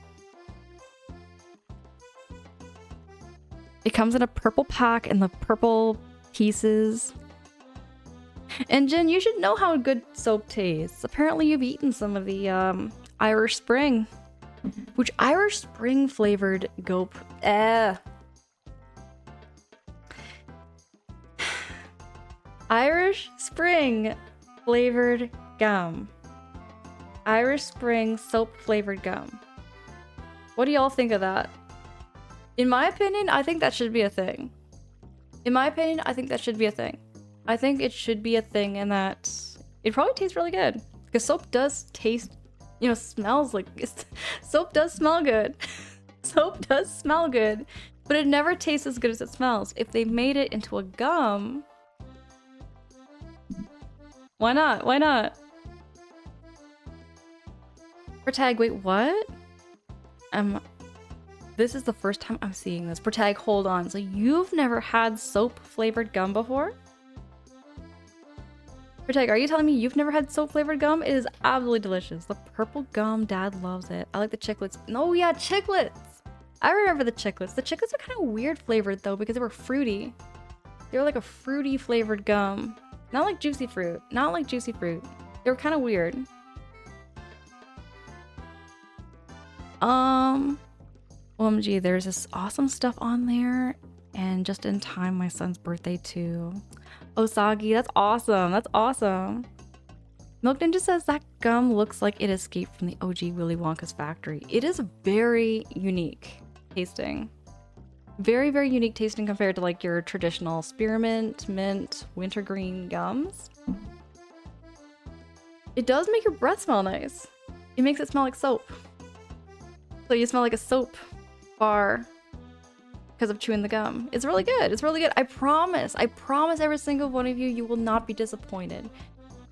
It comes in a purple pack and the purple pieces. And Jin, you should know how good soap tastes. Apparently you've eaten some of the Irish Spring. Which Irish Spring flavored gope. Irish Spring flavored gum. Irish Spring soap flavored gum. What do y'all think of that? In my opinion, I think that should be a thing. In my opinion, I think that should be a thing. I think it should be a thing, and that it probably tastes really good. Because soap does taste, you know, smells like... soap does smell good. Soap does smell good. But it never tastes as good as it smells. If they made it into a gum... Why not? Why not? Protag, wait, what? This is the first time I'm seeing this. Protag, hold on. So you've never had soap flavored gum before? Protag, are you telling me you've never had soap flavored gum? It is absolutely delicious. The purple gum, Dad loves it. I like the chiclets. No, yeah, chiclets. I remember the chiclets. The chiclets are kind of weird flavored though because they were fruity. They were like a fruity flavored gum. Not like juicy fruit. Not like juicy fruit. They were kind of weird. OMG, there's this awesome stuff on there. And just in time, my son's birthday too. Osagi, that's awesome. That's awesome. Milk Ninja says that gum looks like it escaped from the OG Willy Wonka's factory. It is very unique tasting. Very, very unique tasting compared to like your traditional spearmint, mint, wintergreen gums. It does make your breath smell nice. It makes it smell like soap. So you smell like a soap bar because of chewing the gum. It's really good. It's really good. I promise every single one of you will not be disappointed.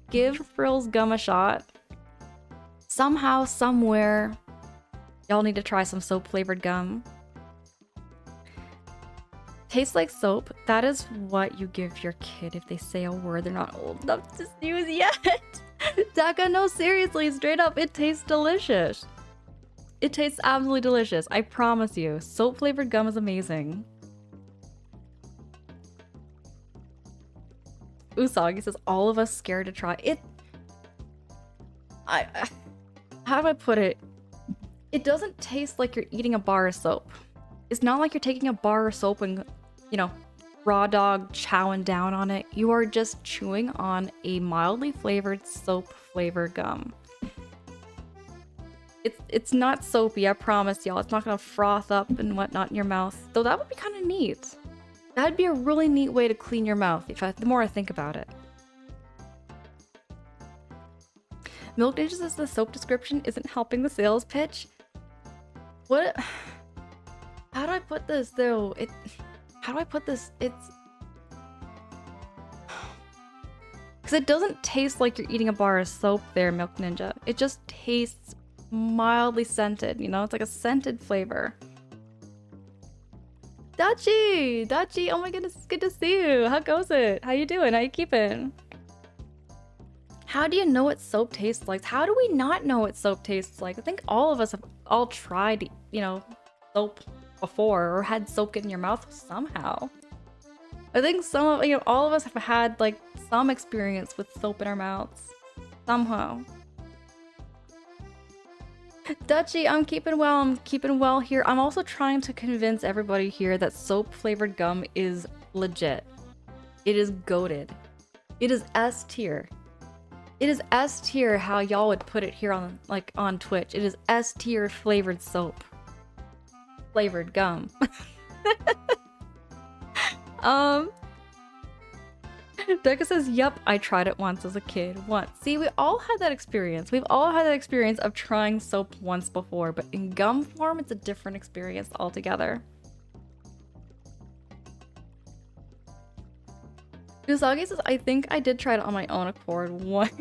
Give Thrill's gum a shot. Somehow, somewhere, y'all need to try some soap flavored gum. Tastes like soap. That is what you give your kid if they say a word they're not old enough to use yet. Daka, no, seriously, straight up, it tastes delicious. It tastes absolutely delicious. I promise you. Soap flavored gum is amazing. Usagi says, all of us scared to try it. How do I put it? It doesn't taste like you're eating a bar of soap. It's not like you're taking a bar of soap and, you know, raw dog chowing down on it. You are just chewing on a mildly flavored soap flavored gum. It's not soapy, I promise y'all. It's not gonna froth up and whatnot in your mouth. Though that would be kind of neat. That'd be a really neat way to clean your mouth the more I think about it. Milk Ninja says the soap description isn't helping the sales pitch. What? How do I put this though? How do I put this? It's... Because it doesn't taste like you're eating a bar of soap there, Milk Ninja. It just tastes mildly scented, you know? It's like a scented flavor. Dachi, oh my goodness, it's good to see you. How goes it? How you doing? How you keeping? How do you know what soap tastes like? How do we not know what soap tastes like? I think all of us have all tried, you know, soap before or had soap get in your mouth somehow. I think all of us have had like some experience with soap in our mouths. Somehow. Dutchy, I'm keeping well here. I'm also trying to convince everybody here that soap flavored gum is legit. It is goated. It is S tier. It is S tier how y'all would put it here on Twitch. It is S tier flavored soap. Flavored gum. Becca says, yep, I tried it once as a kid. Once. See, we all had that experience. We've all had that experience of trying soap once before, but in gum form, it's a different experience altogether. Usagi says, I think I did try it on my own accord once.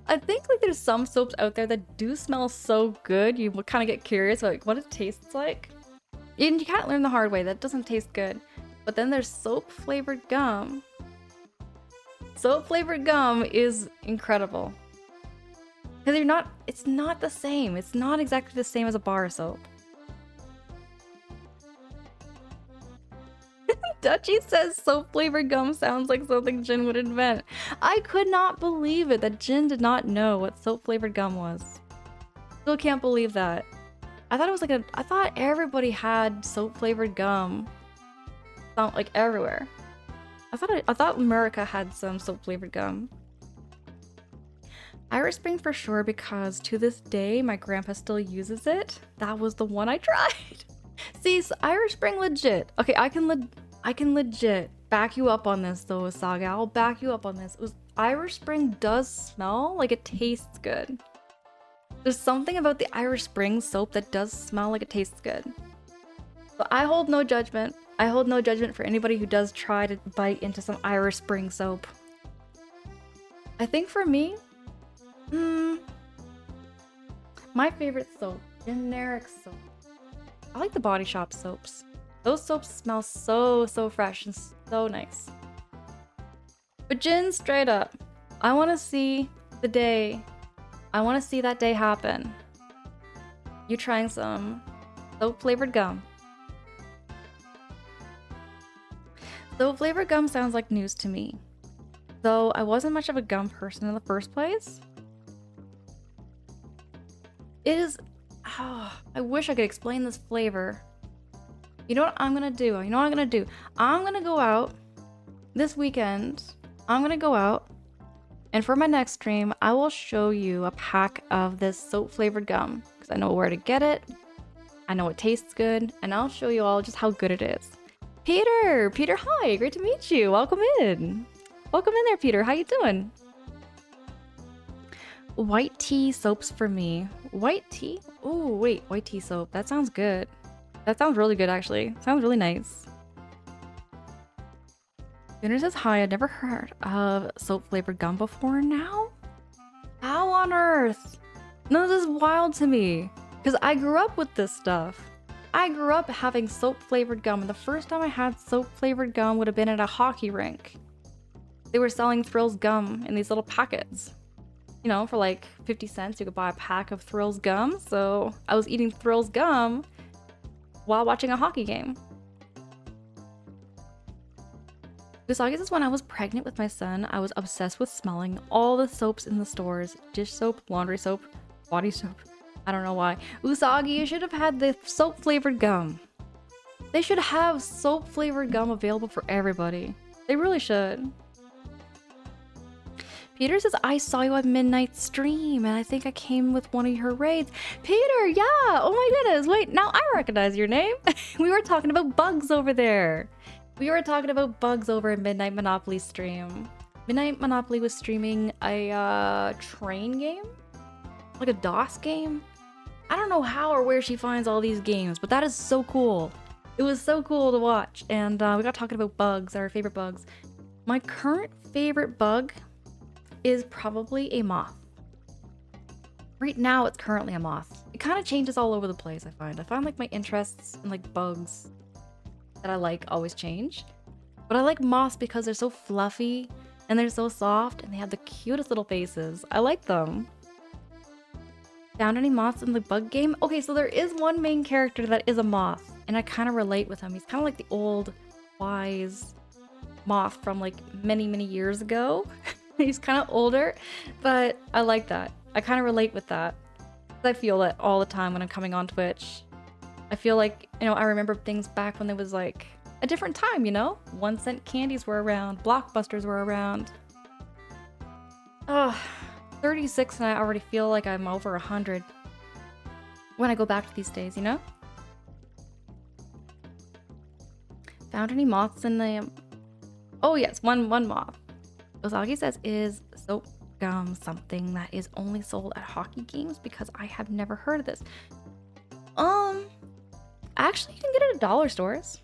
I think like there's some soaps out there that do smell so good, you would kind of get curious about like, what it tastes like. And you can't learn the hard way, that doesn't taste good. But then there's soap flavored gum. Soap flavored gum is incredible. Because it's not the same. It's not exactly the same as a bar soap. Dutchy says soap flavored gum sounds like something Jin would invent. I could not believe it that Jin did not know what soap flavored gum was. Still can't believe that. I thought it was I thought everybody had soap flavored gum. Sound like everywhere. I thought America had some soap flavored gum. Irish Spring for sure, because to this day my grandpa still uses it. That was the one I tried. See, so Irish Spring legit. Okay, I can legit back you up on this though, Saga. I'll back you up on this. Irish Spring does smell like it tastes good. There's something about the Irish Spring soap that does smell like it tastes good. But I hold no judgment. I hold no judgment for anybody who does try to bite into some Irish Spring soap. I think for me, my favorite soap, generic soap. I like the Body Shop soaps. Those soaps smell so fresh and so nice. But Jin, straight up, I want to see the day. I want to see that day happen. You trying some soap flavored gum. Soap flavored gum sounds like news to me. Though I wasn't much of a gum person in the first place. It is... Oh, I wish I could explain this flavor. You know what I'm gonna do? I'm gonna go out this weekend. I'm gonna go out, and for my next stream, I will show you a pack of this soap flavored gum because I know where to get it. I know it tastes good, and I'll show you all just how good it is. Peter, hi, great to meet you. Welcome in there, Peter. How you doing? White tea soaps for me. White tea? Oh, wait, white tea soap. That sounds good. That sounds really good, actually. Sounds really nice. Gunner says, hi, I've never heard of soap flavored gum before now? How on earth? No, this is wild to me. Because I grew up with this stuff. I grew up having soap flavored gum, and the first time I had soap flavored gum would have been at a hockey rink. They were selling Thrills gum in these little packets. You know, for like 50 cents, you could buy a pack of Thrills gum. So I was eating Thrills gum while watching a hockey game. Usagi says, when I was pregnant with my son, I was obsessed with smelling all the soaps in the stores. Dish soap, laundry soap, body soap. I don't know why. Usagi, you should have had the soap flavored gum. They should have soap flavored gum available for everybody. They really should. Peter says, I saw you at midnight stream, and I think I came with one of your raids. Peter, yeah! Oh my goodness, wait, now I recognize your name. We were talking about bugs over there. We were talking about bugs over at Midnight Monopoly stream. Midnight Monopoly was streaming a train game? Like a DOS game? I don't know how or where she finds all these games, but that is so cool. It was so cool to watch, and we got talking about bugs, our favorite bugs. My current favorite bug is probably a moth. Right now, it's currently a moth. It kind of changes all over the place, I find. I find like my interests in like bugs that I like always change. But I like moths because they're so fluffy and they're so soft and they have the cutest little faces. I like them. Found any moths in the bug game? Okay, so there is one main character that is a moth, and I kind of relate with him. He's kind of like the old wise moth from like many, many years ago. He's kind of older, but I like that. I kind of relate with that. I feel it all the time when I'm coming on Twitch. I feel like, you know, I remember things back when there was like a different time, you know? 1-cent candies were around, blockbusters were around. Oh, 36 and I already feel like I'm over 100 when I go back to these days, you know? Found any moths in the... Oh yes, one moth. Ozagi says, is soap gum something that is only sold at hockey games? Because I have never heard of this. Actually, you can get it at dollar stores.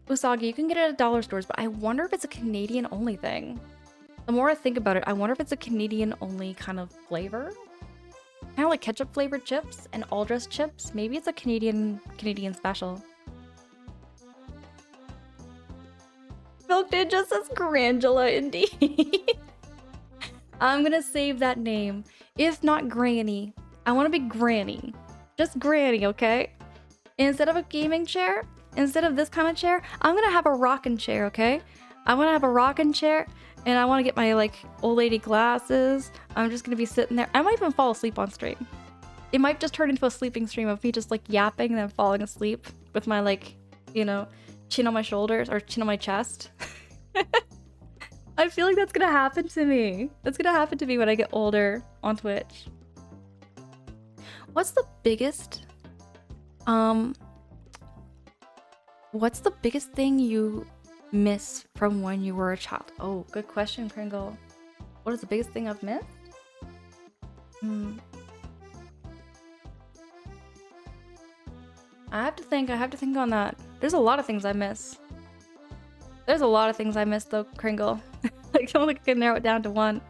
Usagi, you can get it at dollar stores, but I wonder if it's a Canadian only thing. The more I think about it, I wonder if it's a Canadian only kind of flavor. Kind of like ketchup flavored chips and all dressed chips. Maybe it's a Canadian special. Milk Ninja says Grangela indeed. I'm gonna save that name. If not Granny. I want to be Granny. Just Granny, okay? Instead of a gaming chair, instead of this kind of chair, I'm gonna have a rocking chair, okay? I want to have a rocking chair, and I want to get my like old lady glasses. I'm just gonna be sitting there. I might even fall asleep on stream. It might just turn into a sleeping stream of me just like yapping and then falling asleep with my like, you know, chin on my shoulders or chin on my chest. I feel like that's gonna happen to me. That's gonna happen to me when I get older on Twitch. What's the biggest thing you miss from when you were a child? Oh, good question, Kringle. What is the biggest thing I've missed? I have to think on that. There's a lot of things I miss. There's a lot of things I miss though, Kringle. I don't think I can narrow it down to one.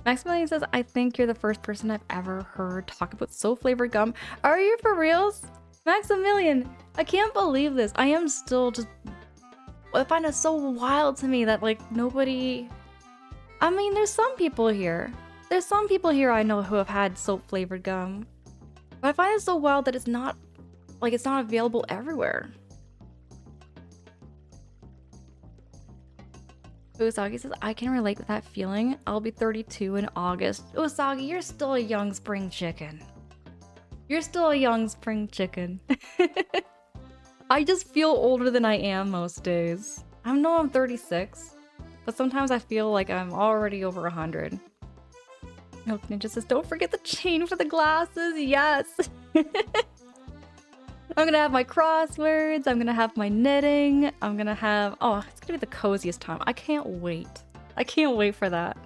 Maximilian says, I think you're the first person I've ever heard talk about soap flavored gum. Are you for reals? Maximilian, I can't believe this. I am still just... I find it so wild to me that like nobody... I mean, there's some people here. There's some people here I know who have had soap flavored gum. But I find it so wild that it's not available everywhere. Usagi says, I can relate with that feeling. I'll be 32 in August. Usagi, you're still a young spring chicken. You're still a young spring chicken. I just feel older than I am most days. I know I'm 36, but sometimes I feel like I'm already over 100. Milk Ninja says, don't forget the chain for the glasses. Yes. I'm gonna have my crosswords, I'm gonna have my knitting, I'm gonna have... Oh, it's gonna be the coziest time. I can't wait. I can't wait for that.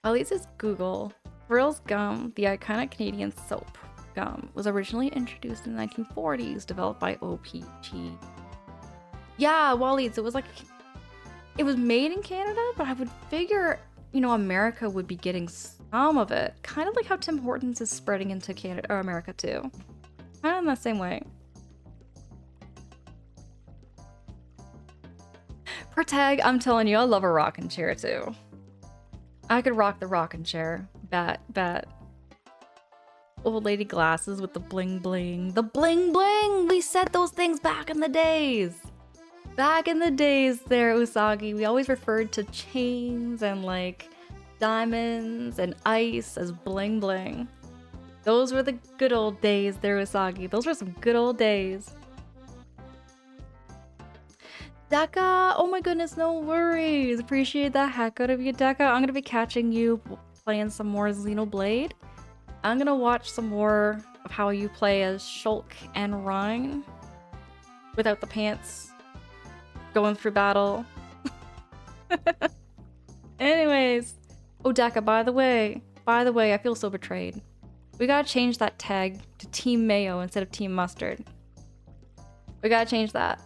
At least it's Google. Frills Gum, the iconic Canadian soap gum, was originally introduced in the 1940s, developed by OPG. Yeah, Wally's, it was like... It was made in Canada, but I would figure, you know, America would be getting some of it. Kind of like how Tim Hortons is spreading into Canada or America too. Kind of in that same way. Per tag, I'm telling you, I love a rocking chair too. I could rock the rocking chair. Bet. Old lady glasses with the bling bling. The bling bling! We said those things back in the days. Back in the days there, Usagi, we always referred to chains and like diamonds and ice as bling bling. Those were the good old days there, Usagi. Those were some good old days. Deka, oh my goodness, no worries. Appreciate that heck out of you, Deka. I'm gonna be catching you playing some more Xenoblade. I'm gonna watch some more of how you play as Shulk and Rhine without the pants, going through battle. Anyways, oh Deka, by the way, I feel so betrayed. We gotta change that tag to Team Mayo instead of Team Mustard. We gotta change that.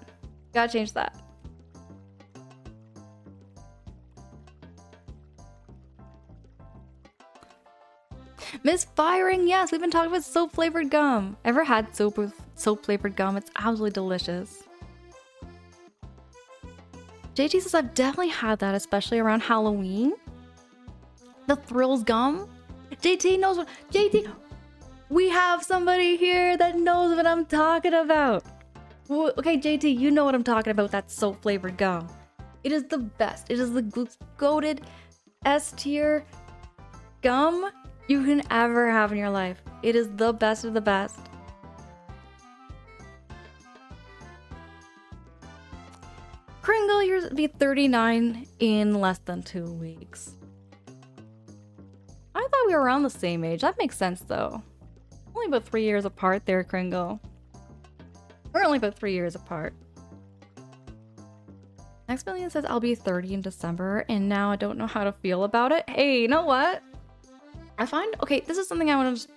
Misfiring, yes, we've been talking about soap flavored gum. Ever had soap flavored gum? It's absolutely delicious. JT says I've definitely had that, especially around Halloween. The Thrills gum. JT knows what. JT, we have somebody here that knows what I'm talking about. Okay, JT, you know what I'm talking about, that soap flavored gum. It is the best. It is the goated S tier gum you can ever have in your life. It is the best of the best. Kringle, you're be 39 in less than 2 weeks. I thought we were around the same age. That makes sense though. Only about 3 years apart there, Kringle. We're only about 3 years apart. Next Million says I'll be 30 in December, and now I don't know how to feel about it. Hey, you know what? I find, okay, this is something I want to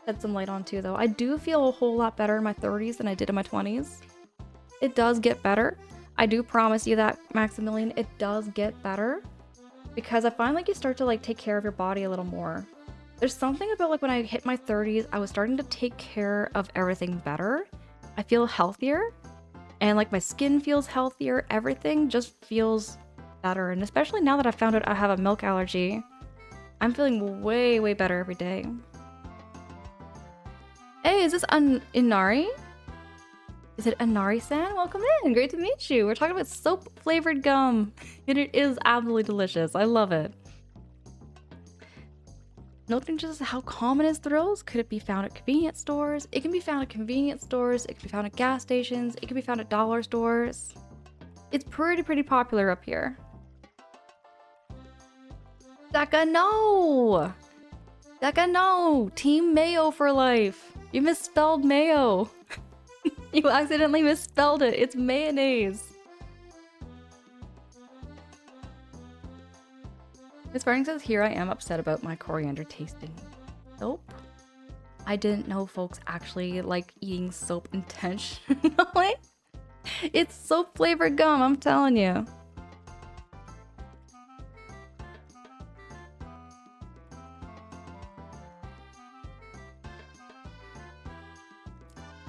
shed some light on too, though. I do feel a whole lot better in my 30s than I did in my 20s. It does get better. I do promise you that, Maximilian, it does get better. Because I find like you start to like take care of your body a little more. There's something about like when I hit my 30s, I was starting to take care of everything better. I feel healthier. And like my skin feels healthier, everything just feels better. And especially now that I found out I have a milk allergy, I'm feeling way, way better every day. Hey, is this Inari? Is it Inari-san? Welcome in, great to meet you. We're talking about soap flavored gum. And it is absolutely delicious, I love it. Noting just how common is Thrills. Could it be found at convenience stores? It can be found at convenience stores, it can be found at gas stations, it can be found at dollar stores. It's pretty popular up here. Deka, no! Deka, no! Team Mayo for life. You misspelled mayo. You accidentally misspelled it. It's mayonnaise. Miss Farring says, here I am upset about my coriander tasting soap. I didn't know folks actually like eating soap intentionally. It's soap flavored gum, I'm telling you.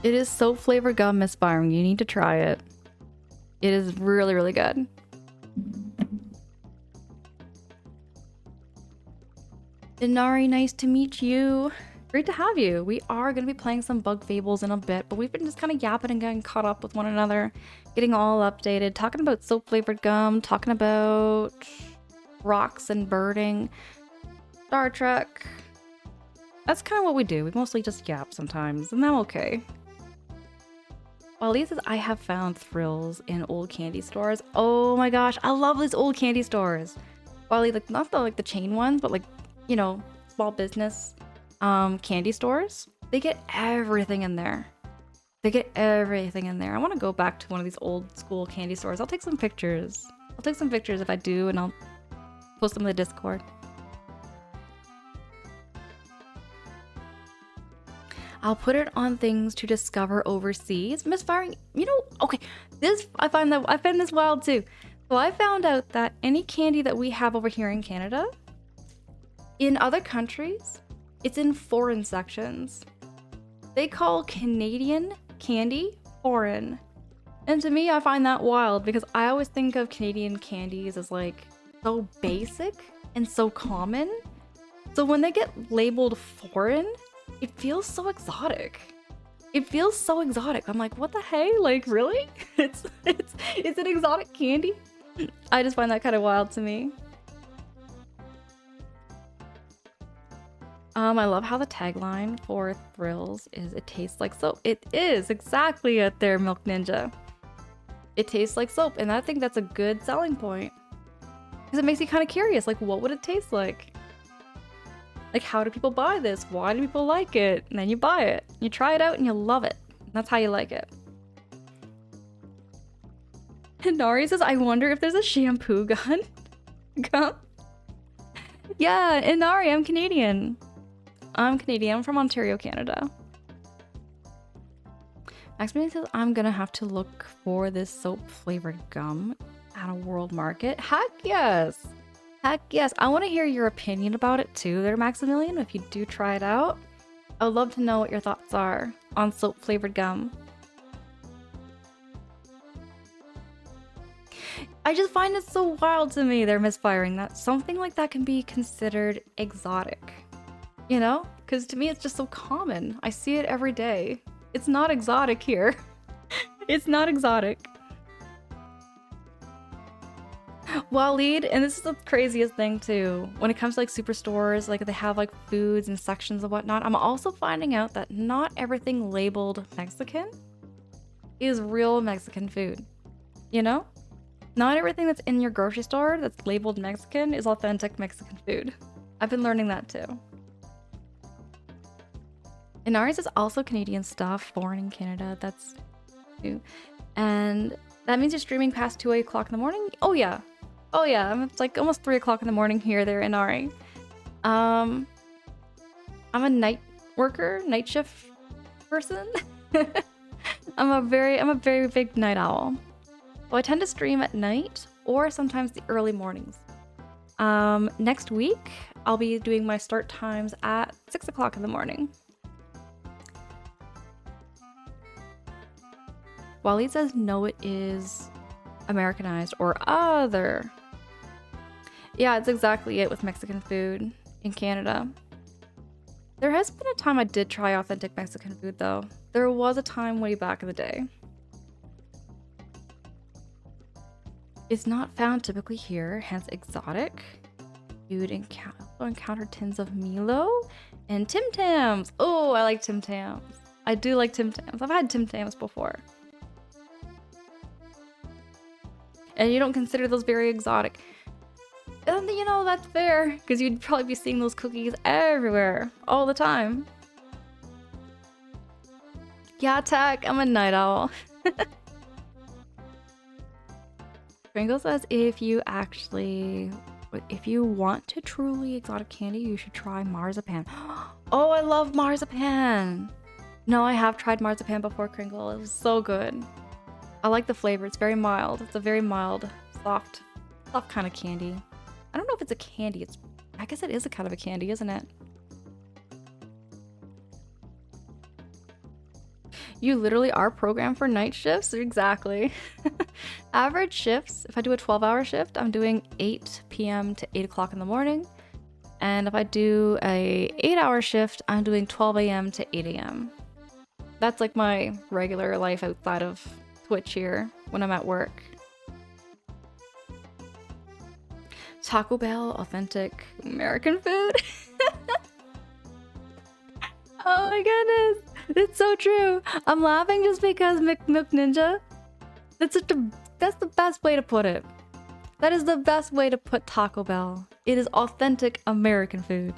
It is soap flavored gum, Miss Farring. You need to try it. It is really good. Inari, nice to meet you. Great to have you. We are going to be playing some Bug Fables in a bit, but we've been just kind of yapping and getting caught up with one another, getting all updated, talking about soap flavored gum, talking about rocks and birding, Star Trek. That's kind of what we do. We mostly just yap sometimes, and I'm okay. Well, Lee says, I have found Thrills in old candy stores. Oh my gosh, I love these old candy stores. Well, like not the chain ones, but like, you know, small business candy stores. They get everything in there. They get everything in there. I want to go back to one of these old school candy stores. I'll take some pictures. I'll take some pictures if I do, and I'll post them in the Discord. I'll put it on things to discover overseas. Misfiring, you know, okay, I find this wild too. So I found out that any candy that we have over here in Canada, in other countries, it's in foreign sections. They call Canadian candy foreign. And to me, I find that wild because I always think of Canadian candies as like so basic and so common. So when they get labeled foreign, it feels so exotic. It feels so exotic. I'm like, what the hey? Like, really? It's an exotic candy? I just find that kind of wild to me. I love how the tagline for Thrills is it tastes like soap. It is exactly at their Milk Ninja. It tastes like soap, and I think that's a good selling point. Because it makes you kind of curious, like what would it taste like? Like how do people buy this? Why do people like it? And then you buy it. You try it out and you love it. That's how you like it. Nari says, I wonder if there's a shampoo gun. Gum? Yeah, Inari, I'm Canadian. I'm Canadian. I'm from Ontario, Canada. Maximilian says, I'm gonna have to look for this soap flavored gum at a world market. Heck yes! Heck yes! I want to hear your opinion about it too there, Maximilian, if you do try it out. I would love to know what your thoughts are on soap flavored gum. I just find it so wild to me they're misfiring that something like that can be considered exotic. You know? Because to me it's just so common. I see it every day. It's not exotic here. It's not exotic. Waleed, and this is the craziest thing too, when it comes to like superstores, like they have like foods and sections and whatnot, I'm also finding out that not everything labeled Mexican is real Mexican food. You know? Not everything that's in your grocery store that's labeled Mexican is authentic Mexican food. I've been learning that too. And ours is also Canadian stuff, born in Canada, that's new. And that means you're streaming past 2 o'clock in the morning? Oh yeah. Oh yeah, it's like almost 3 o'clock in the morning here, there in RA. I'm a night worker, night shift person. I'm a very big night owl. So I tend to stream at night or sometimes the early mornings. Next week, I'll be doing my start times at 6 o'clock in the morning. Waleed says no, it is Americanized or other. Yeah, it's exactly it with Mexican food in Canada. There has been a time I did try authentic Mexican food though. There was a time way back in the day. It's not found typically here, hence exotic. You'd encounter tins of Milo and Tim Tams. Oh, I like Tim Tams. I do like Tim Tams. I've had Tim Tams before. And you don't consider those very exotic. And you know, that's fair, because you'd probably be seeing those cookies everywhere, all the time. Yeah, Tech, I'm a night owl. Pringle says if you want to truly exotic candy, you should try marzipan. Oh, I love marzipan. No, I have tried marzipan before, Kringle. It was so good. I like the flavor. It's very mild. It's a very mild, soft kind of candy. I don't know if it's a candy. I guess it is a kind of a candy, isn't it? You literally are programmed for night shifts? Exactly. Average shifts, if I do a 12-hour shift, I'm doing 8 p.m. to 8 o'clock in the morning. And if I do a 8-hour shift, I'm doing 12 a.m. to 8 a.m. That's like my regular life outside of Twitch here when I'm at work. Taco Bell, authentic American food. Oh my goodness, it's so true. I'm laughing just because Milk Ninja. That's the best way to put it. That is the best way to put Taco Bell. It is authentic American food.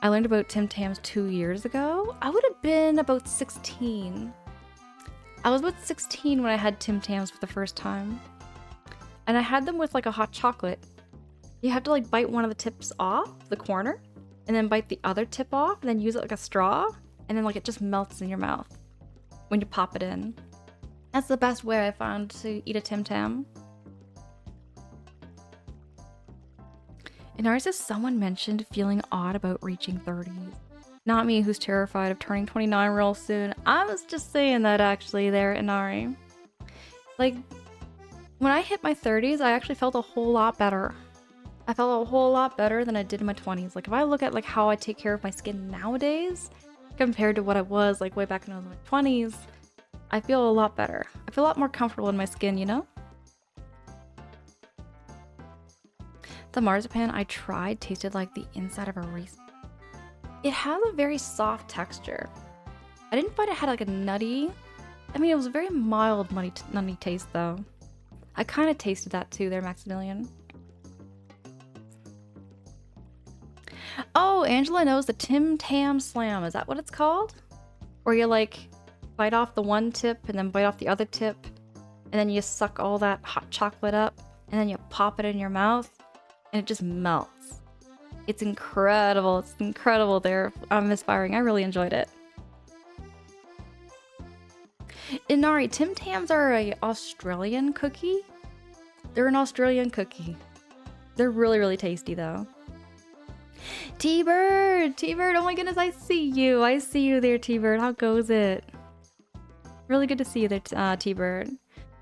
I learned about Tim Tams 2 years ago. I would have been about 16. I was about 16 when I had Tim Tams for the first time. And I had them with like a hot chocolate. You have to like bite one of the tips off, the corner, and then bite the other tip off, and then use it like a straw, and then like it just melts in your mouth when you pop it in. That's the best way I found to eat a Tim Tam. In ours, someone mentioned feeling odd about reaching 30s. Not me, who's terrified of turning 29 real soon. I was just saying that actually there, Inari. Like, when I hit my 30s, I actually felt a whole lot better. I felt a whole lot better than I did in my 20s. Like, if I look at like how I take care of my skin nowadays compared to what I was like way back when I was in my 20s, I feel a lot better. I feel a lot more comfortable in my skin, you know? The marzipan I tried tasted like the inside of a Reese. It has a very soft texture. I didn't find it had like a nutty. I mean, it was a very mild nutty taste though. I kind of tasted that too there, Maximilian. Oh, Angela knows the Tim Tam Slam. Is that what it's called? Where you like bite off the one tip and then bite off the other tip, and then you suck all that hot chocolate up, and then you pop it in your mouth, and it just melts. It's incredible. It's incredible there. I'm misfiring. I really enjoyed it. Inari, Tim Tams are an Australian cookie. They're an Australian cookie. They're really, really tasty though. T-Bird! T-Bird, oh my goodness, I see you. I see you there, T-Bird. How goes it? Really good to see you there, T-Bird.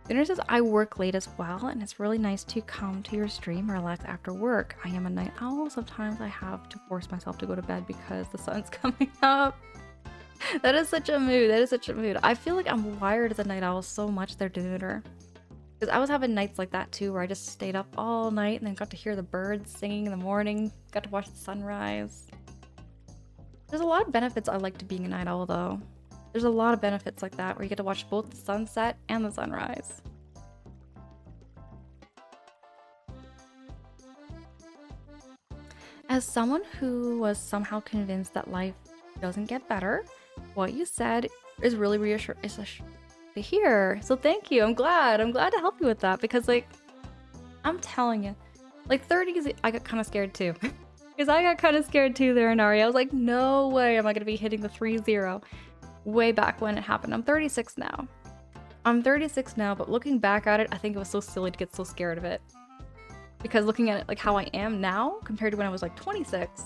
Dinner says, I work late as well, and it's really nice to come to your stream and relax after work. I am a night owl. Sometimes I have to force myself to go to bed because the sun's coming up. That is such a mood. That is such a mood. I feel like I'm wired as a night owl so much there, dude. Because I was having nights like that too, where I just stayed up all night and then got to hear the birds singing in the morning, got to watch the sunrise. There's a lot of benefits I like to being a night owl, though. There's a lot of benefits like that, where you get to watch both the sunset and the sunrise. As someone who was somehow convinced that life doesn't get better, what you said is really reassuring to hear. So thank you. I'm glad to help you with that, because like I'm telling you, like 30s, I got kind of scared too. Because I got kind of scared too there, Inari. I was like, no way am I going to be hitting the 3-0 way back when it happened. I'm 36 now. But looking back at it, I think it was so silly to get so scared of it. Because looking at it like how I am now compared to when I was like 26,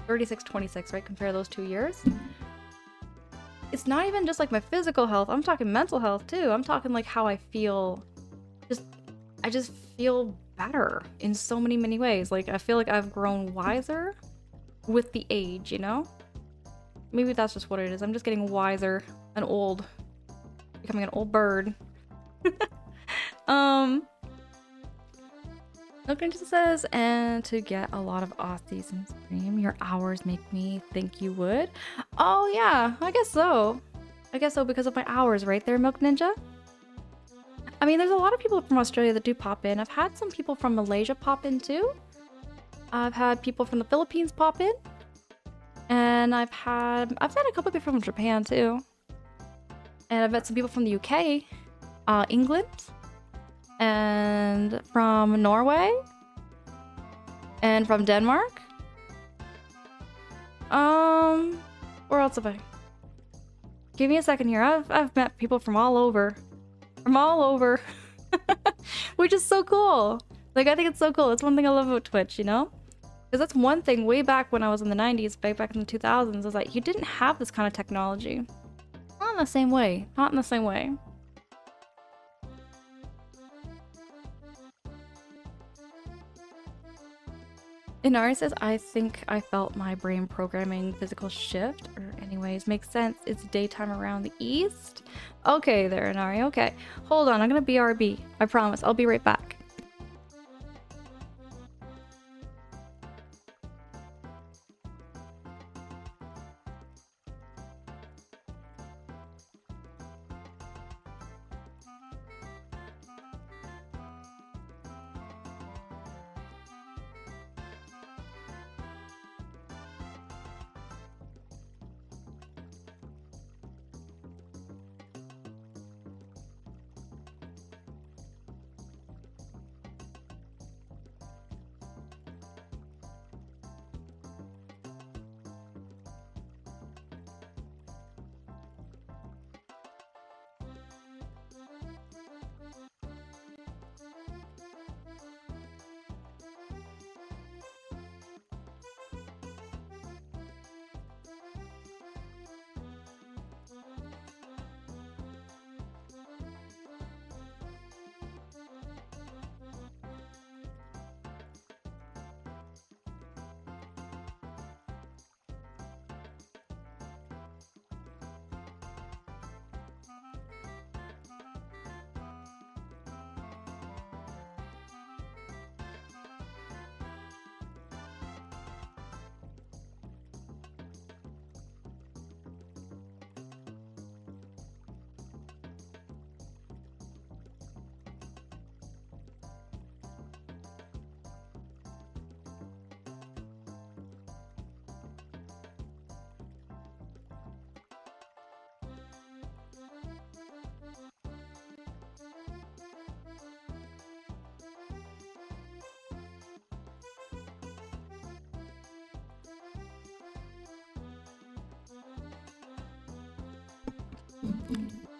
36, 26, right? Compare those 2 years. It's not even just like my physical health. I'm talking mental health too. I'm talking like how I feel. I just feel better in so many ways. Like I feel like I've grown wiser with the age, you know? Maybe that's just what it is. I'm just getting wiser and old. Becoming an old bird. Milkman just says, and to get a lot of Aussies in stream, your hours make me think you would. Oh yeah, I guess so. Because of my hours, right there, Milk Ninja? I mean, there's a lot of people from Australia that do pop in. I've had some people from Malaysia pop in too. I've had people from the Philippines pop in. And I've had a couple people from Japan too. And I've met some people from the UK, England, and from Norway, and from Denmark. Where else have I? Give me a second here. I've met people from all over. Which is so cool. Like, I think it's so cool. That's one thing I love about Twitch, you know? Because that's one thing way back when I was in the 90s, back in the 2000s, is like, you didn't have this kind of technology. Not in the same way. Inari says, I think I felt my brain programming physical shift. Or anyways, makes sense. It's daytime around the east. Okay there, Inari. Okay. Hold on. I'm gonna BRB. I promise. I'll be right back.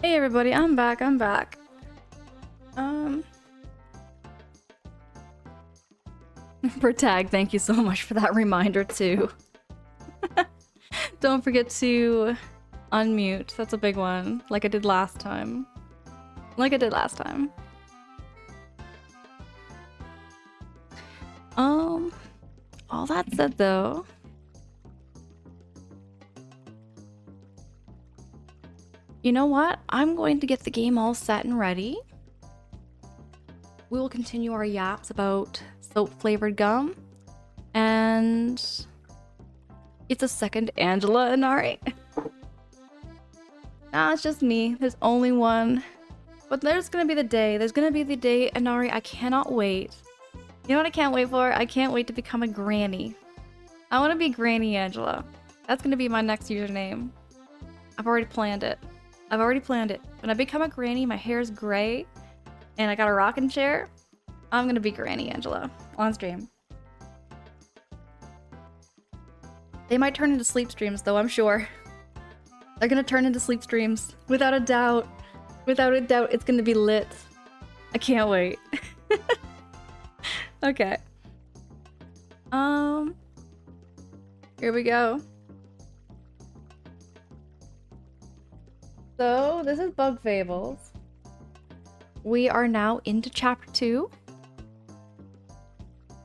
Hey everybody, I'm back. For tag, thank you so much for that reminder too. Don't forget to unmute. That's a big one. Like I did last time. All that said though, You know what? I'm going to get the game all set and ready. We will continue our yaps about soap-flavored gum. And it's a second Angela Inari. Nah, it's just me. There's only one. But there's gonna be the day. There's gonna be the day, Inari. I cannot wait. You know what I can't wait for? I can't wait to become a granny. I want to be Granny Angela. That's gonna be my next username. I've already planned it. When I become a granny, my hair's gray, and I got a rocking chair, I'm gonna be Granny Angela on stream. They might turn into sleep streams, though, I'm sure. They're gonna turn into sleep streams. Without a doubt. Without a doubt, it's gonna be lit. I can't wait. Okay. Here we go. So, this is Bug Fables. We are now into chapter 2.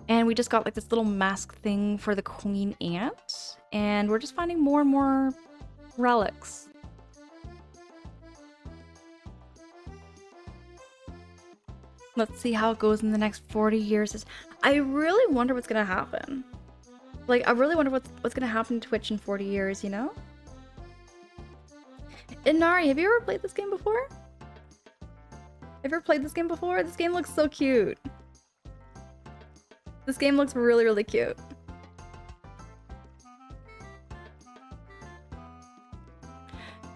And we just got like this little mask thing for the queen ant. And we're just finding more and more relics. Let's see how it goes in the next 40 years. I really wonder what's gonna happen. Like, I really wonder what's gonna happen to Twitch in 40 years, you know? Inari, have you ever played this game before? Ever played this game before? This game looks so cute. This game looks really, really cute.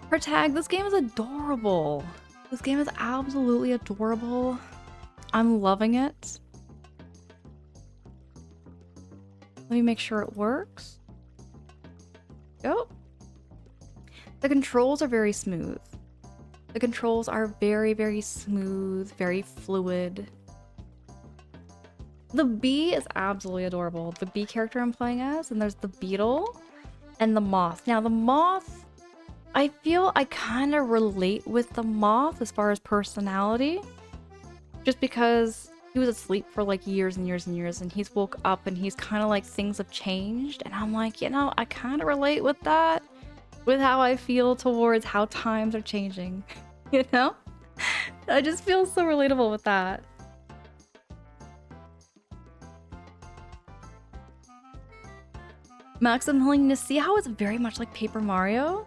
Her tag, this game is adorable. This game is absolutely adorable. I'm loving it. Let me make sure it works. Go. The controls are very smooth. The controls are very, very smooth, very fluid. The bee is absolutely adorable. The bee character I'm playing as, and there's the beetle and the moth. Now the moth, I feel I kind of relate with the moth as far as personality. Just because he was asleep for like years and years and years, and he's woke up and he's kind of like things have changed. And I'm like, you know, I kind of relate with that. With how I feel towards how times are changing. You know? I just feel so relatable with that. Max, I'm willing to see how it's very much like Paper Mario.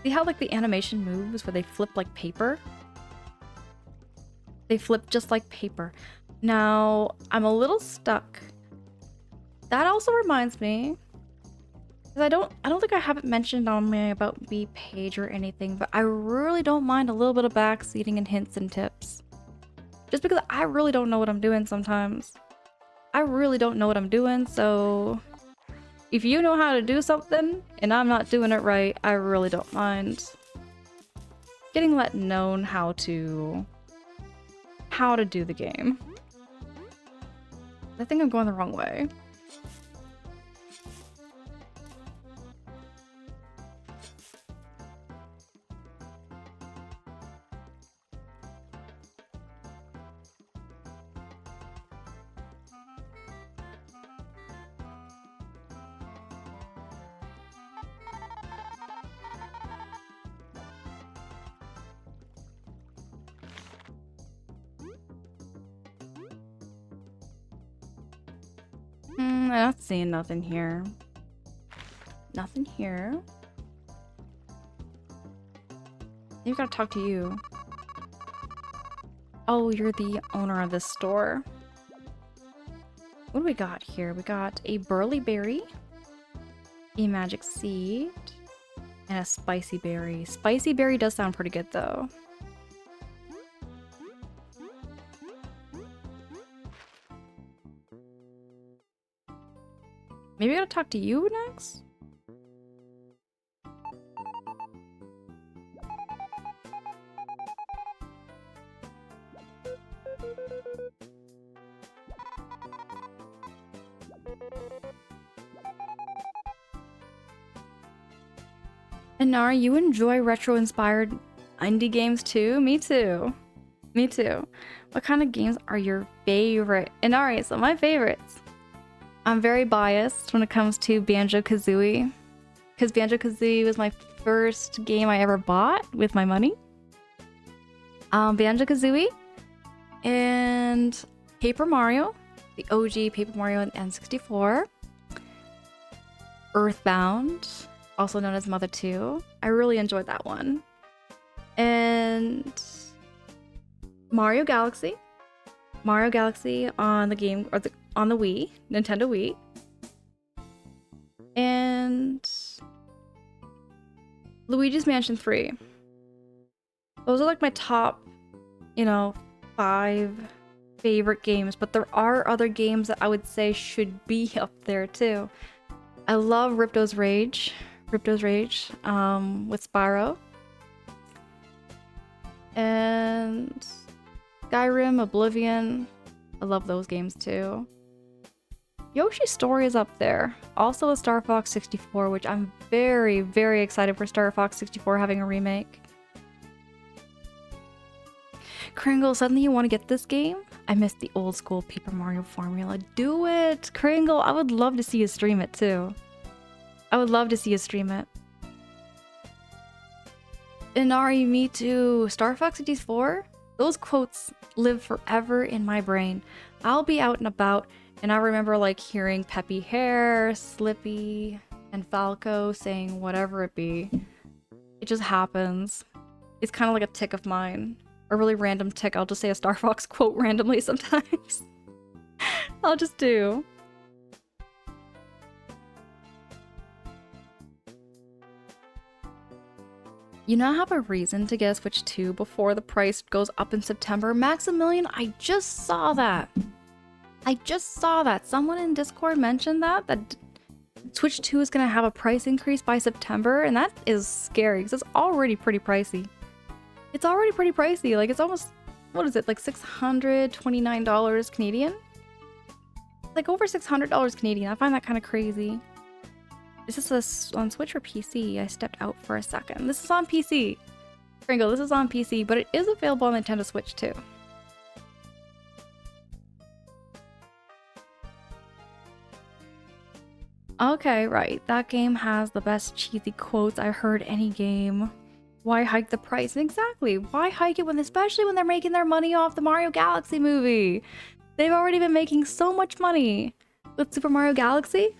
See how like the animation moves where they flip like paper? They flip just like paper. Now, I'm a little stuck. That also reminds me, because I don't think I have it mentioned on my About Me page or anything, but I really don't mind a little bit of backseating and hints and tips. Just because I really don't know what I'm doing sometimes. I really don't know what I'm doing, so if you know how to do something and I'm not doing it right, I really don't mind getting let known how to do the game. I think I'm going the wrong way. I'm not seeing nothing here. Nothing here. You gotta talk to you. Oh, you're the owner of this store. What do we got here? We got a burly berry, a magic seed, and a spicy berry. Spicy berry does sound pretty good though. Maybe I gotta talk to you next? Inari, you enjoy retro-inspired indie games too? Me too. Me too. What kind of games are your favorite? Inari, so my favorites. I'm very biased when it comes to Banjo-Kazooie, because Banjo-Kazooie was my first game I ever bought with my money. Banjo-Kazooie and Paper Mario, the OG Paper Mario and N64. Earthbound, also known as Mother 2. I really enjoyed that one. And Mario Galaxy. Mario Galaxy on the game, or on the Wii, Nintendo Wii. And Luigi's Mansion 3. Those are like my top, 5 favorite games, but there are other games that I would say should be up there too. I love Ripto's Rage with Spyro. And Skyrim, Oblivion. I love those games too. Yoshi's Story is up there. Also a Star Fox 64, which I'm very, very excited for Star Fox 64 having a remake. Kringle, suddenly you want to get this game? I miss the old school Paper Mario formula. Do it! Kringle, I would love to see you stream it too. I would love to see you stream it. Inari, me too. Star Fox 64? Those quotes live forever in my brain. I'll be out and about, and I remember like hearing Peppy Hare, Slippy, and Falco saying whatever it be. It just happens. It's kind of like a tick of mine. A really random tick. I'll just say a Star Fox quote randomly sometimes. I'll just do. You now have a reason to get a Switch 2 before the price goes up in September. Maximilian, I just saw that. Someone in Discord mentioned that Switch 2 is going to have a price increase by September, and that is scary because it's already pretty pricey. Like, it's almost, what is it, like $629 Canadian? Like over $600 Canadian. I find that kind of crazy. Is this on Switch or PC? I stepped out for a second. This is on PC. Kringle, this is on PC, but it is available on Nintendo Switch too. Okay, right. That game has the best cheesy quotes I've heard any game. Why hike the price? Exactly. Why hike it especially when they're making their money off the Mario Galaxy movie? They've already been making so much money with Super Mario Galaxy.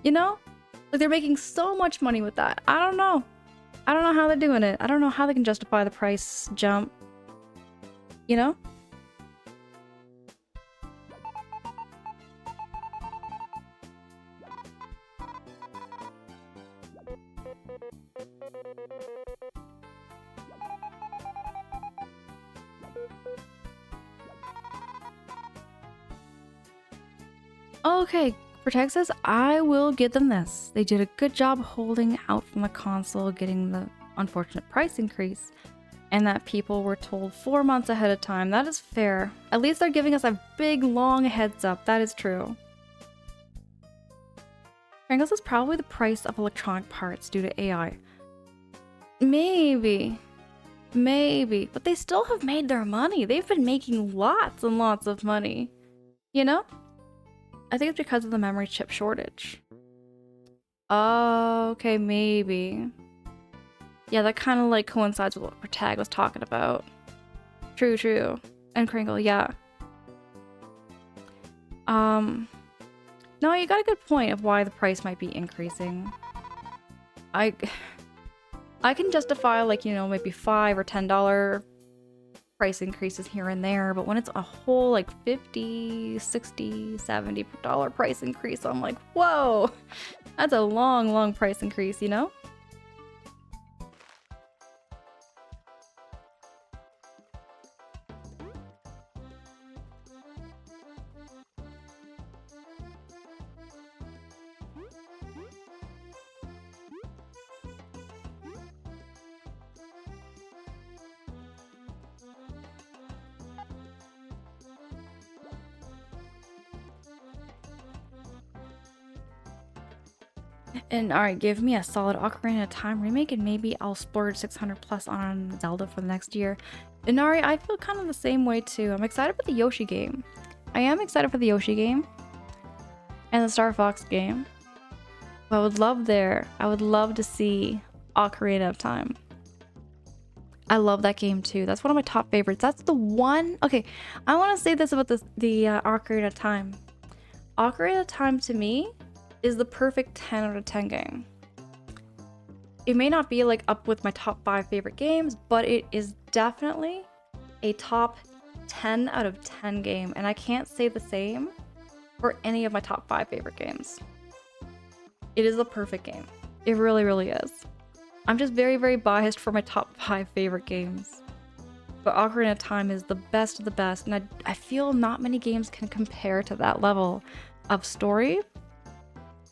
Like, they're making so much money with that. I don't know how they're doing it. I don't know how they can justify the price jump. Okay, for Texas, I will give them this. They did a good job holding out from the console, getting the unfortunate price increase, and that people were told 4 months ahead of time. That is fair. At least they're giving us a big, long heads up. That is true. Pringles is probably the price of electronic parts due to AI. Maybe. But they still have made their money. They've been making lots and lots of money. I think it's because of the memory chip shortage. Okay, maybe. Yeah, that kind of like coincides with what Protag was talking about. True. And Kringle, yeah. No, you got a good point of why the price might be increasing. I can justify like, maybe $5 or $10 price increases here and there, but when it's a whole like $50, $60, $70 price increase, I'm like, whoa, that's a long price increase, And alright, give me a solid Ocarina of Time remake and maybe I'll splurge 600 plus on Zelda for the next year. Inari, I feel kind of the same way too. I'm excited for the Yoshi game. I am excited for the Yoshi game. And the Star Fox game. But I would love to see Ocarina of Time. I love that game too. That's one of my top favorites. That's the one. Okay, I want to say this about the Ocarina of Time. Ocarina of Time to me is the perfect 10 out of 10 game. It may not be like up with my top 5 favorite games, but it is definitely a top 10 out of 10 game, and I can't say the same for any of my top 5 favorite games. It is a perfect game. It really, really is. I'm just very, very biased for my top 5 favorite games. But Ocarina of Time is the best of the best, and I feel not many games can compare to that level of story,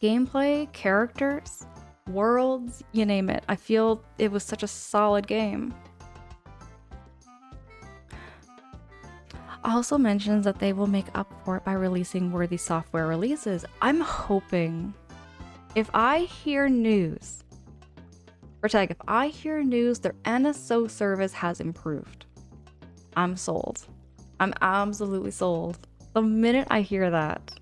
gameplay, characters, worlds, you name it. I feel it was such a solid game. Also mentions that they will make up for it by releasing worthy software releases. I'm hoping, if I hear news, if I hear news their NSO service has improved, I'm sold. I'm absolutely sold. The minute I hear that.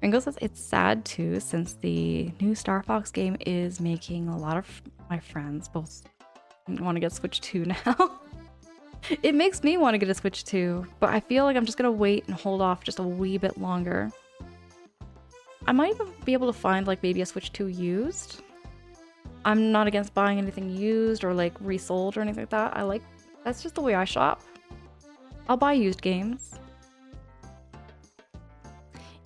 Ringo says it's sad too, since the new Star Fox game is making a lot of my friends both want to get Switch 2 now. It makes me want to get a Switch 2, but I feel like I'm just gonna wait and hold off just a wee bit longer. I might even be able to find like maybe a Switch 2 used. I'm not against buying anything used or like resold or anything like that. That's just the way I shop. I'll buy used games.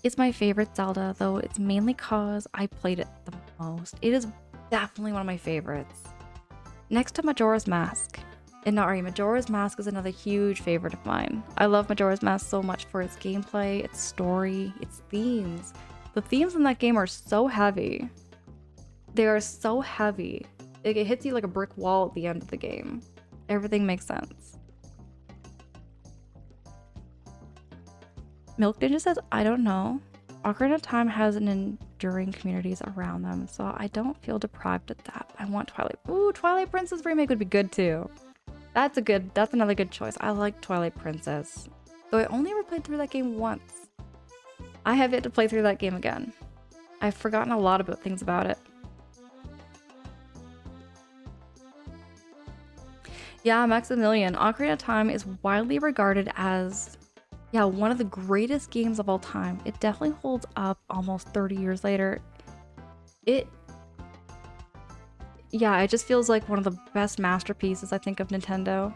It's my favorite Zelda, though it's mainly cause I played it the most. It is definitely one of my favorites. Next to Majora's Mask. Inari, Majora's Mask is another huge favorite of mine. I love Majora's Mask so much for its gameplay, its story, its themes. The themes in that game are so heavy. They are so heavy. It hits you like a brick wall at the end of the game. Everything makes sense. Milk Ninja says, I don't know. Ocarina of Time has an enduring communities around them, so I don't feel deprived of that. I want Twilight. Ooh, Twilight Princess remake would be good too. That's another good choice. I like Twilight Princess. Though I only ever played through that game once. I have yet to play through that game again. I've forgotten a lot about things about it. Yeah, Maximilian, Ocarina of Time is widely regarded as, one of the greatest games of all time. It definitely holds up almost 30 years later. It just feels like one of the best masterpieces, I think, of Nintendo.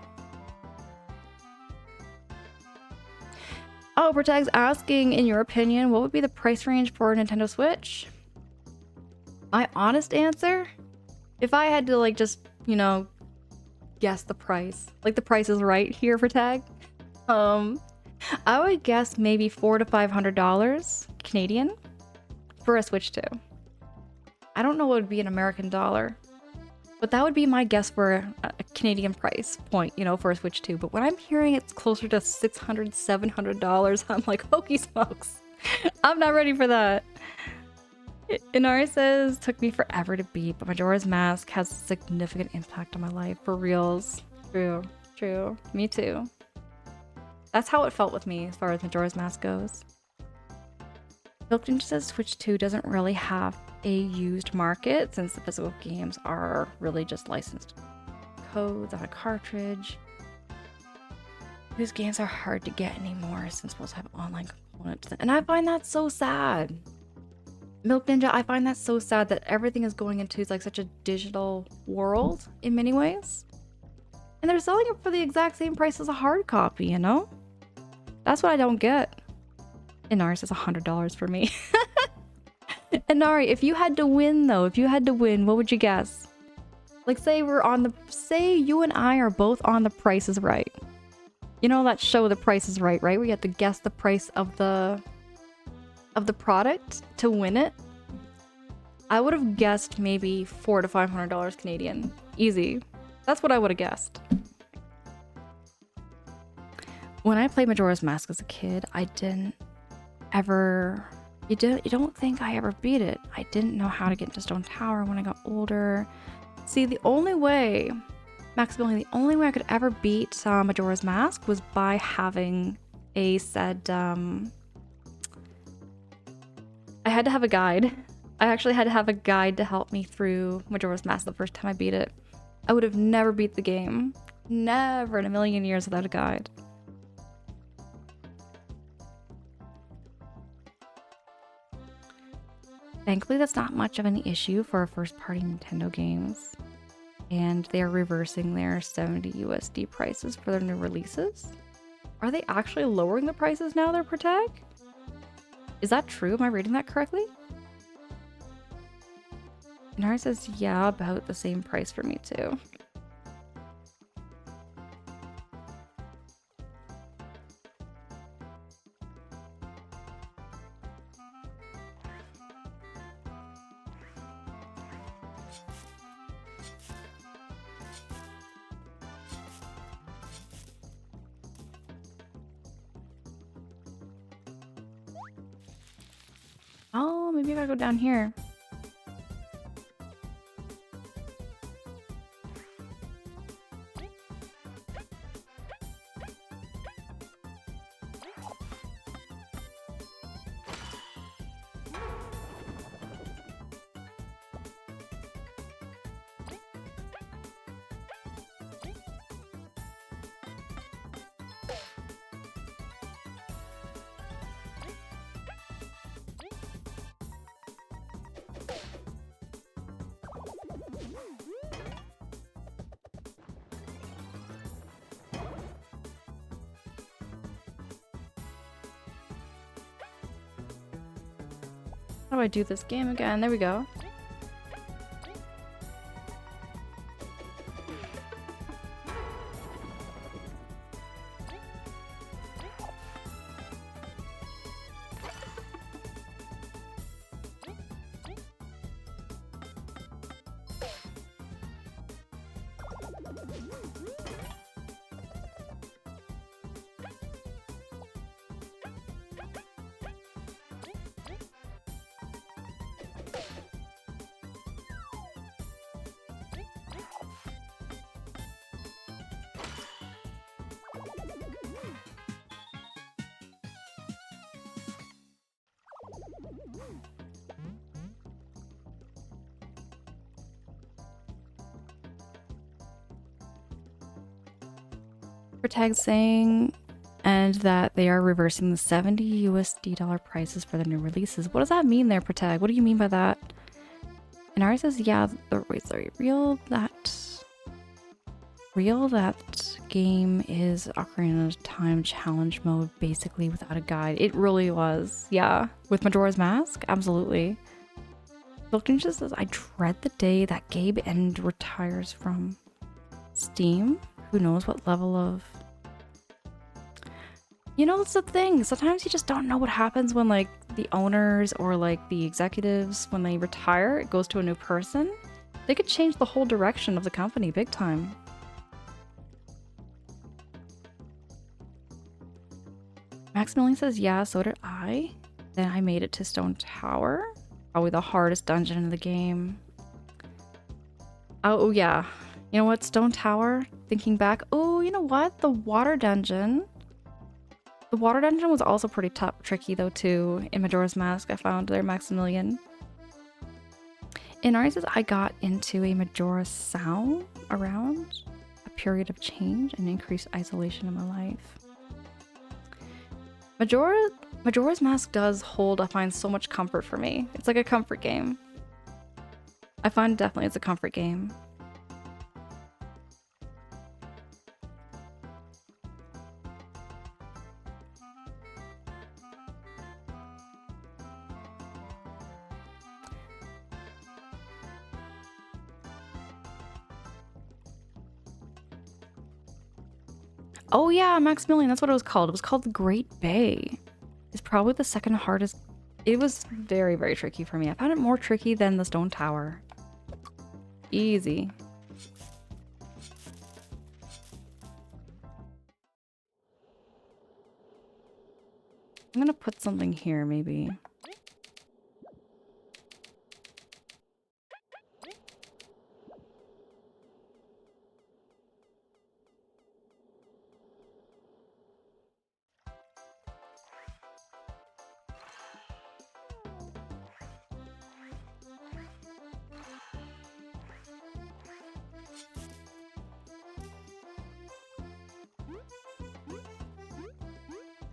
Oh, Protag's asking, in your opinion, what would be the price range for a Nintendo Switch? My honest answer? If I had to, like, just, guess the price. Like, the price is right here for Tag. I would guess maybe $400 to $500 Canadian for a Switch 2. I don't know what would be an American dollar, but that would be my guess for a Canadian price point, for a Switch 2. But when I'm hearing it's closer to $600, $700, I'm like, hokey smokes. I'm not ready for that. Inari says, took me forever to beat, but Majora's Mask has a significant impact on my life. For reals. True. Me too. That's how it felt with me as far as Majora's Mask goes. Milkton says Switch 2 doesn't really have a used market since the physical games are really just licensed codes on a cartridge. These games are hard to get anymore since most have online components. And I find that so sad. Milk Ninja, I find that so sad that everything is going into like such a digital world in many ways. And they're selling it for the exact same price as a hard copy, That's what I don't get. Inari says $100 for me. Inari, if you had to win, what would you guess? Like, say you and I are both on The Price is Right. That show The Price is Right? We have to guess the price of the product to win it. I would have guessed maybe $400 to $500 Canadian. Easy. That's what I would have guessed. When I played Majora's Mask as a kid, I didn't ever... You don't think I ever beat it. I didn't know how to get into Stone Tower when I got older. See, the only way I could ever beat Majora's Mask was by having a said... I had to have a guide I actually had to have a guide to help me through Majora's Mask the first time I beat it. I would have never beat the game. Never in a million years without a guide. Thankfully, that's not much of an issue for first-party Nintendo games. And they are reversing their 70 USD prices for their new releases. Are they actually lowering the prices now they're Protag? Is that true? Am I reading that correctly? Nara says, yeah, about the same price for me too. Oh, maybe I gotta go down here. How do I do this game again? There we go. Protag saying and that they are reversing the 70 USD dollar prices for the new releases. What does that mean there, Protag? What do you mean by that? And Ari says, yeah, the rates are real. That game is Ocarina of Time challenge mode, basically without a guide. It really was. Yeah. With Majora's Mask? Absolutely. Vilkinja says, I dread the day that Gabe End retires from Steam. Who knows what level of... You know, that's the thing. Sometimes you just don't know what happens when, like, the owners or, like, the executives, when they retire, it goes to a new person. They could change the whole direction of the company big time. Maximilian says, yeah, so did I. Then I made it to Stone Tower. Probably the hardest dungeon in the game. Oh, yeah. You know what? Stone Tower, thinking back. Oh, you know what? The water dungeon. The water dungeon was also pretty tricky, though, too. In Majora's Mask, I found there, Maximilian. In Ari says, I got into a Majora sound around a period of change and increased isolation in my life. Majora's Mask does hold, I find, so much comfort for me. It's like a comfort game. I find definitely it's a comfort game. Oh yeah, Maximilian, that's what it was called. It was called the Great Bay. It's probably the second hardest. It was very, very tricky for me. I found it more tricky than the Stone Tower. Easy. I'm gonna put something here, maybe.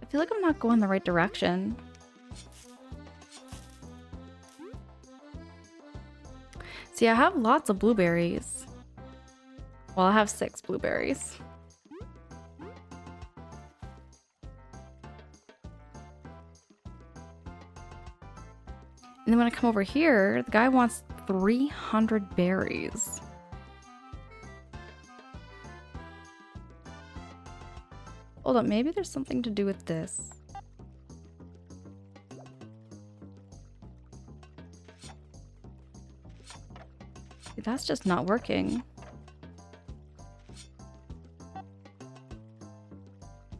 feel like I'm not going the right direction. See, I have lots of blueberries. Well, I have 6 blueberries. And then when I come over here, the guy wants 300 berries. Hold up, maybe there's something to do with this. That's just not working.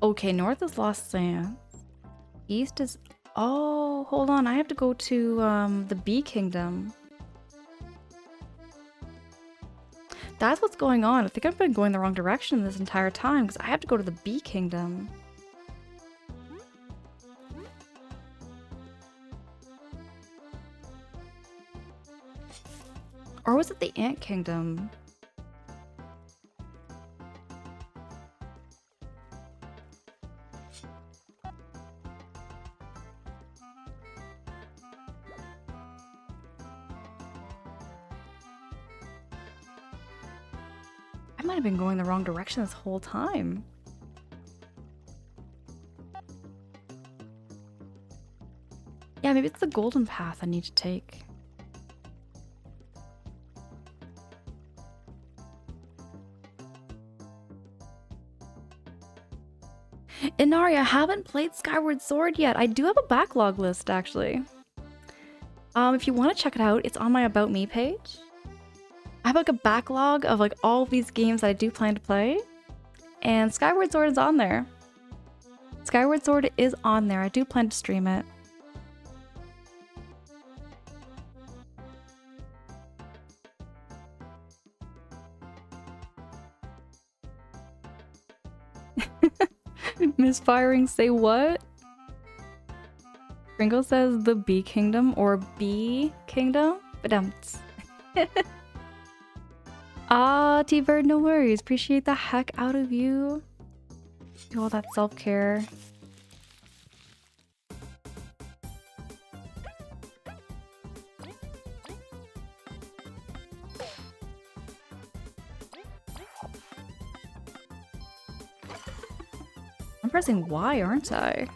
Okay, north is Lost Sands. East is... Oh, hold on. I have to go to the Bee Kingdom. That's what's going on. I think I've been going the wrong direction this entire time because I have to go to the Bee Kingdom. Or was it the Ant Kingdom? I might have been going the wrong direction this whole time. Yeah, maybe it's the golden path I need to take. Inari, I haven't played Skyward Sword yet. I do have a backlog list, actually. If you want to check it out, it's on my About Me page. I have like a backlog of like all of these games that I do plan to play. And Skyward Sword is on there. Skyward Sword is on there. I do plan to stream it. Misfiring, say what? Pringle says the Bee Kingdom or Bee Kingdom? Badumts. Ah, T-Bird, no worries. Appreciate the heck out of you. Do all that self-care. I'm pressing Y, aren't I?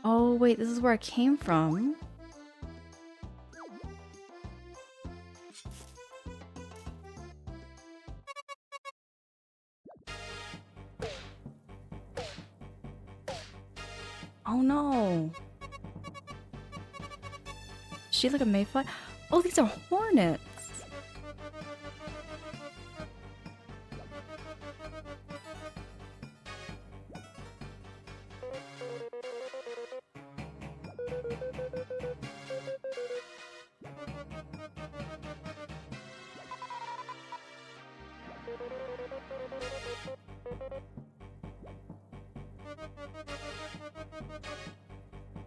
Oh, wait, this is where I came from. Oh no. Is she like a mayfly? Oh, these are hornets.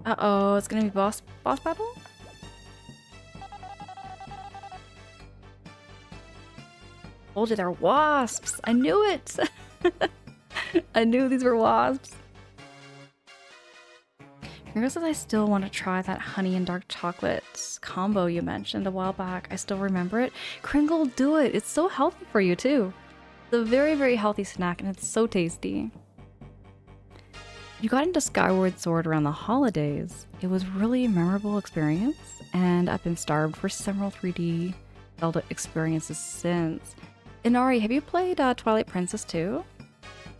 Uh-oh, it's gonna be boss battle? Told you they're wasps! I knew it! I knew these were wasps. Ringo says I still want to try that honey and dark chocolate combo you mentioned a while back. I still remember it. Kringle, do it! It's so healthy for you too. It's a very, very healthy snack and it's so tasty. You got into Skyward Sword around the holidays. It was really a memorable experience, and I've been starved for several 3D Zelda experiences since. Inari, have you played Twilight Princess too?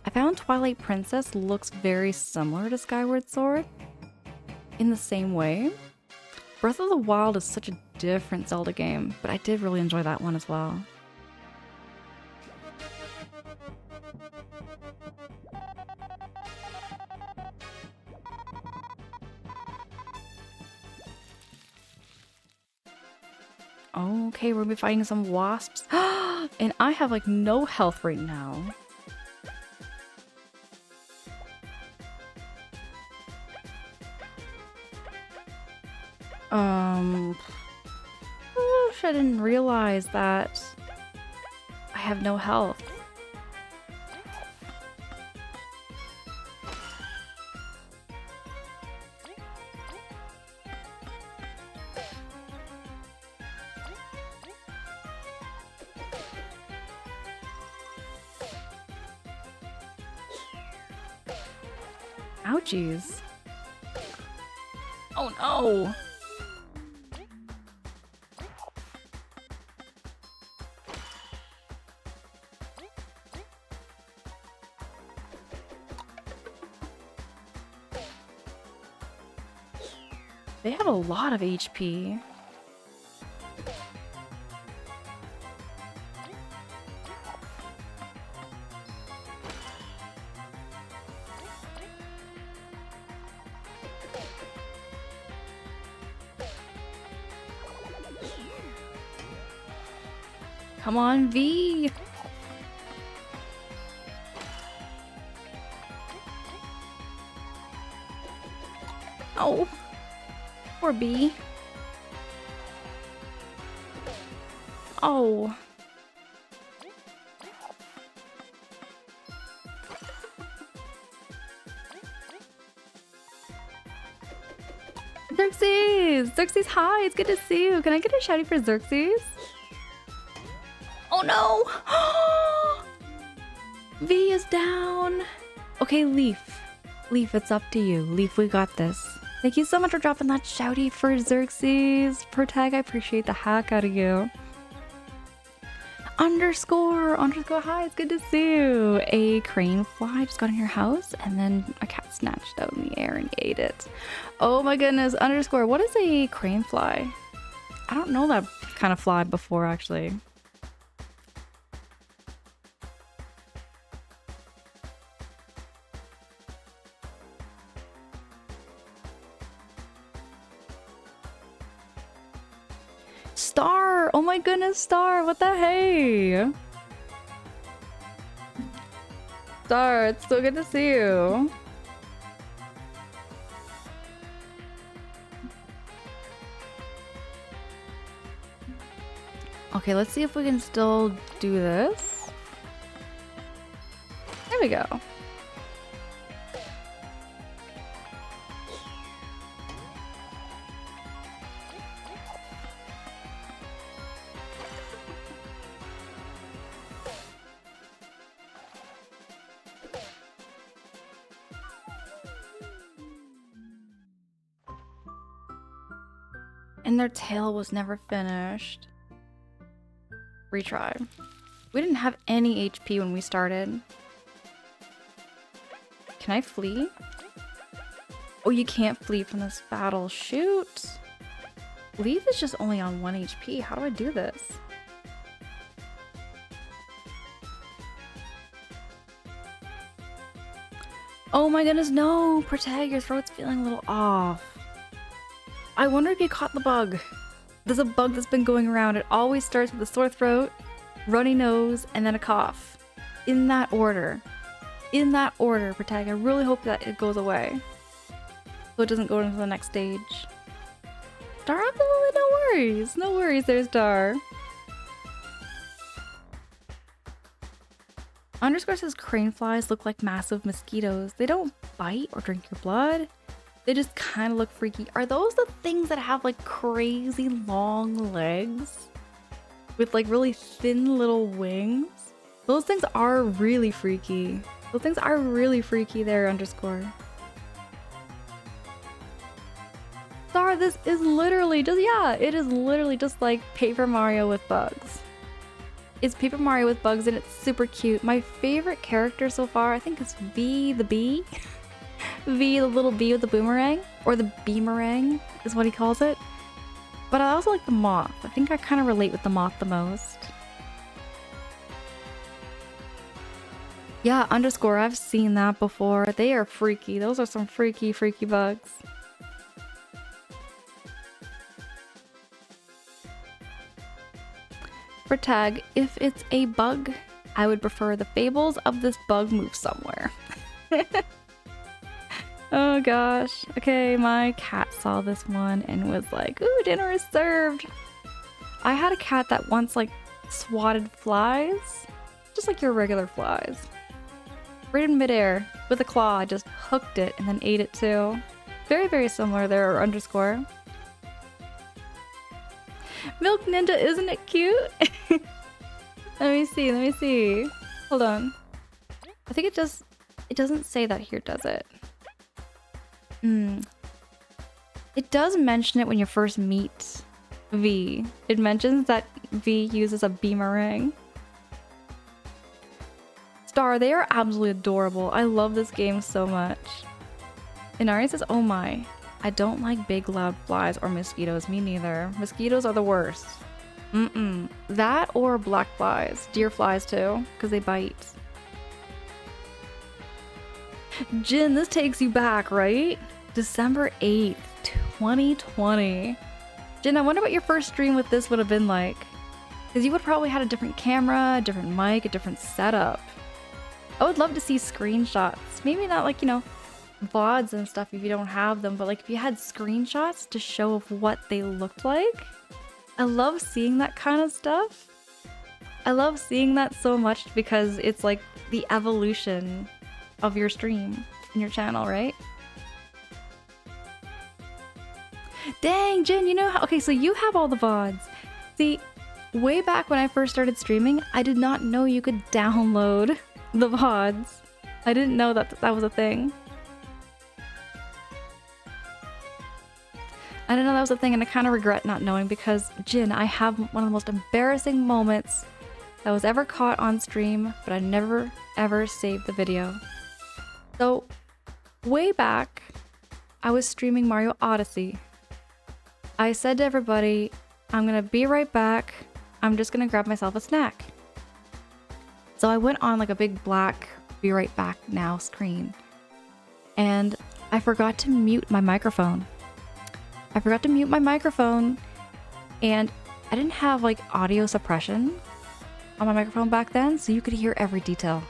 I found Twilight Princess looks very similar to Skyward Sword in the same way. Breath of the Wild is such a different Zelda game, but I did really enjoy that one as well. Okay, we're gonna be fighting some wasps. And I have like no health right now. Oof, I didn't realize that I have no health. Ouchies. Oh no! They have a lot of HP. Come on, V! Oh! Poor B. Oh. Xerxes! Xerxes, hi! It's good to see you. Can I get a shouty for Xerxes? Oh no! V is down! Okay, Leaf. Leaf, it's up to you. Leaf, we got this. Thank you so much for dropping that shouty for Xerxes. Per tag, I appreciate the heck out of you. Underscore, hi, it's good to see you. A crane fly just got in your house, and then a cat snatched out in the air and ate it. Oh my goodness, underscore, what is a crane fly? I don't know that kind of fly before, actually. Star! Oh my goodness, Star! What the hey? Star, it's so good to see you. Okay, let's see if we can still do this. There we go. And their tail was never finished. Retry. We didn't have any HP when we started. Can I flee? Oh, you can't flee from this battle. Shoot! Leaf is just only on 1 HP. How do I do this? Oh my goodness, no! Protag, your throat's feeling a little off. I wonder if you caught the bug. There's a bug that's been going around. It always starts with a sore throat, runny nose, and then a cough. In that order. In that order, Protag. I really hope that it goes away. So it doesn't go into the next stage. Star, absolutely no worries. No worries there, Star. Underscore says crane flies look like massive mosquitoes. They don't bite or drink your blood. They just kind of look freaky. Are those the things that have like crazy long legs? With like really thin little wings? Those things are really freaky. Those things are really freaky there, underscore. Star, this is literally just, yeah, it is literally just like Paper Mario with bugs. It's Paper Mario with bugs and it's super cute. My favorite character so far, I think, is V the bee. V, the little bee with the boomerang, or the beamerang is what he calls it. But I also like the moth. I think I kind of relate with the moth the most. Yeah, underscore, I've seen that before. They are freaky. Those are some freaky, freaky bugs. For tag, if it's a bug, I would prefer the fables of this bug move somewhere. Oh gosh. Okay, my cat saw this one and was like, ooh, dinner is served. I had a cat that once like swatted flies, just like your regular flies. Right in midair with a claw, just hooked it and then ate it too. Very, very similar there, or underscore. Milk Ninja, isn't it cute? Let me see. Hold on. I think it doesn't say that here, does it? It does mention it when you first meet V. It mentions that V uses a beamerang. Star, they are absolutely adorable. I love this game so much. Inari says, oh my, I don't like big loud flies or mosquitoes. Me neither. Mosquitoes are the worst. That or black flies. Deer flies too, because they bite. Jin, this takes you back, right? December 8th, 2020. Jin, I wonder what your first stream with this would have been like. Because you would probably had a different camera, a different mic, a different setup. I would love to see screenshots. Maybe not like, you know, VODs and stuff if you don't have them, but like if you had screenshots to show of what they looked like. I love seeing that kind of stuff. I love seeing that so much because it's like the evolution of your stream and your channel, right? Dang, Jin, you know how— okay, so you have all the VODs. See, way back when I first started streaming, I did not know you could download the VODs. I didn't know that that was a thing. I didn't know that was a thing, and I kind of regret not knowing because, Jin, I have one of the most embarrassing moments that was ever caught on stream, but I never, ever saved the video. So, way back, I was streaming Mario Odyssey. I said to everybody, I'm gonna be right back. I'm just gonna grab myself a snack. So I went on like a big black be right back now screen. And I forgot to mute my microphone. And I didn't have like audio suppression on my microphone back then, so you could hear every detail.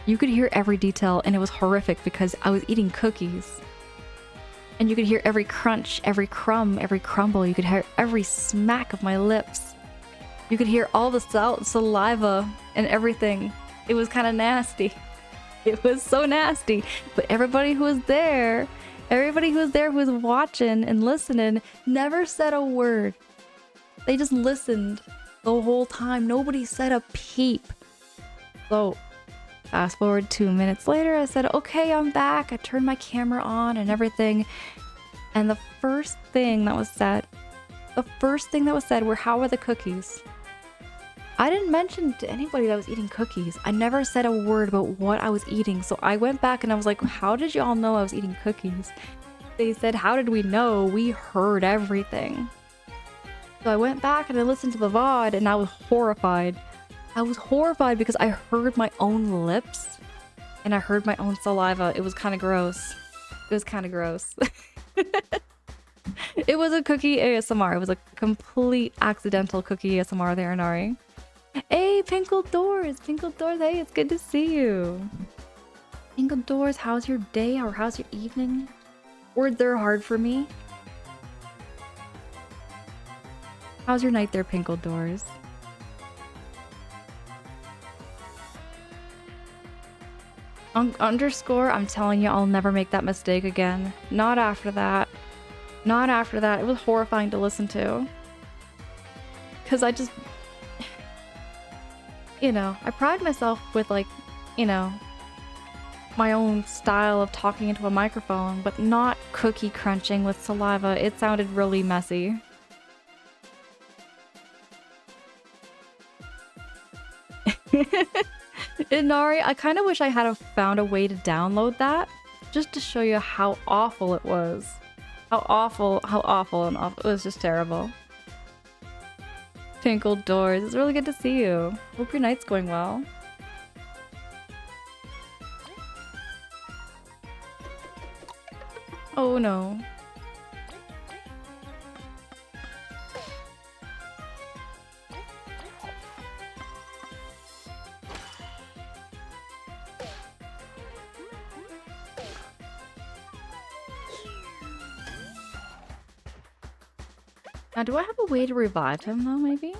And it was horrific because I was eating cookies. And you could hear every crunch, every crumb, every crumble. You could hear every smack of my lips. You could hear all the saliva and everything. It was kind of nasty. It was so nasty. But everybody who was there, who was watching and listening, never said a word. They just listened the whole time. Nobody said a peep. So, fast forward 2 minutes later, I said, okay, I'm back. I turned my camera on and everything. And the first thing that was said were, how are the cookies? I didn't mention to anybody that I was eating cookies. I never said a word about what I was eating. So I went back and I was like, how did you all know I was eating cookies? They said, how did we know? We heard everything. So I went back and I listened to the VOD and I was horrified. I was horrified because I heard my own lips and I heard my own saliva. It was kind of gross. It was a cookie ASMR. It was a complete accidental cookie ASMR there, Nari. Hey, Pinkled Doors! Hey, it's good to see you. Pinkled Doors, how's your day or how's your evening? Words are hard for me. How's your night there, Pinkled Doors? Underscore, I'm telling you, I'll never make that mistake again. Not after that. It was horrifying to listen to. Because I just... you know, I pride myself with, like, you know, my own style of talking into a microphone, but not cookie crunching with saliva. It sounded really messy. Inari, I kind of wish I had have found a way to download that just to show you how awful it was. How awful and awful. It was just terrible. Pinkled Doors, it's really good to see you. Hope your night's going well. Oh no. Now, do I have a way to revive him, though, maybe?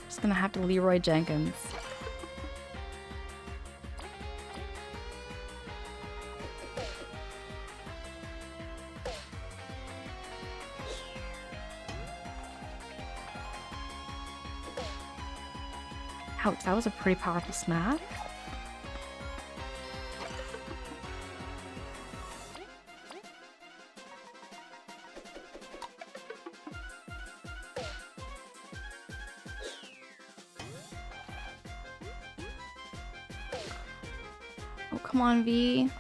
Just gonna have to Leroy Jenkins. Ouch, that was a pretty powerful smack. Oh, come on, V.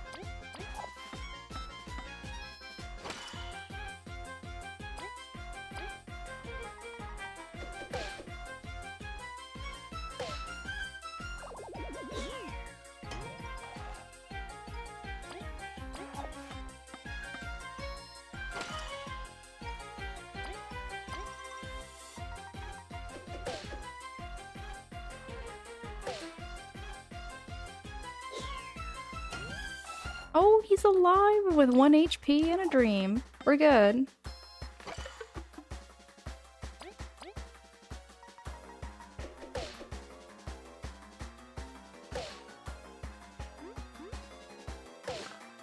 Oh, he's alive with 1 HP and a dream. We're good.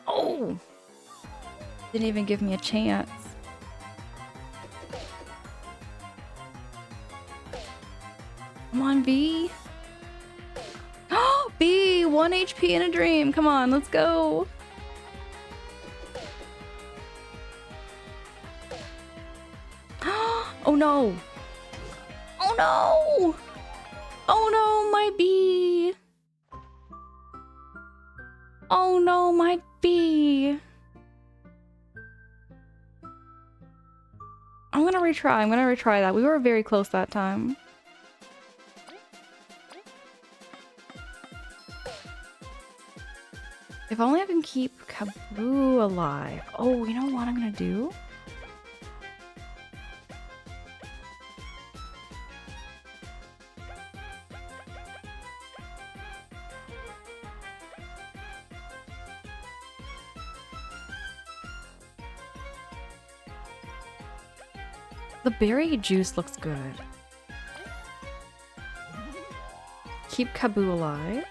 Oh! Didn't even give me a chance. Come on, B. B, 1 HP and a dream. Come on, let's go. Oh no! Oh no! Oh no, my bee! Oh no, my bee! I'm gonna retry that. We were very close that time. If only I can keep Kaboo alive. Oh, you know what I'm gonna do? The berry juice looks good. Keep Kaboo alive.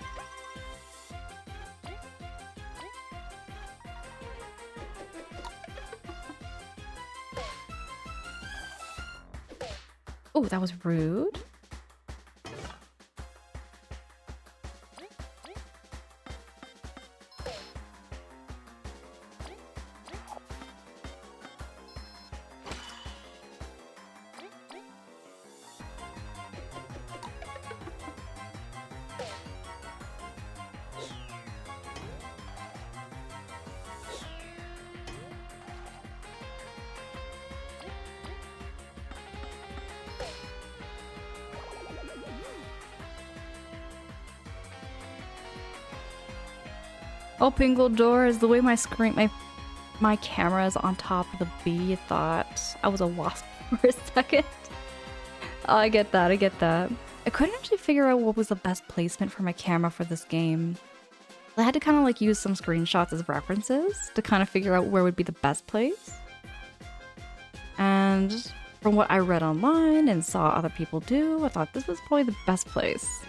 Oh, that was rude. Oh, Pingled Doors, the way my screen, my camera is on top of the bee, I thought I was a wasp for a second. Oh, I get that, I get that. I couldn't actually figure out what was the best placement for my camera for this game. I had to kind of like use some screenshots as references to kind of figure out where would be the best place. And from what I read online and saw other people do, I thought this was probably the best place.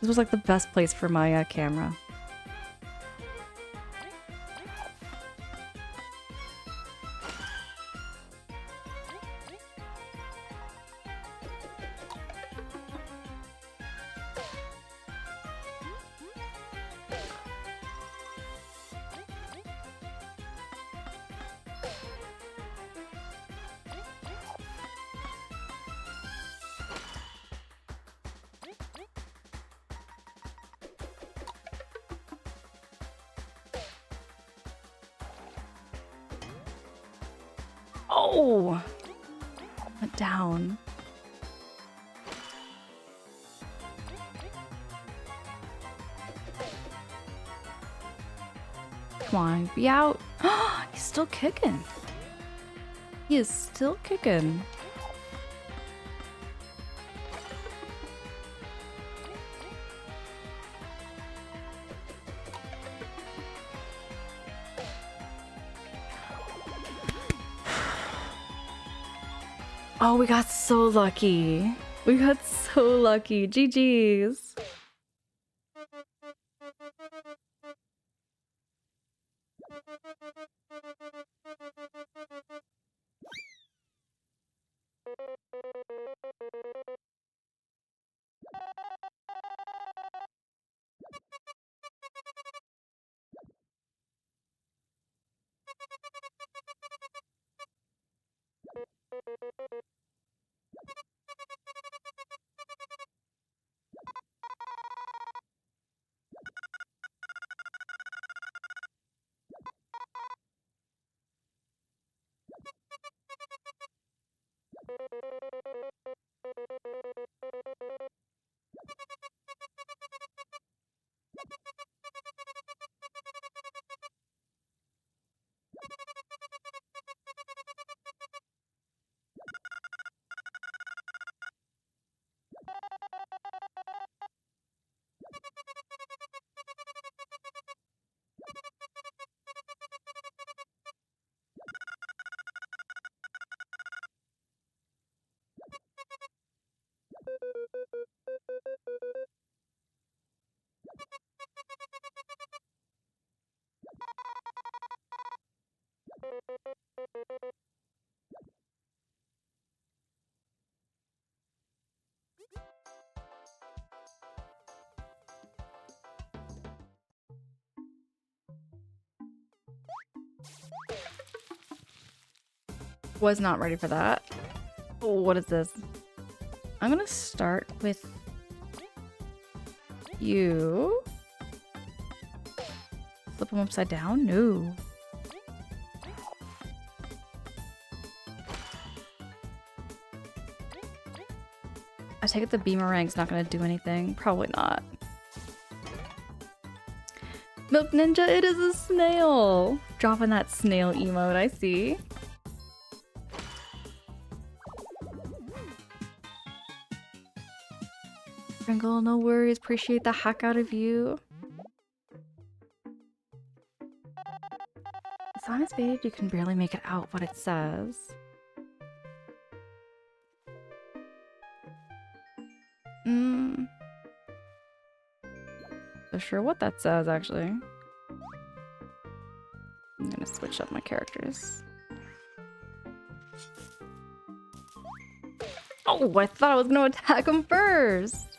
This was like the best place for my camera. Oh! Went down. Come on, be out. He's still kicking. He is still kicking. Oh, we got so lucky. We got so lucky. GG's. Was not ready for that. Oh, what is this? I'm gonna start with you. Flip him upside down? No. I take it the Beamerang's not gonna do anything. Probably not. Milk Ninja, it is a snail! Dropping that snail emote, I see. Pringle, no worries. Appreciate the heck out of you. It's on his page. You can barely make it out what it says. Not sure what that says, actually. I'm gonna switch up my characters. Oh, I thought I was gonna attack him first!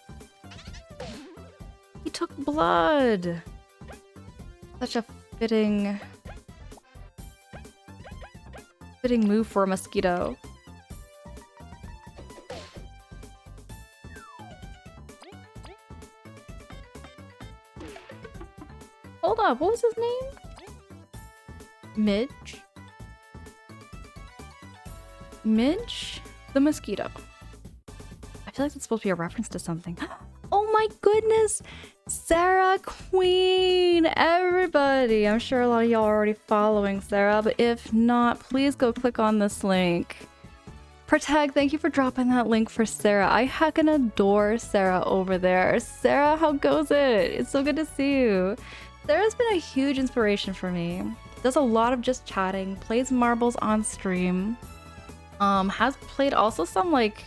He took blood! Such a fitting move for a mosquito. Hold up, what was his name? Midge? Midge the mosquito. I feel like that's supposed to be a reference to something. Oh my goodness! Sarah Queen! Everybody! I'm sure a lot of y'all are already following Sarah, but if not, please go click on this link. Protag, thank you for dropping that link for Sarah. I heckin' adore Sarah over there. Sarah, how goes it? It's so good to see you. Sarah's been a huge inspiration for me. Does a lot of just chatting, plays marbles on stream. Has played also some like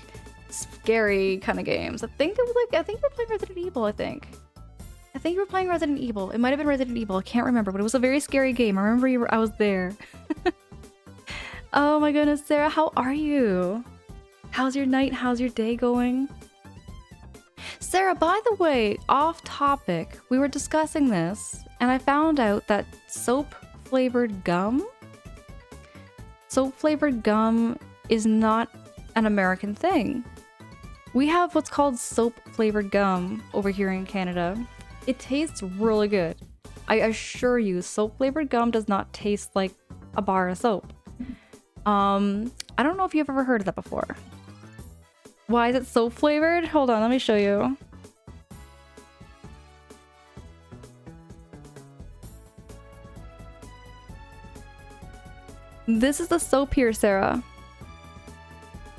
scary kind of games. I think we're playing Resident Evil, I think you were playing Resident Evil. It might have been Resident Evil, I can't remember, but it was a very scary game. I remember I was there. Oh my goodness, Sarah, how are you? How's your night? How's your day going? Sarah, by the way, off topic, we were discussing this, and I found out that soap-flavored gum is not an American thing. We have what's called soap-flavored gum over here in Canada. It tastes really good. I assure you, soap-flavored gum does not taste like a bar of soap. I don't know if you've ever heard of that before. Why is it soap flavored? Hold on, let me show you. This is the soap here, Sarah.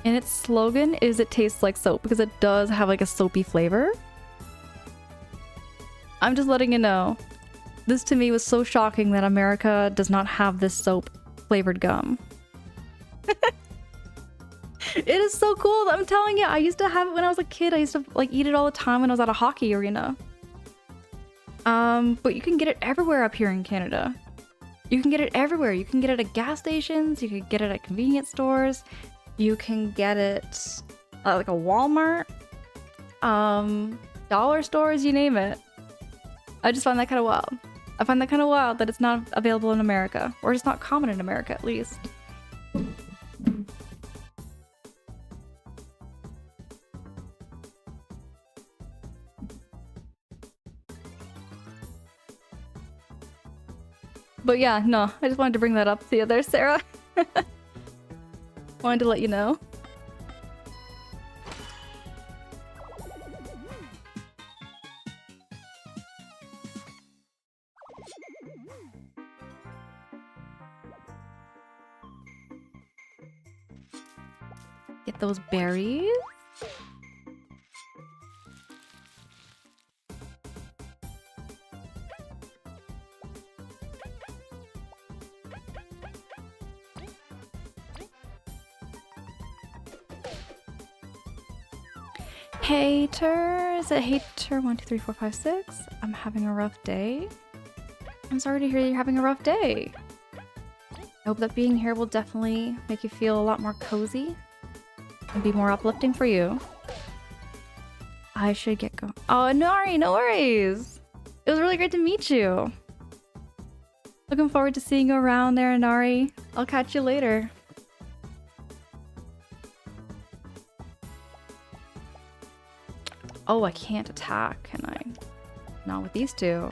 And its slogan is it tastes like soap because it does have like a soapy flavor. I'm just letting you know. This to me was so shocking that America does not have this soap flavored gum. It is so cool. I'm telling you, I used to have it when I was a kid. I used to like eat it all the time when I was at a hockey arena. But you can get it everywhere up here in Canada. You can get it everywhere. You can get it at gas stations. You can get it at convenience stores. You can get it at like a Walmart, dollar stores, you name it. I just find that kind of wild. I find that kind of wild that it's not available in America, or it's not common in America at least. But yeah, no, I just wanted to bring that up to you there, Sarah. Wanted to let you know. Get those berries. Hater, is it hater 1, 2, 3, 4, 5, 6? I'm having a rough day. I'm sorry to hear you're having a rough day. I hope that being here will definitely make you feel a lot more cozy and be more uplifting for you. I should get going. Oh, Nari, no worries. It was really great to meet you. Looking forward to seeing you around there, Nari. I'll catch you later. Oh, I can't attack, can I? Not with these two.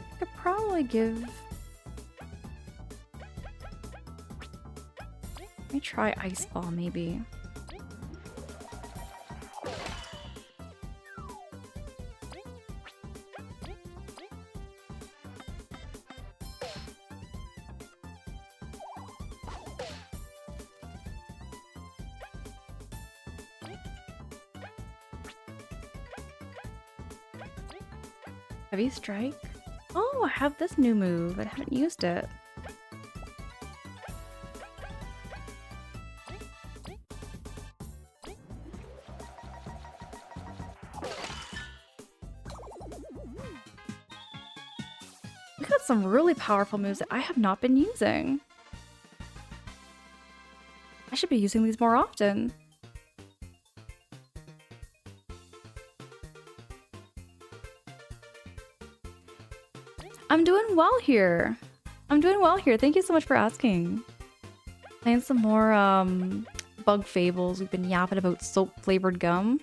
I could probably give... Let me try Ice Ball, maybe. Heavy Strike? Oh, I have this new move. I haven't used it. We got some really powerful moves that I have not been using. I should be using these more often. I'm doing well here. I'm doing well here. Thank you so much for asking. Playing some more Bug Fables. We've been yapping about soap-flavored gum.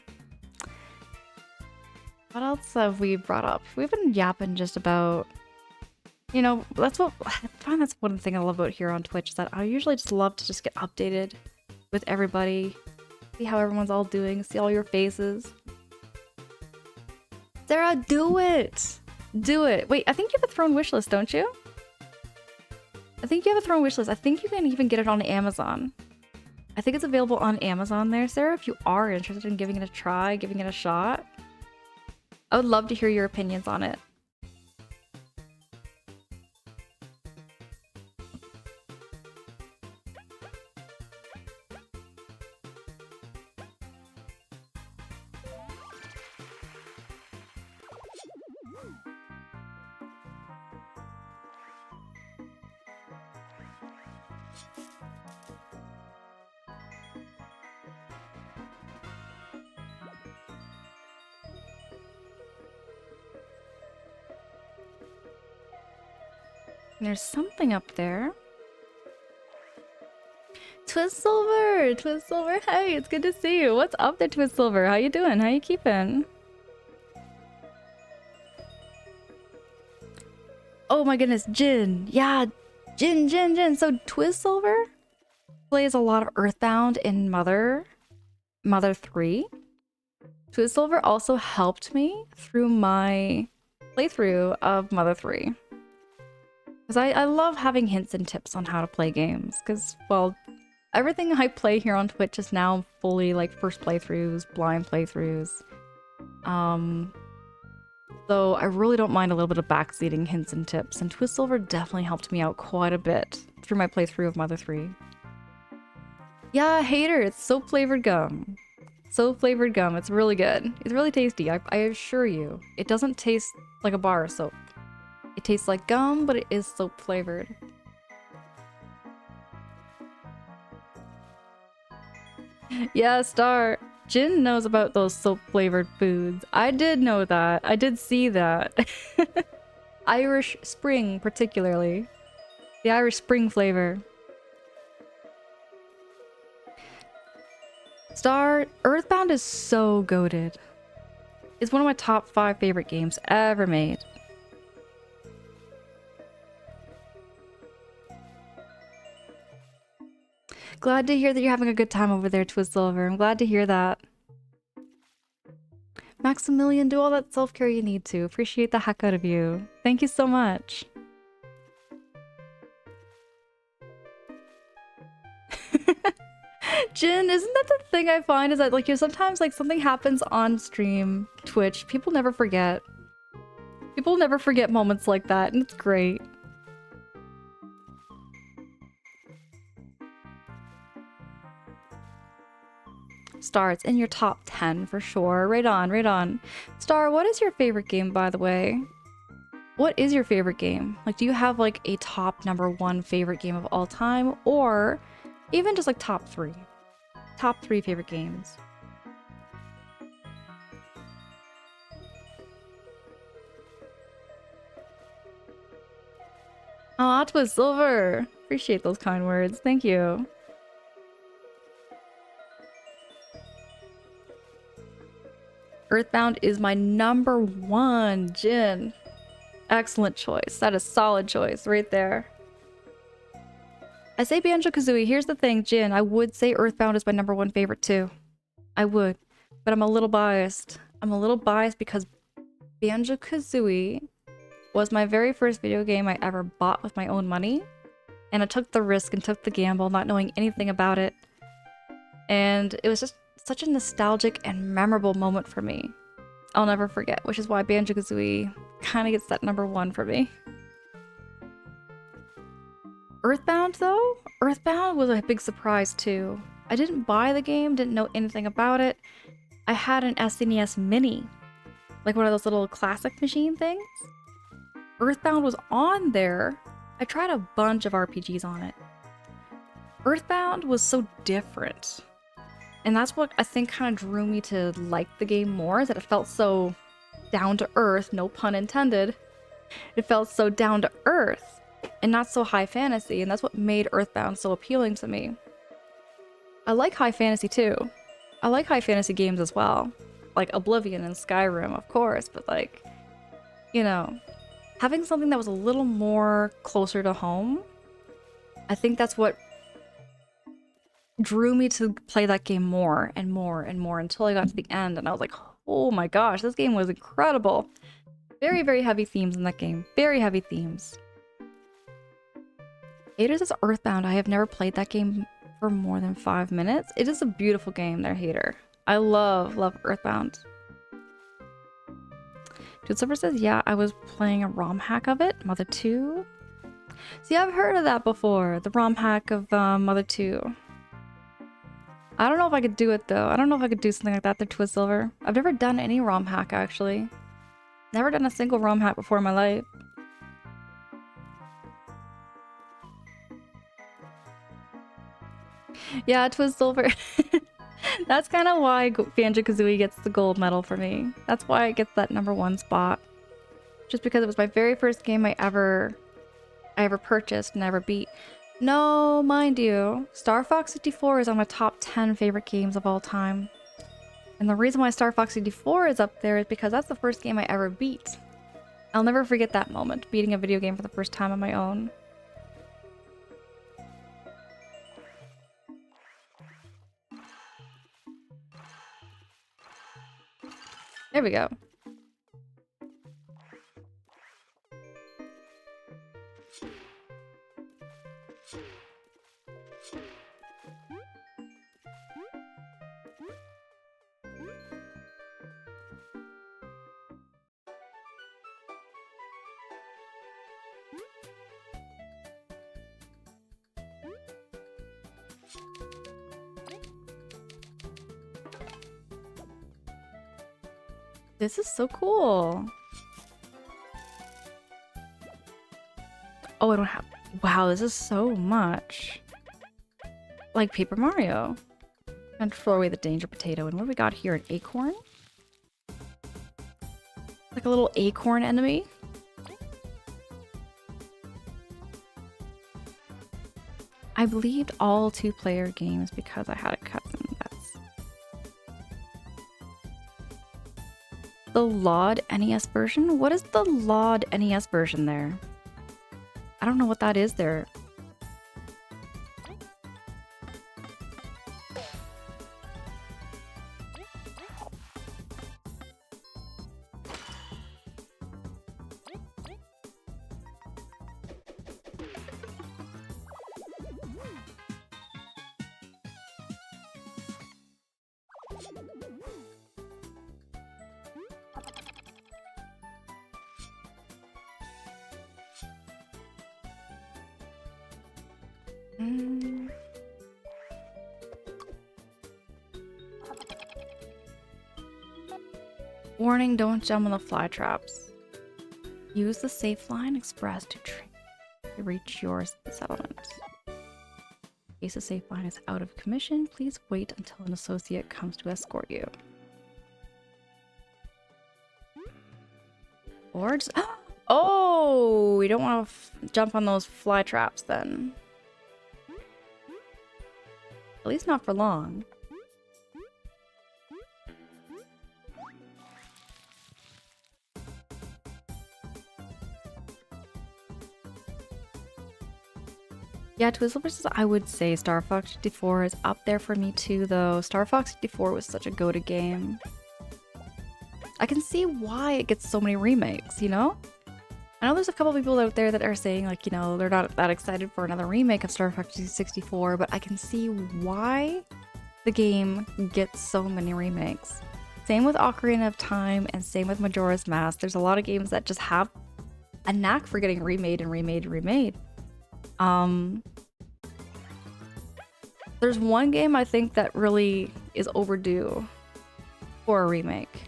What else have we brought up? We've been yapping just about... You know, that's what... I find that's one thing I love about here on Twitch, is that I usually just love to just get updated with everybody. See how everyone's all doing. See all your faces. Sarah, do it! Do it. Wait, I think you have a Throne wishlist, don't you? I think you have a Throne wishlist. I think you can even get it on Amazon. I think it's available on Amazon there, Sarah, if you are interested in giving it a try, giving it a shot. I would love to hear your opinions on it. There's something up there. Twist Silver! Twist Silver, hey, it's good to see you. What's up there, Twist Silver? How you doing? How you keeping? Oh my goodness, Jin. Yeah, Jin. So Twist Silver plays a lot of Earthbound in Mother 3. Twist Silver also helped me through my playthrough of Mother 3. Because I love having hints and tips on how to play games. Because, well, everything I play here on Twitch is now fully like first playthroughs, blind playthroughs. So I really don't mind a little bit of backseating hints and tips, and Twist Silver definitely helped me out quite a bit through my playthrough of Mother 3. Yeah, hater, it's soap flavored gum. Soap flavored gum, it's really good. It's really tasty, I assure you. It doesn't taste like a bar of soap. It tastes like gum, but it is soap flavored. Yeah, Star. Jin knows about those soap-flavored foods. I did know that. I did see that. Irish Spring, particularly. The Irish Spring flavor. Star, Earthbound is so goated. It's one of my top 5 favorite games ever made. Glad to hear that you're having a good time over there, Twist Silver. I'm glad to hear that. Maximilian, do all that self-care you need to. Appreciate the heck out of you. Thank you so much. Jin, isn't that the thing I find is that like sometimes like something happens on stream, Twitch, people never forget. People never forget moments like that, and it's great. Star, it's in your top 10 for sure. Right on, right on. Star, what is your favorite game, by the way? What is your favorite game? Like, do you have like a top #1 favorite game of all time? Or even just like top 3? Top 3 favorite games. Aw, Twist Silver! Appreciate those kind words. Thank you. Earthbound is my #1, Jin. Excellent choice. That is solid choice right there. I say Banjo-Kazooie. Here's the thing, Jin. I would say Earthbound is my #1 favorite too. I would. But I'm a little biased. I'm a little biased because Banjo-Kazooie was my very first video game I ever bought with my own money. And I took the risk and took the gamble, not knowing anything about it. And it was just such a nostalgic and memorable moment for me. I'll never forget, which is why Banjo-Kazooie kind of gets that #1 for me. Earthbound, though? Earthbound was a big surprise, too. I didn't buy the game, didn't know anything about it. I had an SNES Mini. Like one of those little classic machine things. Earthbound was on there. I tried a bunch of RPGs on it. Earthbound was so different. And that's what I think kind of drew me to like the game more, that it felt so down to earth, no pun intended. It felt so down to earth and not so high fantasy, and that's what made Earthbound so appealing to me. I like high fantasy too. I like high fantasy games as well. Like Oblivion and Skyrim, of course, but like, you know, having something that was a little more closer to home, I think that's what drew me to play that game more and more and more until I got to the end and I was like, oh my gosh, this game was incredible. Very, very heavy themes in that game. Very heavy themes. Haters is Earthbound. I have never played that game for more than 5 minutes. It is a beautiful game there, Hater. I love Earthbound. Dude Silver says, yeah, I was playing a ROM hack of it, Mother 2. See, I've heard of that before, the ROM hack of Mother 2. I don't know if I could do it though. I don't know if I could do something like that there, Twist Silver. I've never done any ROM hack actually. Never done a single ROM hack before in my life. Yeah, Twist Silver. That's kind of why Banjo-Kazooie gets the gold medal for me. That's why it gets that #1 spot. Just because it was my very first game I ever purchased and ever beat. No, mind you, Star Fox 64 is on my top 10 favorite games of all time. And the reason why Star Fox 64 is up there is because that's the first game I ever beat. I'll never forget that moment, beating a video game for the first time on my own. There we go. This is so cool. Oh, I don't have... Wow, this is so much. Like Paper Mario. And throw away the danger potato. And what do we got here? An acorn? Like a little acorn enemy? I believed all two-player games because I had a cousin. That's... The LOD NES version? What is the LOD NES version there? I don't know what that is there. Warning, don't jump on the fly traps. Use the safe line express to reach your settlement. In case the safe line is out of commission, please wait until an associate comes to escort you. Or just... Oh! We don't want to jump on those fly traps then. At least not for long. Yeah, Twizzle vs. I would say Star Fox 64 is up there for me too, though. Star Fox 64 was such a go-to game. I can see why it gets so many remakes, you know? I know there's a couple people out there that are saying, like, you know, they're not that excited for another remake of Star Fox 64, but I can see why the game gets so many remakes. Same with Ocarina of Time and same with Majora's Mask. There's a lot of games that just have a knack for getting remade and remade and remade. There's one game I think that really is overdue for a remake.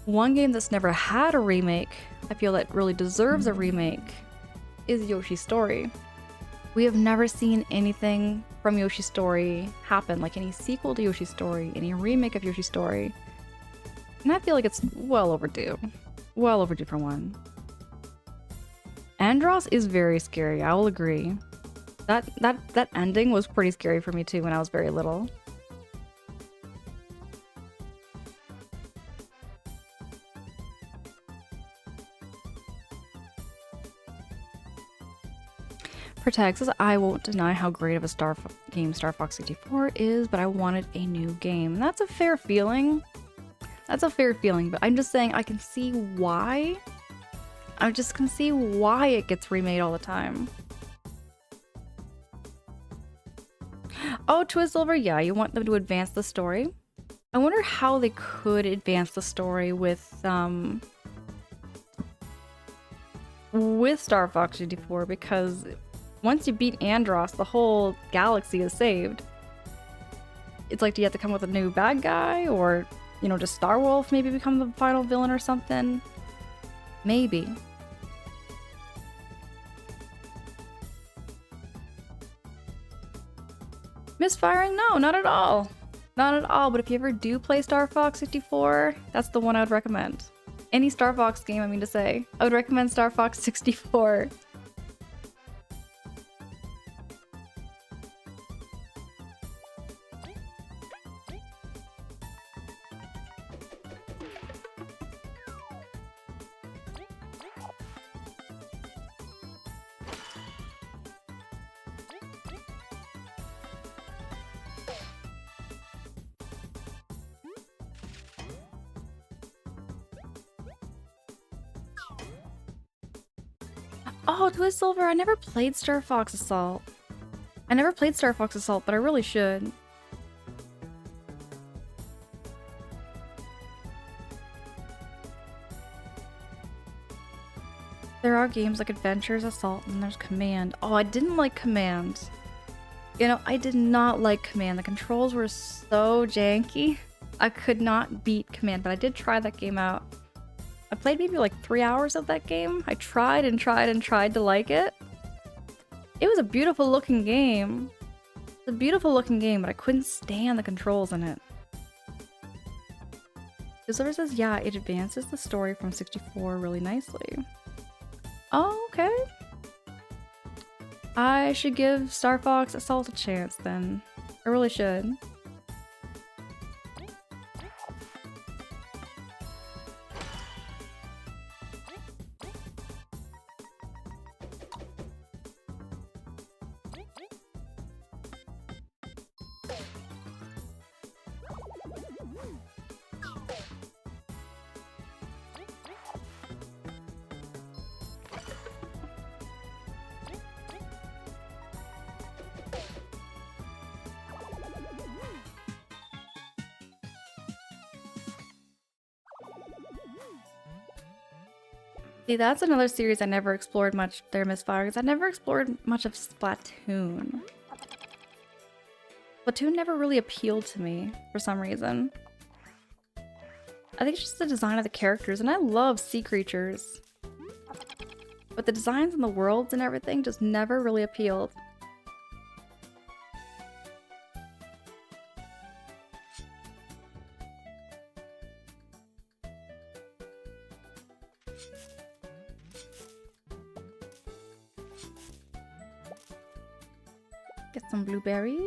One game that's never had a remake, I feel that really deserves a remake, is Yoshi's Story. We have never seen anything from Yoshi's Story happen, like any sequel to Yoshi's Story, any remake of Yoshi's Story. And I feel like it's well overdue. Well overdue for one. Andross is very scary, I will agree. That ending was pretty scary for me too when I was very little. Protect says, I won't deny how great of a Star Fox 64 is, but I wanted a new game. That's a fair feeling. That's a fair feeling, but I'm just saying I can see why. I just can see why it gets remade all the time. Oh, Twizzlever, yeah, you want them to advance the story? I wonder how they could advance the story with Star Fox 64, because once you beat Andross, the whole galaxy is saved. It's like, do you have to come with a new bad guy? Or, you know, does Starwolf maybe become the final villain or something? Maybe. Misfiring? No, not at all. Not at all, but if you ever do play Star Fox 64, that's the one I would recommend. Any Star Fox game, I mean to say. I would recommend Star Fox 64. Oh, Twist Silver, I never played Star Fox Assault. I never played Star Fox Assault, but I really should. There are games like Adventures, Assault, and there's Command. Oh, I didn't like Command. You know, I did not like Command. The controls were so janky. I could not beat Command, but I did try that game out. I played maybe like 3 hours of that game. I tried and tried and tried to like it. It was a beautiful looking game. It's a beautiful looking game, but I couldn't stand the controls in it. Silver says, yeah, it advances the story from 64 really nicely. Oh, okay. I should give Star Fox Assault a chance then. I really should. See, that's another series I never explored much there, Misfire, because I never explored much of Splatoon. Splatoon never really appealed to me for some reason. I think it's just the design of the characters, and I love sea creatures. But the designs and the worlds and everything just never really appealed. Get some blueberries.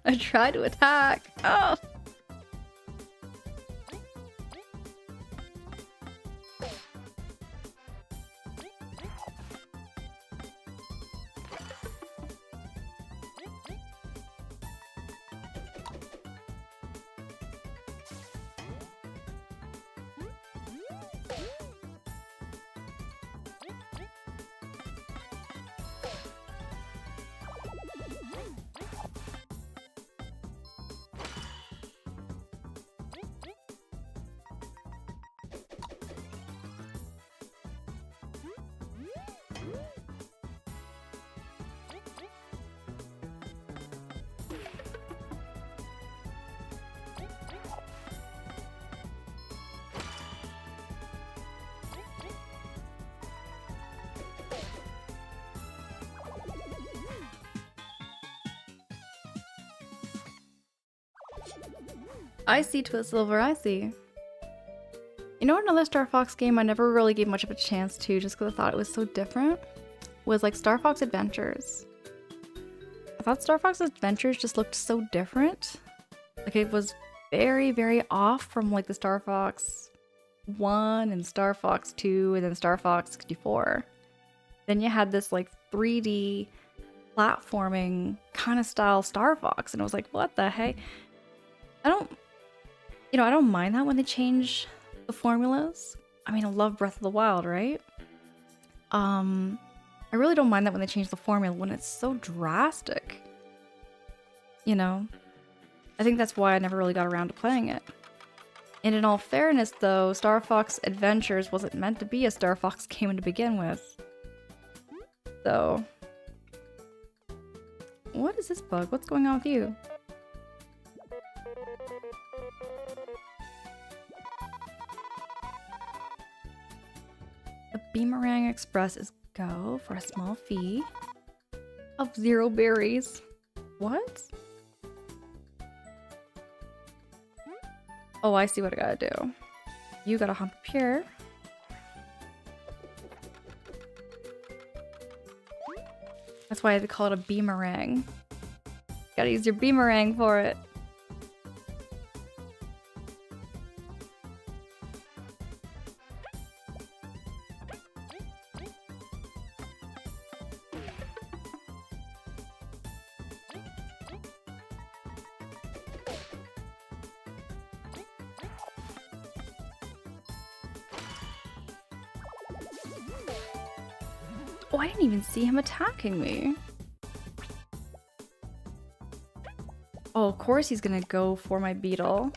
I tried to attack. Oh. I see, Twist Silver, I see. You know, another Star Fox game I never really gave much of a chance to just because I thought it was so different was like Star Fox Adventures. I thought Star Fox Adventures just looked so different. Like it was very, very off from like the Star Fox 1 and Star Fox 2 and then Star Fox 64. Then you had this like 3D platforming kind of style Star Fox and I was like, what the heck? I don't mind that when they change the formulas. I mean, I love Breath of the Wild, right? I really don't mind that when they change the formula when it's so drastic. You know? I think that's why I never really got around to playing it. And in all fairness, though, Star Fox Adventures wasn't meant to be a Star Fox game to begin with. So... What is this bug? What's going on with you? The Beamerang Express is go for a small fee of 0 berries. What? Oh, I see what I gotta do. You gotta hump up here. That's why they call it a Beamerang. Gotta use your Beamerang for it. Oh, I didn't even see him attacking me. Oh, of course he's gonna go for my beetle.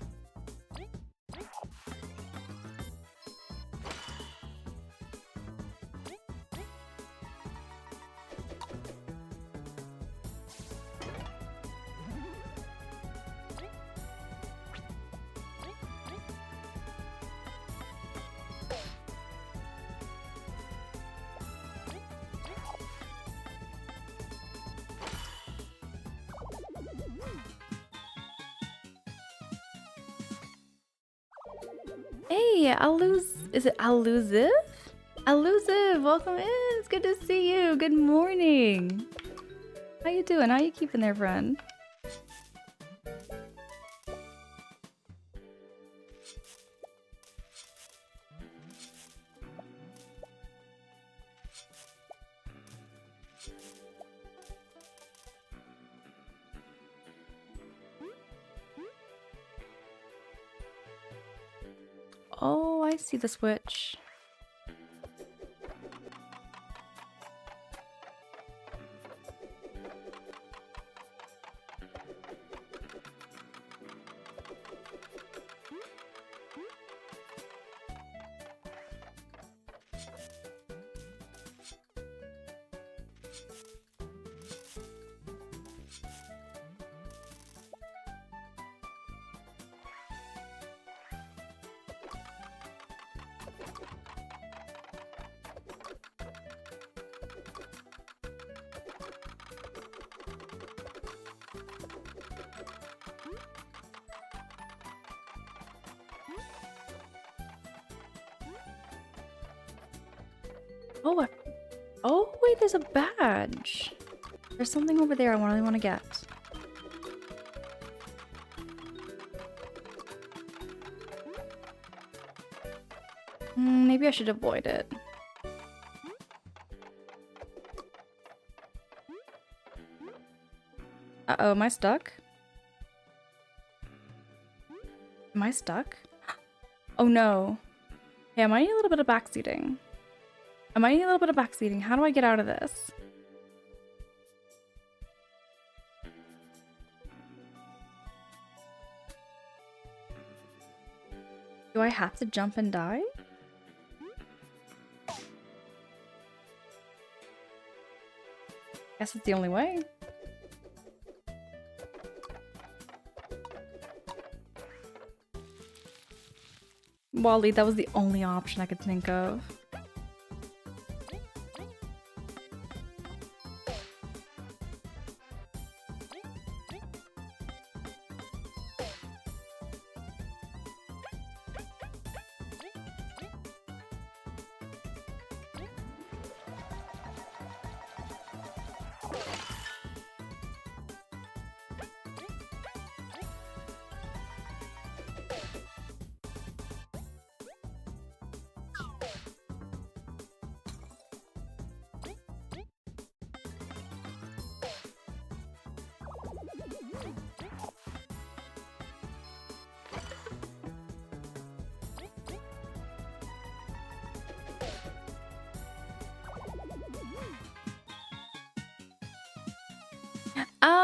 Hey, is it Aluziv? Aluziv, welcome in. It's good to see you. Good morning. How you doing? How you keeping there, friend? Oh, I see the switch. Oh, oh wait, there's a badge. There's something over there I really want to get. Maybe I should avoid it. Uh-oh, am I stuck? Am I stuck? Oh no. Hey, I might need a little bit of backseating. How do I get out of this? Do I have to jump and die? Guess it's the only way. Wally, that was the only option I could think of.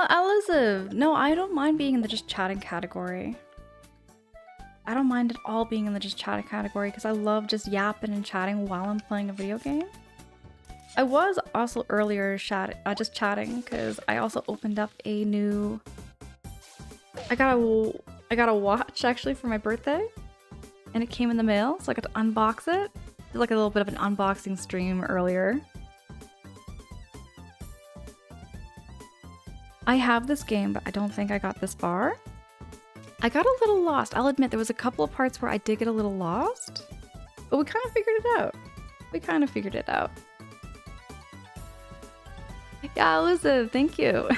Alyssa, no, I don't mind being in the just chatting category. I don't mind at all being in the just chatting category because I love just yapping and chatting while I'm playing a video game. I was also earlier just chatting because I also opened up a new... I got a watch actually for my birthday and it came in the mail, so I got to unbox it. Did like a little bit of an unboxing stream earlier. I have this game, but I don't think I got this far. I got a little lost. I'll admit there was a couple of parts where I did get a little lost, but we kind of figured it out. Yeah, Elizabeth, thank you.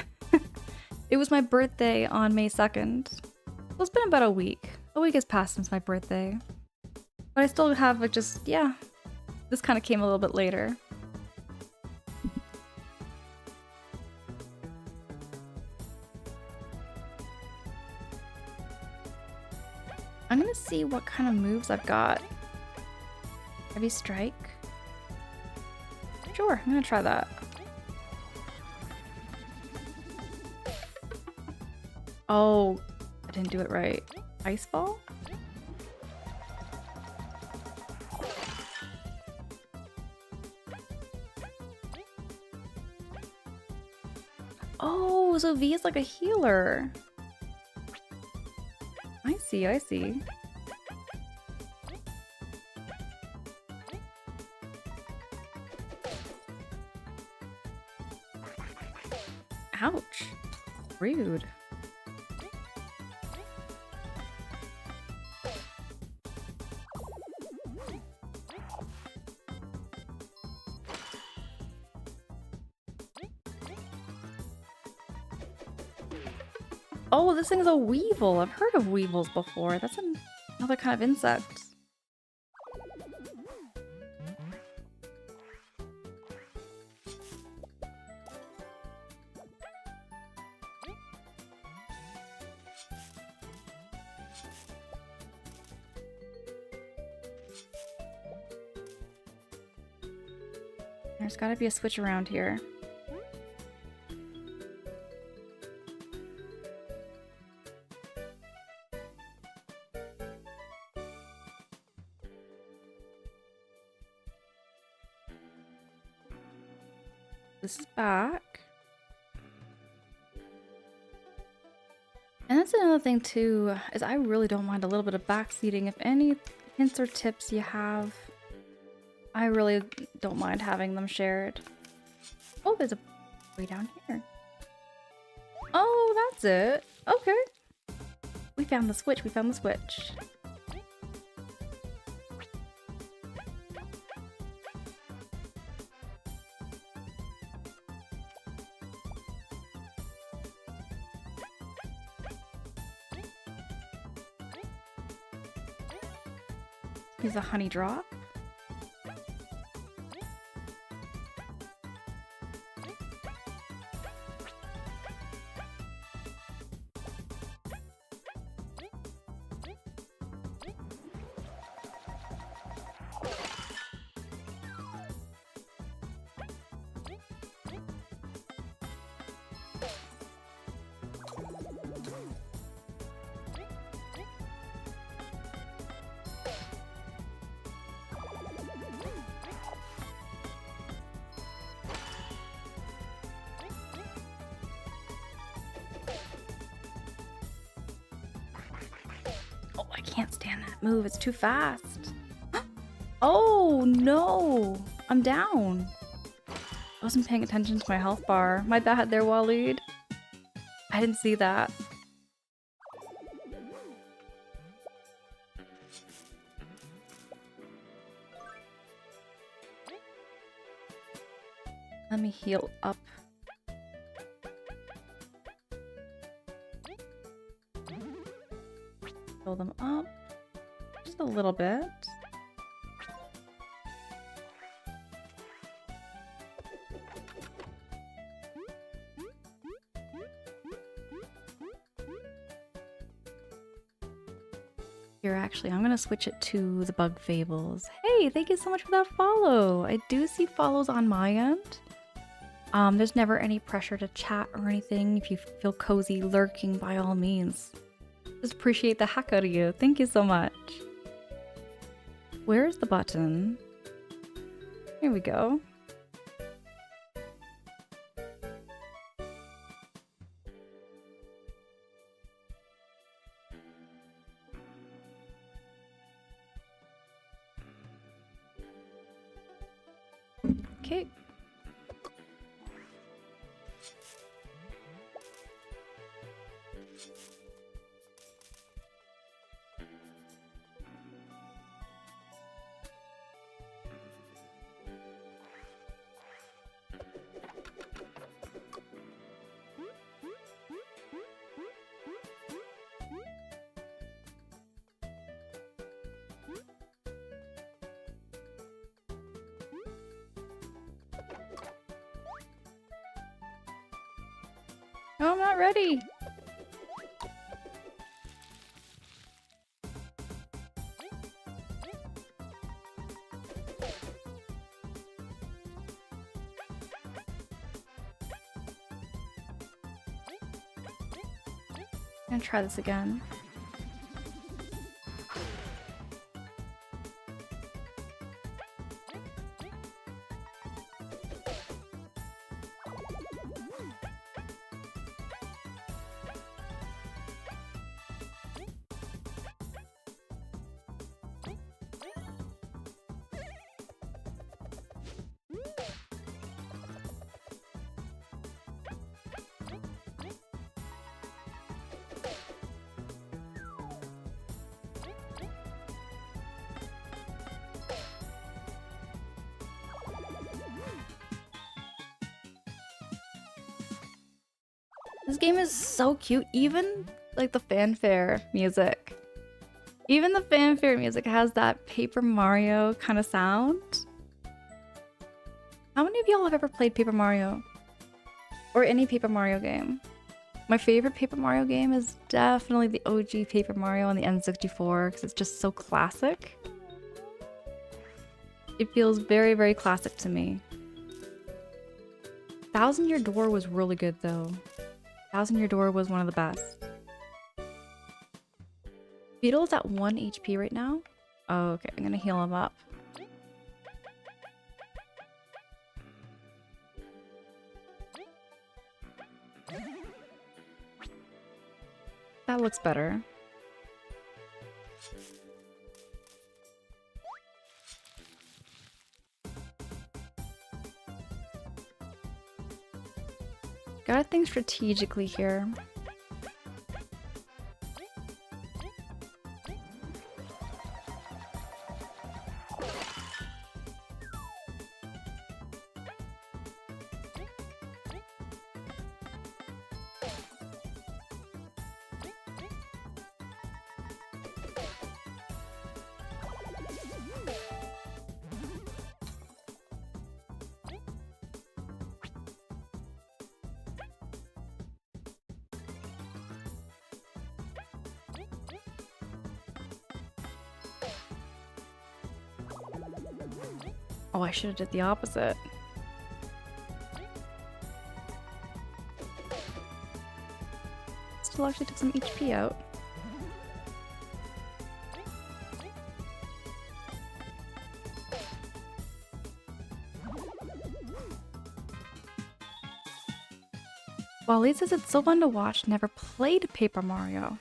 It was my birthday on May 2nd. So it's been about a week. A week has passed since my birthday. But I still have like just, yeah. This kind of came a little bit later. I'm gonna see what kind of moves I've got. Heavy strike. Sure. Sure, I'm gonna try that. Oh, I didn't do it right. Ice ball? Oh, so V is like a healer. I see, I see. Ouch. Rude. Oh, this thing is a weevil. I've heard of weevils before. That's another kind of insect. There's gotta be a switch around here. This is back. And that's another thing too, is I really don't mind a little bit of backseating. If any hints or tips you have, I really don't mind having them shared. Oh, there's a way down here. Oh, that's it. Okay. We found the switch, we found the switch. Use a honey drop. Oh, I can't stand that move. It's too fast. Oh, no. I'm down. I wasn't paying attention to my health bar. My bad there, Waleed. I didn't see that. Let me heal up. Fill them up just a little bit. Here, actually, I'm gonna switch it to the Bug Fables. Hey, thank you so much for that follow. I do see follows on my end. There's never any pressure to chat or anything. If you feel cozy lurking, by all means. Just appreciate the heck out of you. Thank you so much. Where's the button? Here we go. Okay. No, I'm not ready. I'm gonna try this again. This game is so cute, even like the fanfare music. Even the fanfare music has that Paper Mario kind of sound. How many of y'all have ever played Paper Mario? Or any Paper Mario game? My favorite Paper Mario game is definitely the OG Paper Mario on the N64 because it's just so classic. It feels very, very classic to me. Thousand Year Door was really good though. Thousand Year Door was one of the best. Beetle's at 1 HP right now. Oh, okay, I'm gonna heal him up. That looks better. Gotta think strategically here. Oh, I should have did the opposite. Still actually took some HP out. Waleed says it's so fun to watch, never played Paper Mario.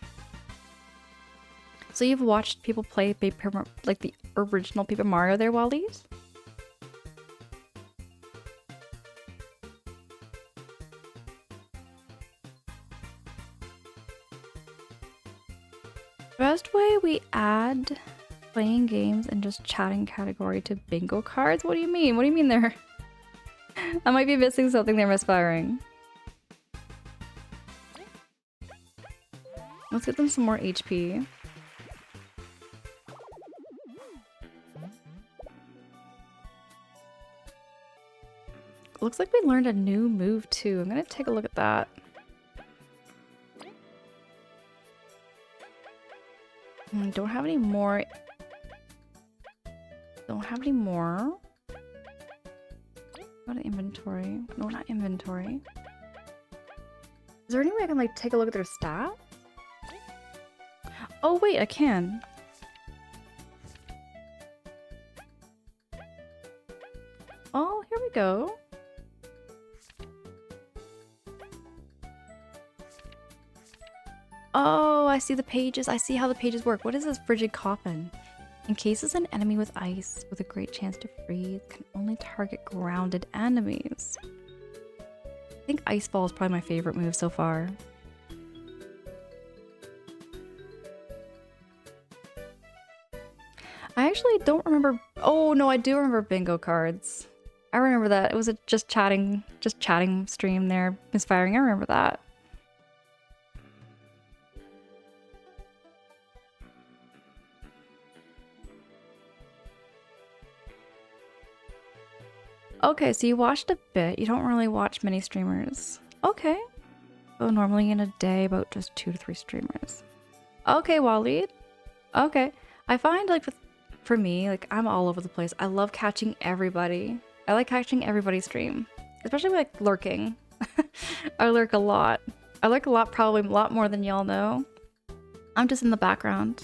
So you've watched people play Paper, like the original Paper Mario there, Waleed? Best way we add playing games and just chatting category to bingo cards? What do you mean? What do you mean there? I might be missing something there, misfiring. Let's get them some more HP. Looks like we learned a new move too. I'm gonna take a look at that. Don't have any more. Don't have any more. Go to inventory. No, not inventory. Is there any way I can like take a look at their stats? Oh wait, I can. Oh, here we go. Oh, I see the pages. I see how the pages work. What is this frigid coffin? Encases an enemy with ice with a great chance to freeze. Can only target grounded enemies. I think Ice Fall is probably my favorite move so far. I actually don't remember. Oh no, I do remember bingo cards. I remember that. It was a just chatting stream there. Misfiring. I remember that. Okay, so you watched a bit. You don't really watch many streamers. Okay. So normally in a day, about just 2 to 3 streamers. Okay, Waleed. Okay. I find like for me, like I'm all over the place. I love catching everybody. I like catching everybody's stream. Especially like lurking. I lurk a lot. I like a lot, probably a lot more than y'all know. I'm just in the background.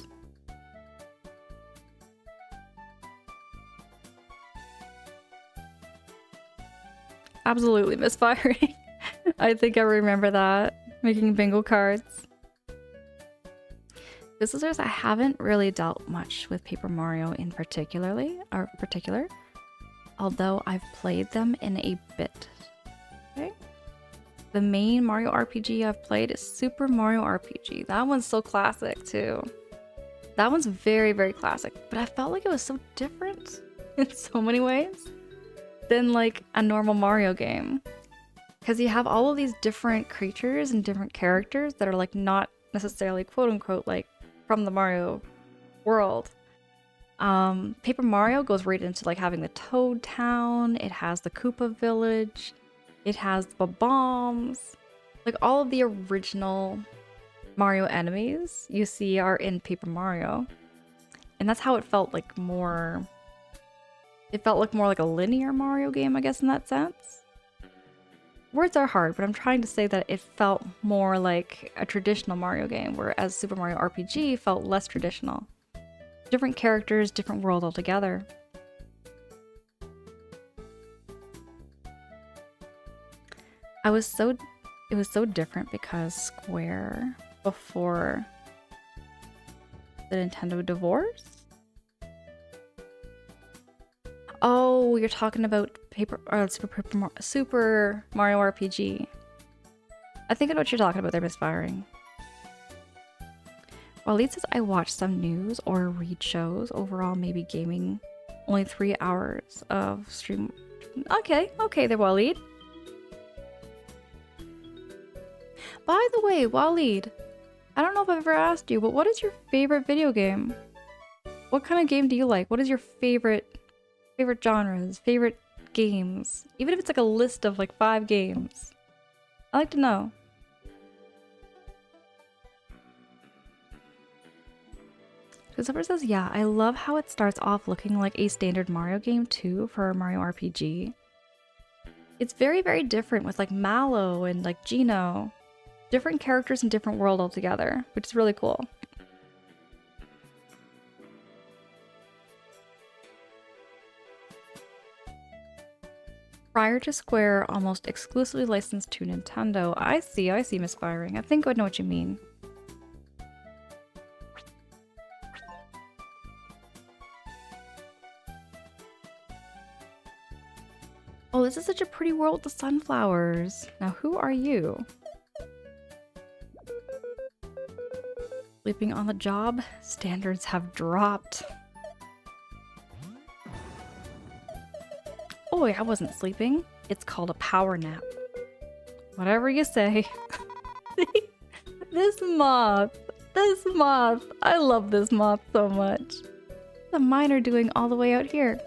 Absolutely misfiring. I think I remember that. Making bingo cards. Visitors, I haven't really dealt much with Paper Mario in particular, although I've played them in a bit. Okay. The main Mario RPG I've played is Super Mario RPG. That one's so classic too. That one's very, very classic, but I felt like it was so different in so many ways than like a normal Mario game. Because you have all of these different creatures and different characters that are like not necessarily quote unquote like from the Mario world. Paper Mario goes right into like having the Toad Town, it has the Koopa Village, it has the bombs. Like all of the original Mario enemies you see are in Paper Mario. And that's how it felt like more... It felt like more like a linear Mario game, I guess, in that sense. Words are hard, but I'm trying to say that it felt more like a traditional Mario game, whereas Super Mario RPG felt less traditional. Different characters, different world altogether. It was so different because Square, before the Nintendo divorce? Oh, you're talking about Super Mario RPG. I think I know what you're talking about. They're misfiring. Well, Lead says I watch some news or read shows. Overall, maybe gaming. Only 3 hours of stream. Okay there, Waleed. By the way, Waleed, I don't know if I've ever asked you, but what is your favorite video game? What kind of game do you like? What is your favorite genres, favorite games? Even if it's like a list of like 5 games. I like to know. Christopher says, yeah, I love how it starts off looking like a standard Mario game too for a Mario RPG. It's very, very different with like Mallow and like Geno. Different characters and different world altogether, which is really cool. Prior to Square, almost exclusively licensed to Nintendo. I see misfiring. I think I know what you mean. Oh, this is such a pretty world with the sunflowers. Now, who are you? Sleeping on the job? Standards have dropped. Oh, I wasn't sleeping. It's called a power nap. Whatever you say. This moth. I love this moth so much. What's the miner doing all the way out here?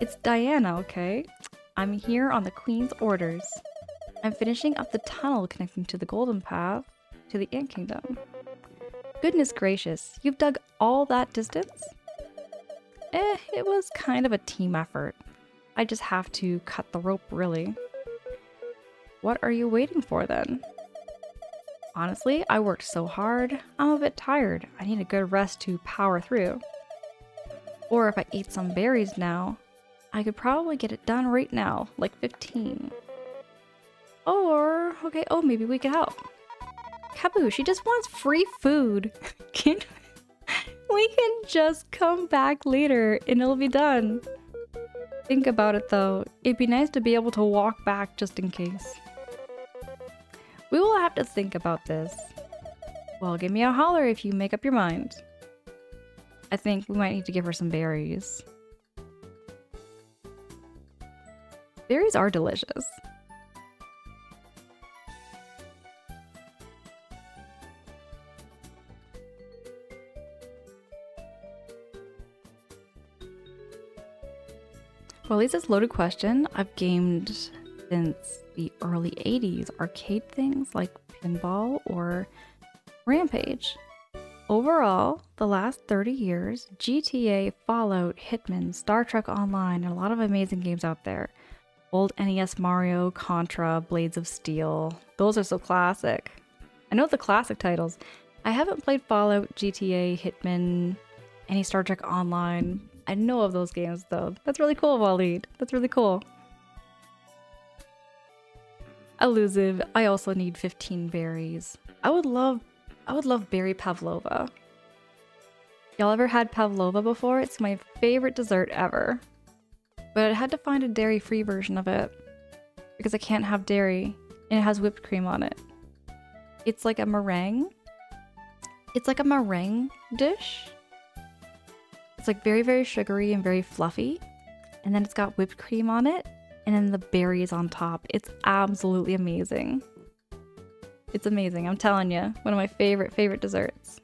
It's Diana, okay? I'm here on the Queen's orders. I'm finishing up the tunnel connecting to the Golden Path to the Ant Kingdom. Goodness gracious, you've dug all that distance? It was kind of a team effort. I just have to cut the rope, really. What are you waiting for, then? Honestly, I worked so hard, I'm a bit tired. I need a good rest to power through. Or if I ate some berries now, I could probably get it done right now, like 15. Or, okay, oh, maybe we could help. Kaboo, she just wants free food. We can just come back later and it'll be done. Think about it though, it'd be nice to be able to walk back just in case. We will have to think about this. Well, give me a holler if you make up your mind. I think we might need to give her some berries. Berries are delicious. Well, Lisa's loaded question. I've gamed since the early 80s. Arcade things like pinball or Rampage. Overall, the last 30 years, GTA, Fallout, Hitman, Star Trek Online, and a lot of amazing games out there. Old NES Mario, Contra, Blades of Steel. Those are so classic. I know the classic titles. I haven't played Fallout, GTA, Hitman, any Star Trek Online. I know of those games though. That's really cool, Waleed. That's really cool. Elusive. I also need 15 berries. I would love berry pavlova. Y'all ever had pavlova before? It's my favorite dessert ever. But I had to find a dairy-free version of it because I can't have dairy and it has whipped cream on it. It's like a meringue. It's like a meringue dish. It's like very, very sugary and very fluffy. And then it's got whipped cream on it and then the berries on top. It's absolutely amazing. It's amazing, I'm telling you. One of my favorite desserts.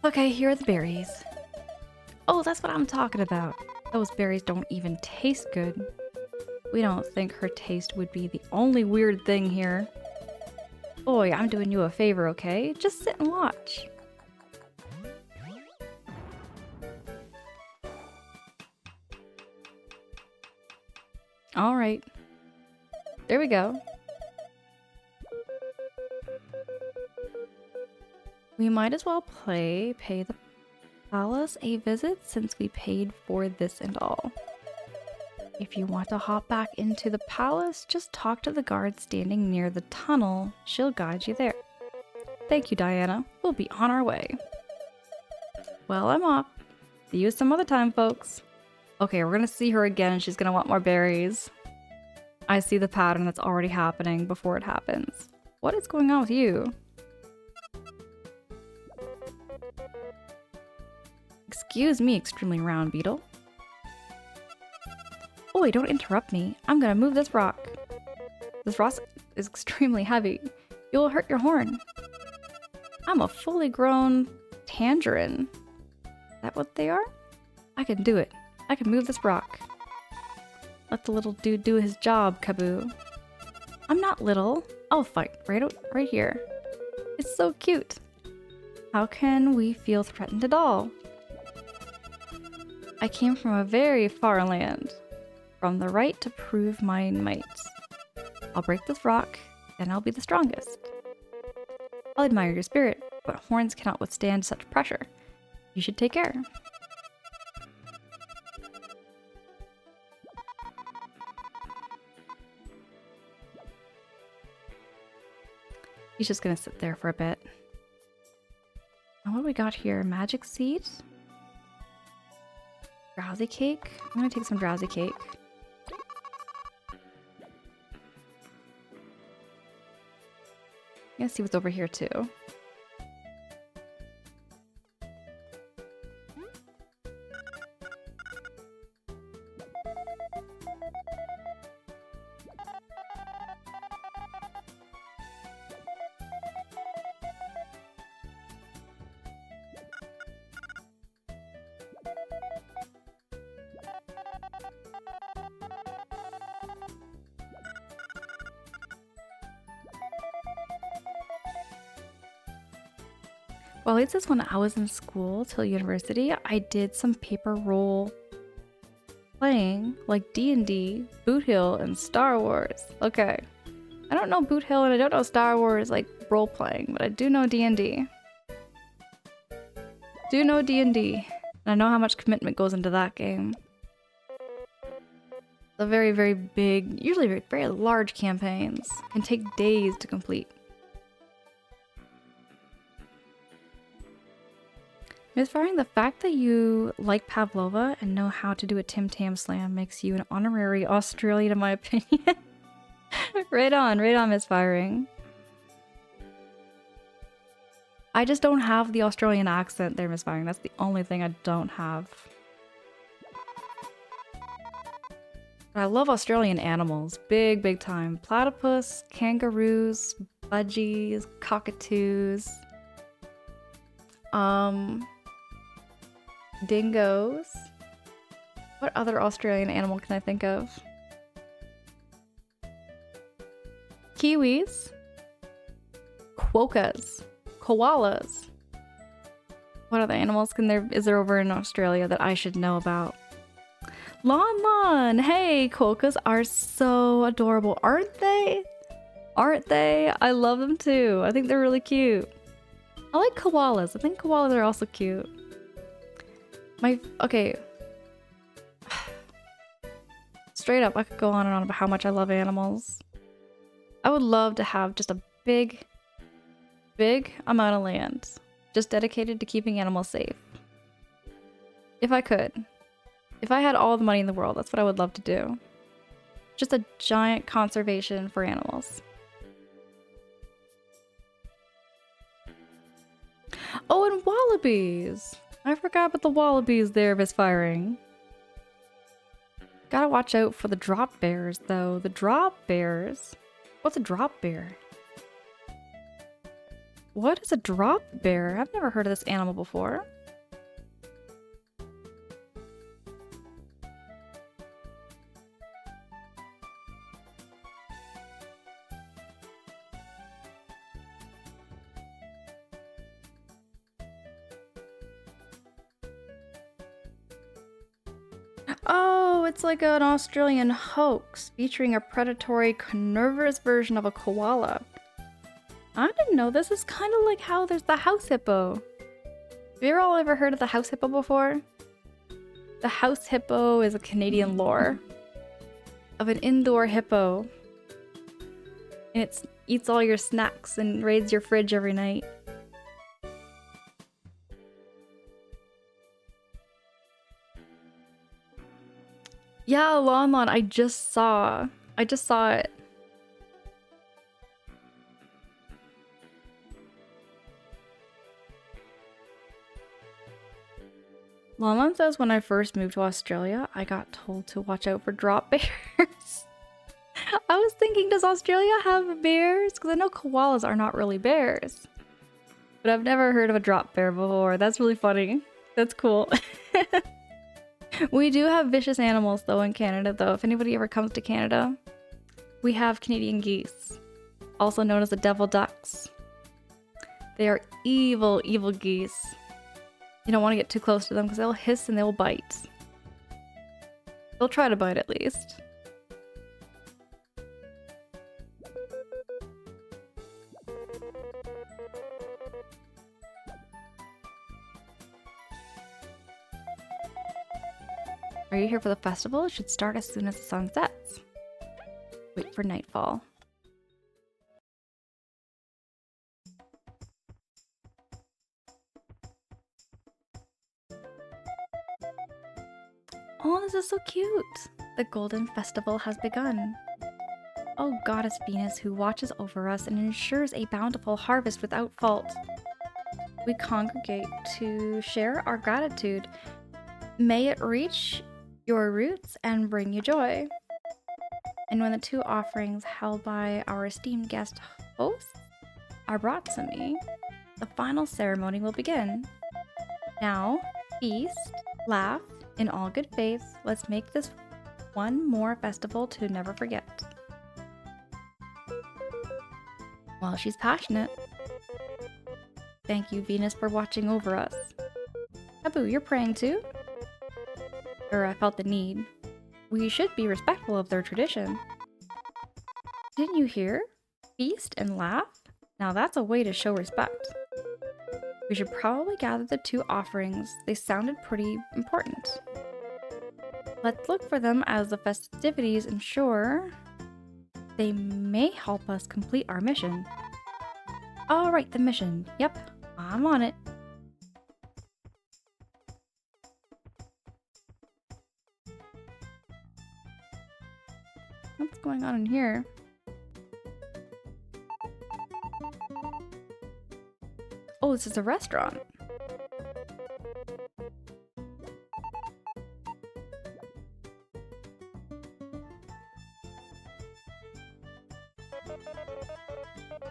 Okay, here are the berries. Oh, that's what I'm talking about. Those berries don't even taste good. We don't think her taste would be the only weird thing here. Boy, I'm doing you a favor, okay? Just sit and watch. Alright. There we go. We might as well pay the palace a visit since we paid for this and all. If you want to hop back into the palace, just talk to the guard standing near the tunnel. She'll guide you there. Thank you, Diana. We'll be on our way. Well, I'm off. See you some other time, folks. Okay, we're gonna see her again and she's gonna want more berries. I see the pattern that's already happening before it happens. What is going on with you? Excuse me, extremely round beetle. Oi, don't interrupt me. I'm gonna move this rock. This rock is extremely heavy. You'll hurt your horn. I'm a fully grown tangerine. Is that what they are? I can do it. I can move this rock. Let the little dude do his job, Kaboo. I'm not little. I'll fight right here. It's so cute. How can we feel threatened at all? I came from a very far land. From the right to prove my might. I'll break this rock, then I'll be the strongest. I'll admire your spirit, but horns cannot withstand such pressure. You should take care. He's just gonna sit there for a bit. And what do we got here? Magic seed? Drowsy cake? I'm gonna take some drowsy cake. I'm gonna see what's over here too. Well, it says when I was in school till university, I did some paper role playing, like D&D, Boot Hill, and Star Wars. Okay. I don't know Boot Hill and I don't know Star Wars, like, role playing, but I do know D&D. Do know D&D. And I know how much commitment goes into that game. The very, very big, usually very, very large campaigns can take days to complete. Misfiring, the fact that you like Pavlova and know how to do a Tim Tam Slam makes you an honorary Australian, in my opinion. Right on, Misfiring. I just don't have the Australian accent there, Misfiring. That's the only thing I don't have. But I love Australian animals. Big, big time. Platypus, kangaroos, budgies, cockatoos. Dingoes. What other Australian animal can I think of? Kiwis. Quokkas. Koalas. What other animals is there over in Australia that I should know about? Lon Lon! Hey, Kolkas are so adorable, aren't they? Aren't they? I love them too. I think they're really cute. I like koalas. I think koalas are also cute. Okay. Straight up, I could go on and on about how much I love animals. I would love to have just a big amount of land just dedicated to keeping animals safe. If I could. If I had all the money in the world, that's what I would love to do. Just a giant conservation for animals. Oh, and wallabies! I forgot about the wallabies there misfiring. Gotta watch out for the drop bears, though. The drop bears? What's a drop bear? What is a drop bear? I've never heard of this animal before. Oh, it's like an Australian hoax featuring a predatory, carnivorous version of a koala. I didn't know this. Is kind of like how there's the house hippo. Have you all ever heard of the house hippo before? The house hippo is a Canadian lore of an indoor hippo. And it eats all your snacks and raids your fridge every night. Yeah, Lon Lon, I just saw it. Lon Lon says when I first moved to Australia, I got told to watch out for drop bears. I was thinking, does Australia have bears? Because I know koalas are not really bears. But I've never heard of a drop bear before. That's really funny. That's cool. We do have vicious animals though in Canada though. If anybody ever comes to Canada, we have Canadian geese, also known as the devil ducks. They are evil, evil geese. You don't want to get too close to them because they'll hiss and they'll bite. They'll try to bite at least. Are you here for the festival? It should start as soon as the sun sets. Wait for nightfall. Oh, this is so cute! The Golden Festival has begun. Oh, Goddess Venus, who watches over us and ensures a bountiful harvest without fault. We congregate to share our gratitude. May it reach your roots and bring you joy. And when the two offerings held by our esteemed guest hosts are brought to me, the final ceremony will begin. Now, feast, laugh, in all good faith, let's make this one more festival to never forget. Well, she's passionate. Thank you, Venus, for watching over us. Taboo, you're praying too? I felt the need. We should be respectful of their tradition. Didn't you hear? Feast and laugh? Now that's a way to show respect. We should probably gather the two offerings. They sounded pretty important. Let's look for them as the festivities ensure they may help us complete our mission. Alright, the mission. Yep, I'm on it. What's going on in here? Oh, this is a restaurant.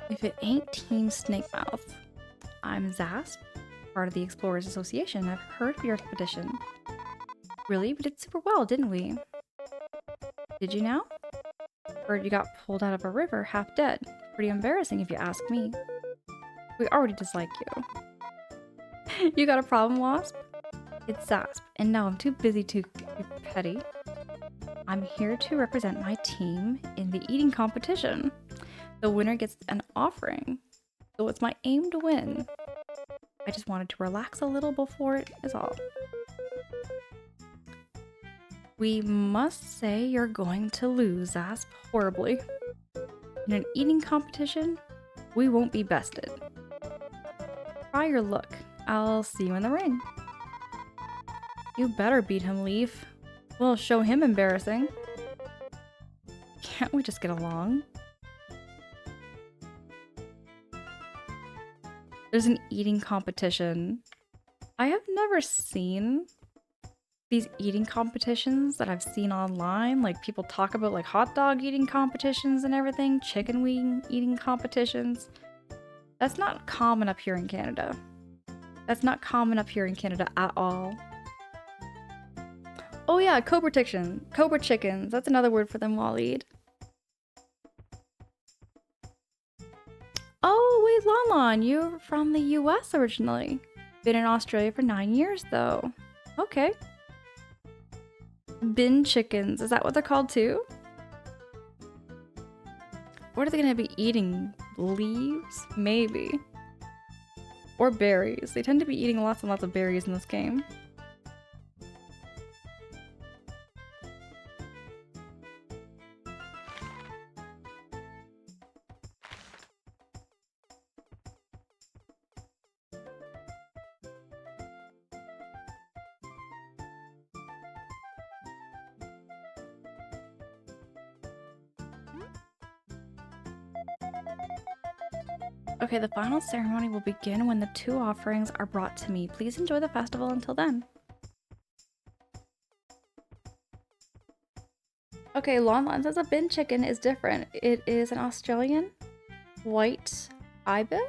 If it ain't Team Snake Mouth. I'm Zasp, part of the Explorers Association. I've heard of your expedition. Really? We did super well, didn't we? Did you now? Heard you got pulled out of a river half dead. Pretty embarrassing if you ask me. We already dislike you. You got a problem, Wasp? It's Zasp, and now I'm too busy to be petty. I'm here to represent my team in the eating competition. The winner gets an offering, so it's my aim to win. I just wanted to relax a little before it is all. We must say you're going to lose, Asp, horribly. In an eating competition, we won't be bested. Try your luck. I'll see you in the ring. You better beat him, Leaf. We'll show him embarrassing. Can't we just get along? There's an eating competition. I have never seen these eating competitions that I've seen online. Like, people talk about like hot dog eating competitions and everything, chicken wing eating competitions. That's not common up here in Canada. That's not common up here in Canada at all. Oh yeah, Cobra chickens. That's another word for them, Waleed. Oh wait, Lon Lon, you're from the US originally. Been in Australia for 9 years though. Okay. Bin chickens, is that what they're called too? What are they gonna be eating? Leaves? Maybe. Or berries. They tend to be eating lots and lots of berries in this game. Okay, the final ceremony will begin when the 2 offerings are brought to me. Please enjoy the festival until then. Okay, Lon Lon says a bin chicken is different. It is an Australian white ibis?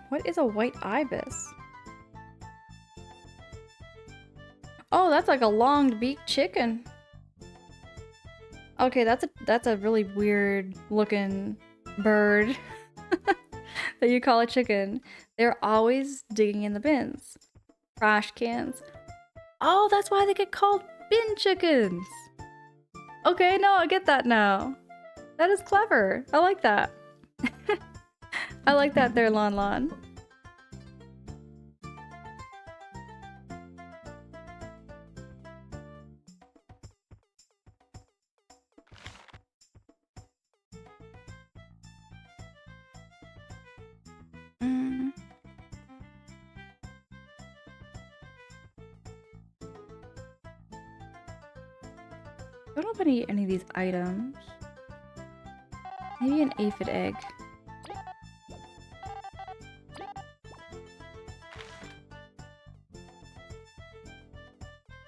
What is a white ibis? Oh, that's like a long-beaked chicken. Okay, that's a really weird looking bird that you call a chicken. They're always digging in the bins. Trash cans. Oh, that's why they get called bin chickens. Okay, no, I get that now. That is clever. I like that. I like that there, Lon Lon. I don't know if I need any of these items. Maybe an aphid egg.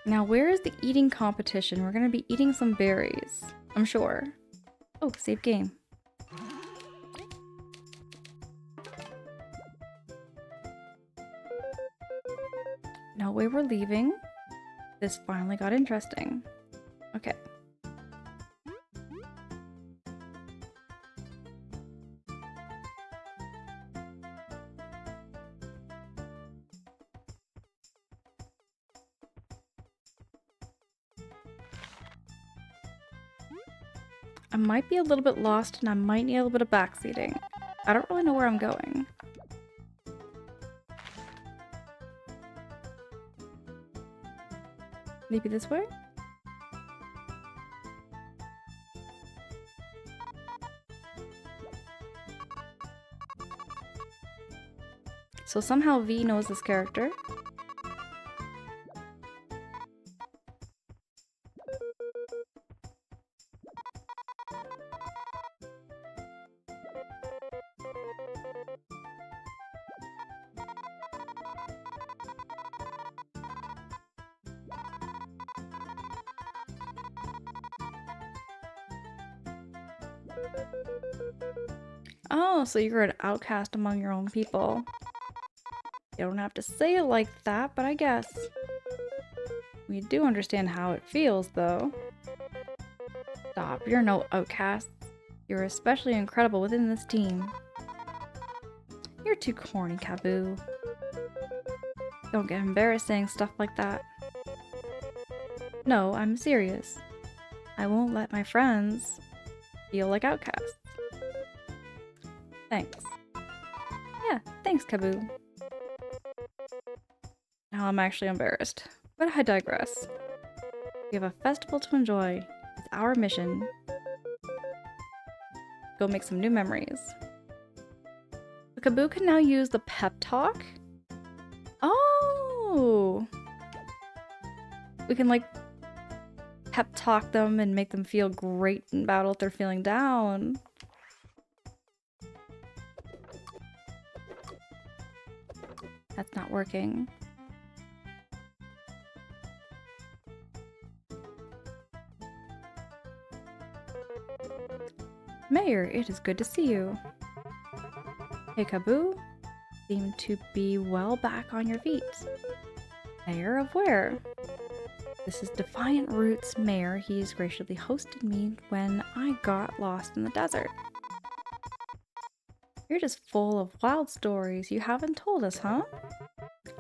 Now, where is the eating competition? We're gonna be eating some berries, I'm sure. Oh, save game. Now, where we're leaving, this finally got interesting. Okay. I might be a little bit lost and I might need a little bit of backseating. I don't really know where I'm going. Maybe this way? So somehow V knows this character. Oh, so you're an outcast among your own people. You don't have to say it like that, but I guess. We do understand how it feels, though. Stop, you're no outcast. You're especially incredible within this team. You're too corny, Kaboo. Don't get embarrassed saying stuff like that. No, I'm serious. I won't let my friends feel like outcasts. Thanks. Yeah, thanks, Kaboo. Now I'm actually embarrassed, but I digress. We have a festival to enjoy. It's our mission. Go make some new memories. The Kaboo can now use the pep talk. Oh! We can like pep talk them and make them feel great in battle if they're feeling down. That's not working. Mayor, it is good to see you. Hey, Kaboo. Seem to be well back on your feet. Mayor of where? This is Defiant Roots Mayor. He's graciously hosted me when I got lost in the desert. You're just full of wild stories you haven't told us, huh?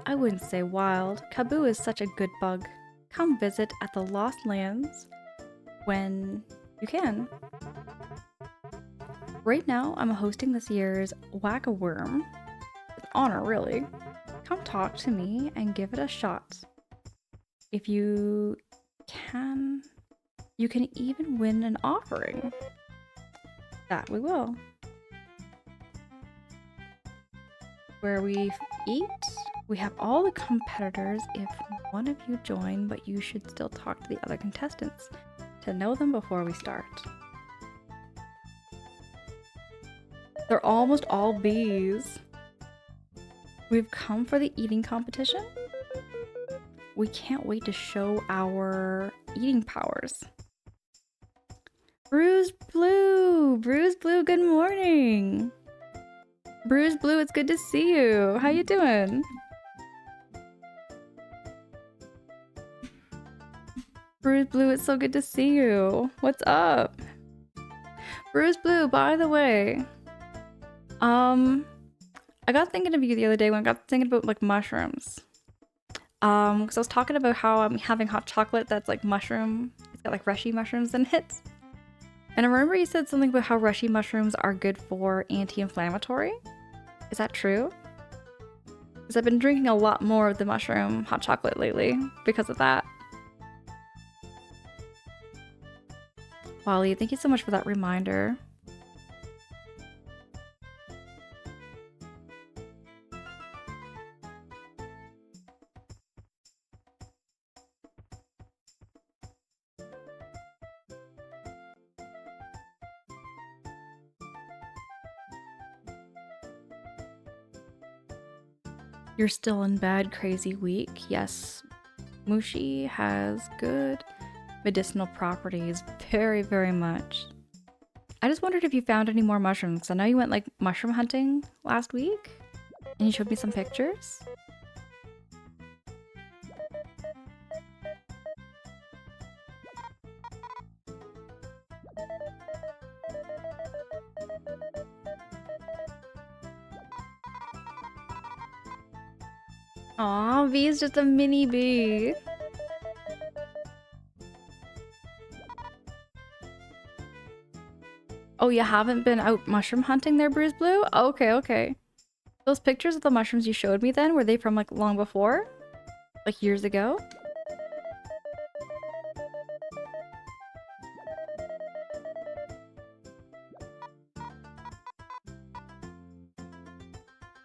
I wouldn't say wild. Kaboo is such a good bug. Come visit at the Lost Lands when you can. Right now, I'm hosting this year's Whack-A-Worm. It's an honor, really. Come talk to me and give it a shot. If you can even win an offering. That we will. Where we eat, we have all the competitors if one of you join, but you should still talk to the other contestants to know them before we start. They're almost all bees. We've come for the eating competition. We can't wait to show our eating powers. Bruised Blue! Bruised Blue, good morning! Bruised Blue, it's good to see you. How you doing? Bruised Blue, it's so good to see you. What's up? Bruised Blue, by the way, I got thinking of you the other day when I got thinking about like mushrooms. Because I was talking about how I'm having hot chocolate that's like mushroom. It's got like reishi mushrooms in it. And I remember you said something about how reishi mushrooms are good for anti-inflammatory. Is that true? Because I've been drinking a lot more of the mushroom hot chocolate lately because of that. Wally, thank you so much for that reminder. You're still in bed, crazy week. Yes, Mushi has good medicinal properties, very, very much. I just wondered if you found any more mushrooms. I know you went like mushroom hunting last week and you showed me some pictures. Aw, V is just a mini bee. Oh, you haven't been out mushroom hunting there, Bruise Blue? Okay, okay. Those pictures of the mushrooms you showed me then, were they from like long before? Like years ago?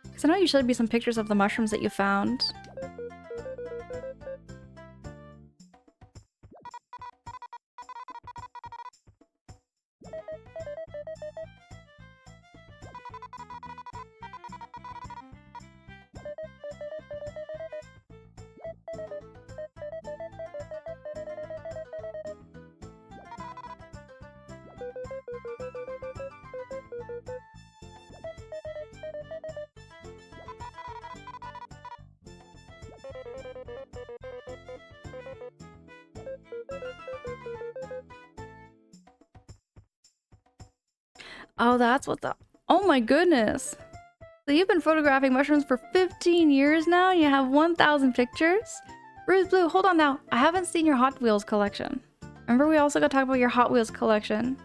Because I know you showed me some pictures of the mushrooms that you found. Oh, that's what the— oh my goodness! So you've been photographing mushrooms for 15 years now, and you have 1,000 pictures? Bruise Blue, hold on now. I haven't seen your Hot Wheels collection. Remember we also got to talk about your Hot Wheels collection?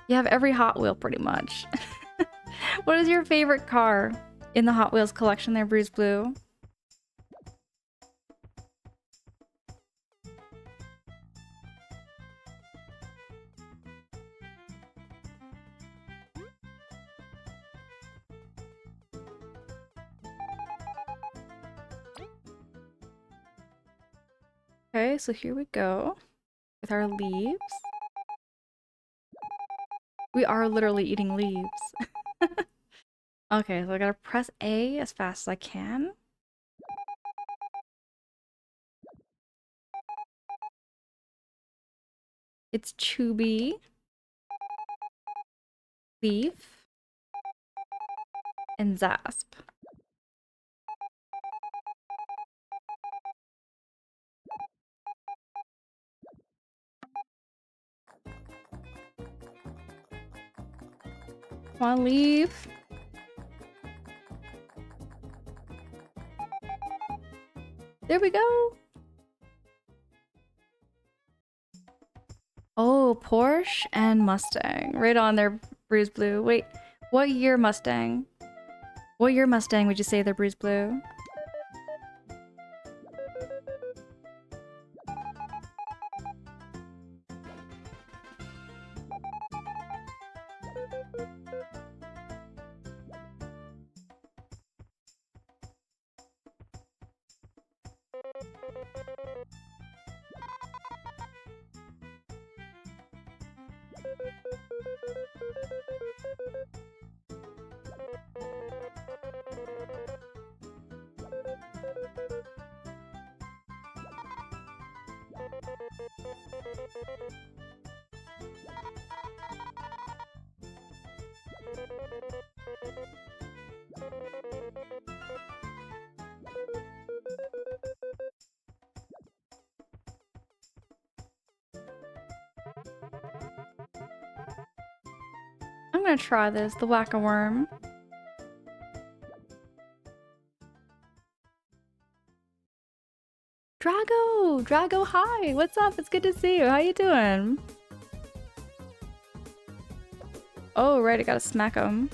You have every Hot Wheel pretty much. What is your favorite car in the Hot Wheels collection there, Bruise Blue? Okay, so here we go with our leaves. We are literally eating leaves. Okay, so I gotta press A as fast as I can. It's Chubby, Leaf, and Zasp. Come on, Leaf. There we go. Oh, Porsche and Mustang. Right on there, Bruise Blue. Wait, what year Mustang? What year Mustang would you say they're Bruise Blue? I'm gonna try this, the Whack-A-Worm. Drago! Drago, hi! What's up? It's good to see you. How you doing? Oh, right, I gotta smack him.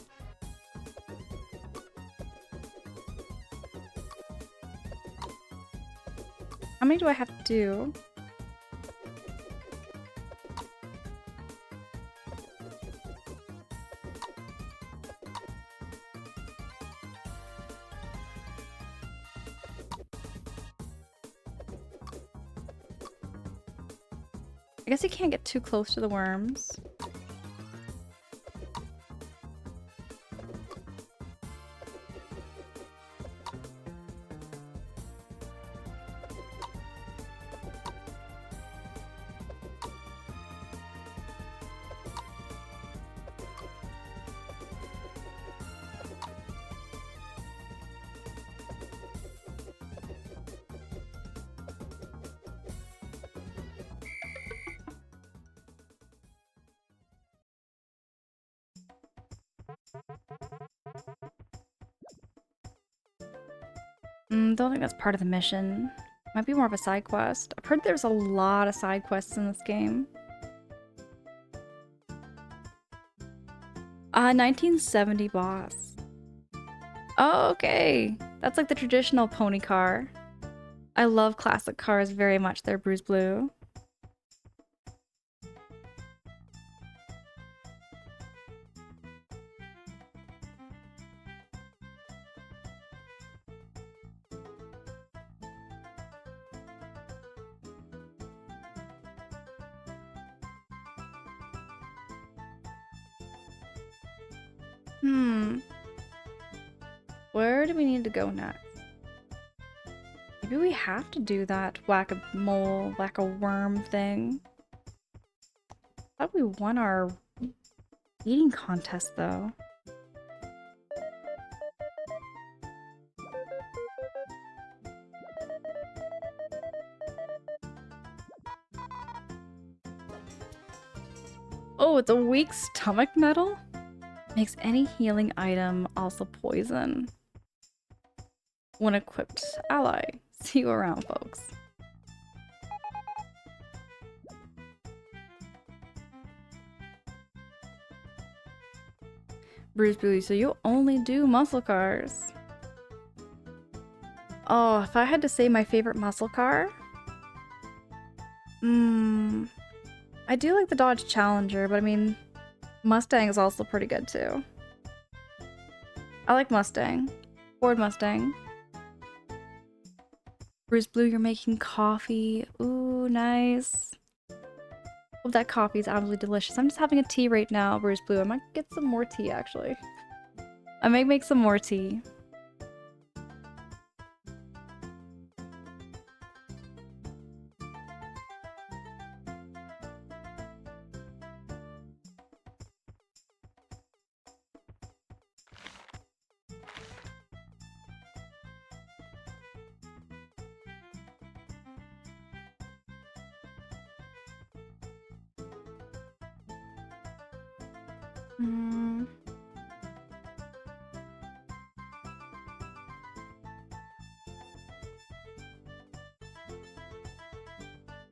How many do I have to do? I guess you can't get too close to the worms. Don't think that's part of the mission. Might be more of a side quest. I've heard there's a lot of side quests in this game. 1970 boss. Oh, okay. That's like the traditional pony car. I love classic cars very much. They're Bruise Blue. Where do we need to go next? Maybe we have to do that whack-a-mole, whack-a-worm thing. I thought we won our eating contest, though. Oh, it's a weak stomach medal? Makes any healing item also poison. When equipped ally. See you around, folks. Bruce Bowie, so you only do muscle cars. Oh, if I had to say my favorite muscle car? I do like the Dodge Challenger, but I mean, Mustang is also pretty good too. I like Mustang. Ford Mustang. Bruce Blue, you're making coffee. Ooh, nice. Hope that coffee is absolutely delicious. I'm just having a tea right now, Bruce Blue. I might get some more tea, actually. I might make some more tea.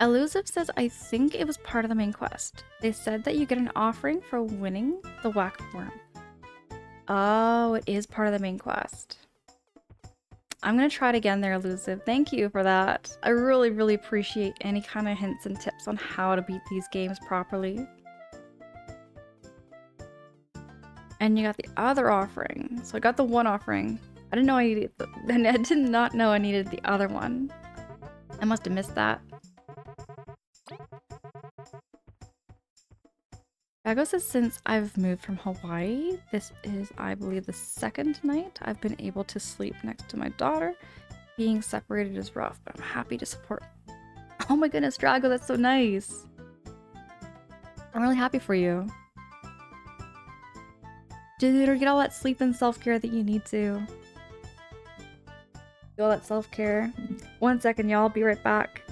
Elusive says, I think it was part of the main quest. They said that you get an offering for winning the whack worm. Oh, it is part of the main quest. I'm gonna try it again there, Elusive. Thank you for that. I really, really appreciate any kind of hints and tips on how to beat these games properly. And you got the other offering. So I got the one offering. I didn't know I needed and I did not know I needed the other one. I must have missed that. Gago says, since I've moved from Hawaii, this is, I believe, the second night I've been able to sleep next to my daughter. Being separated is rough, but I'm happy to support. Oh my goodness, Drago, that's so nice. I'm really happy for you. Dude, get all that sleep and self-care that you need to. Get all that self-care. 1 second, y'all. I'll be right back.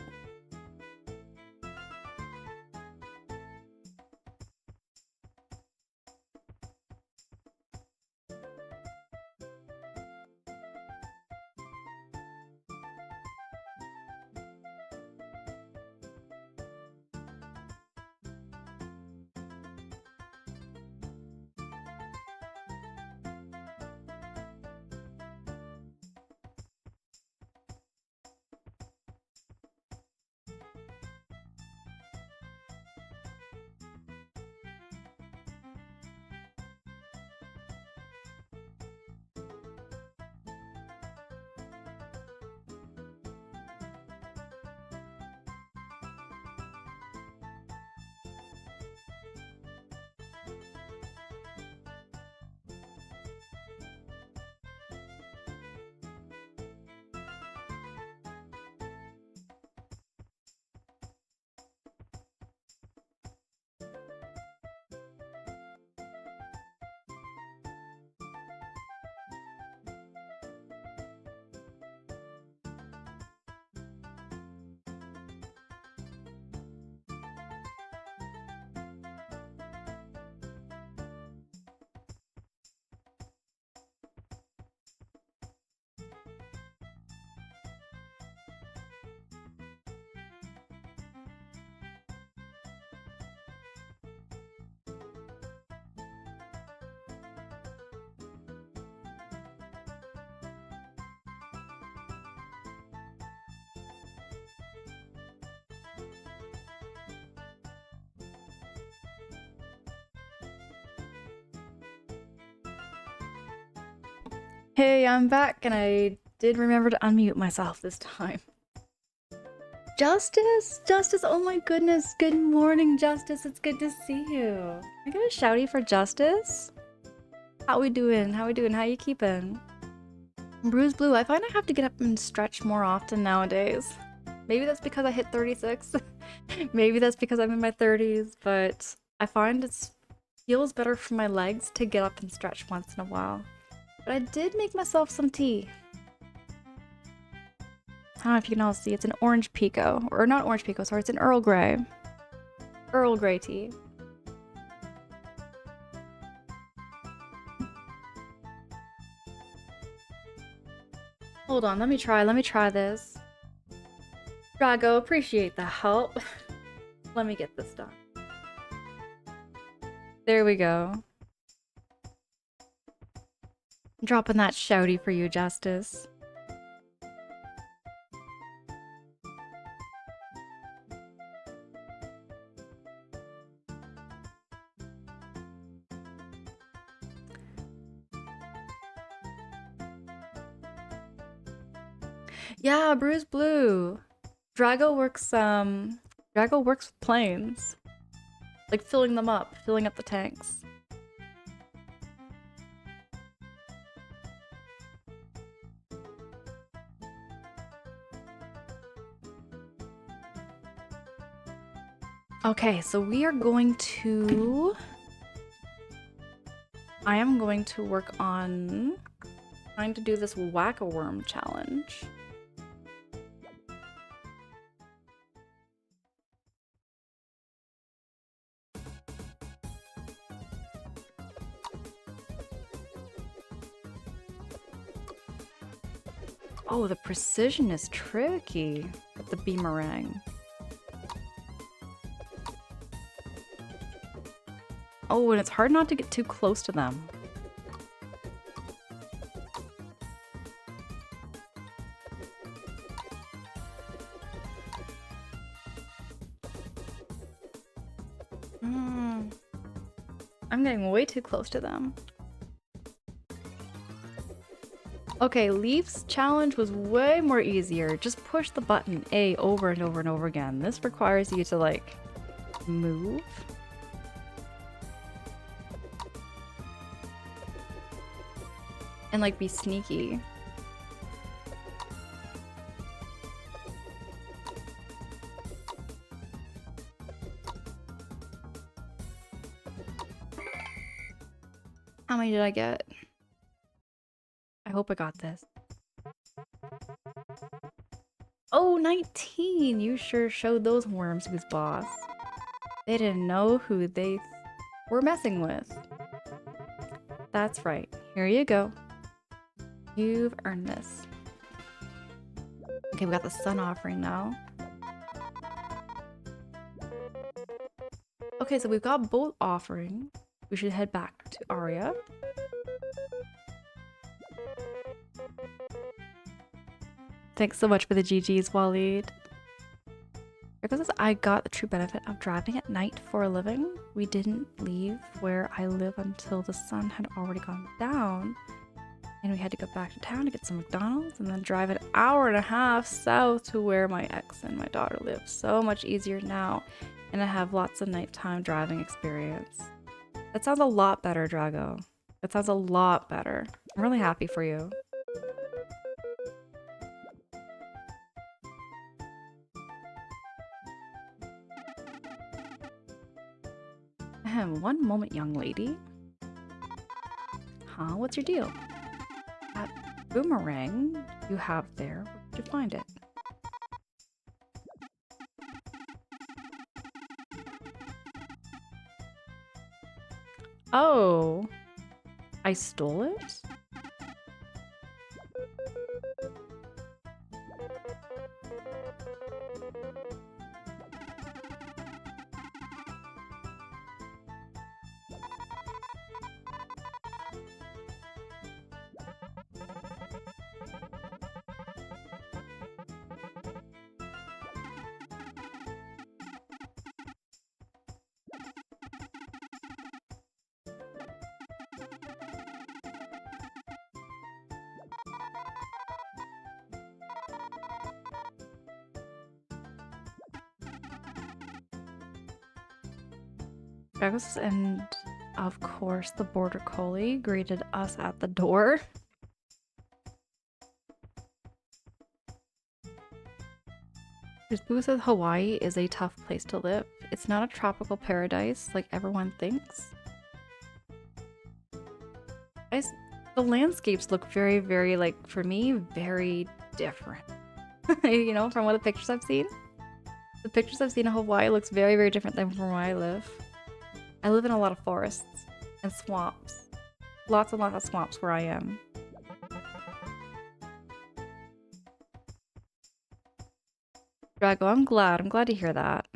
Hey, I'm back, and I did remember to unmute myself this time. Justice! Justice, oh my goodness. Good morning, Justice. It's good to see you. I got a shouty for Justice. How we doing? How we doing? How you keeping? Bruise Blue, I find I have to get up and stretch more often nowadays. Maybe that's because I hit 36. Maybe that's because I'm in my 30s, but I find it feels better for my legs to get up and stretch once in a while. But I did make myself some tea. I don't know if you can all see, it's an orange pico. Or not orange pico, sorry, it's an Earl Grey. Earl Grey tea. Hold on, let me try this. Drago, appreciate the help. Let me get this done. There we go. I'm dropping that shouty for you, Justice. Yeah, Bruise Blue. Drago works with planes. Like filling them up, filling up the tanks. Okay, so we are going to... I am going to work on trying to do this Whack-A-Worm challenge. Oh, the precision is tricky with the beamerang. Oh, and it's hard not to get too close to them. I'm getting way too close to them. Okay, Leaf's challenge was way more easier. Just push the button A over and over and over again. This requires you to, like, move. And, like, be sneaky. How many did I get? I hope I got this. Oh, 19! You sure showed those worms who's boss. They didn't know who they were messing with. That's right. Here you go. You've earned this. Okay, we got the sun offering now. Okay, so we've got both offerings. We should head back to Aria. Thanks so much for the GGs, Waleed. Because I got the true benefit of driving at night for a living. We didn't leave where I live until the sun had already gone down. And we had to go back to town to get some McDonald's and then drive an hour and a half south to where my ex and my daughter live. So much easier now. And I have lots of nighttime driving experience. That sounds a lot better, Drago. That sounds a lot better. I'm really happy for you. One moment, young lady. Huh? What's your deal? That boomerang you have there, where did you find it? Oh, I stole it? And of course the border collie greeted us at the door. Boo says Hawaii is a tough place to live. It's not a tropical paradise like everyone thinks. The landscapes look very, very, like, for me, very different. You know, from what the pictures I've seen. The pictures I've seen of Hawaii looks very, very different than from where I live. I live in a lot of forests and swamps. Lots and lots of swamps where I am. Drago, I'm glad. I'm glad to hear that.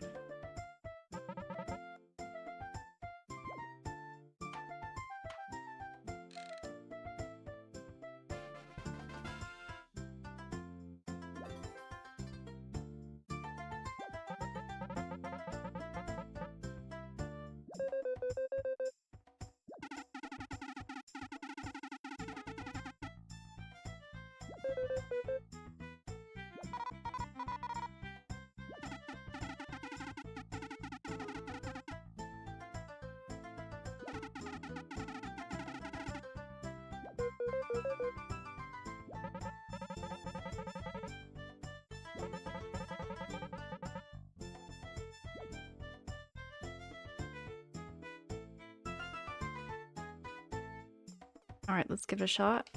All right, let's give it a shot.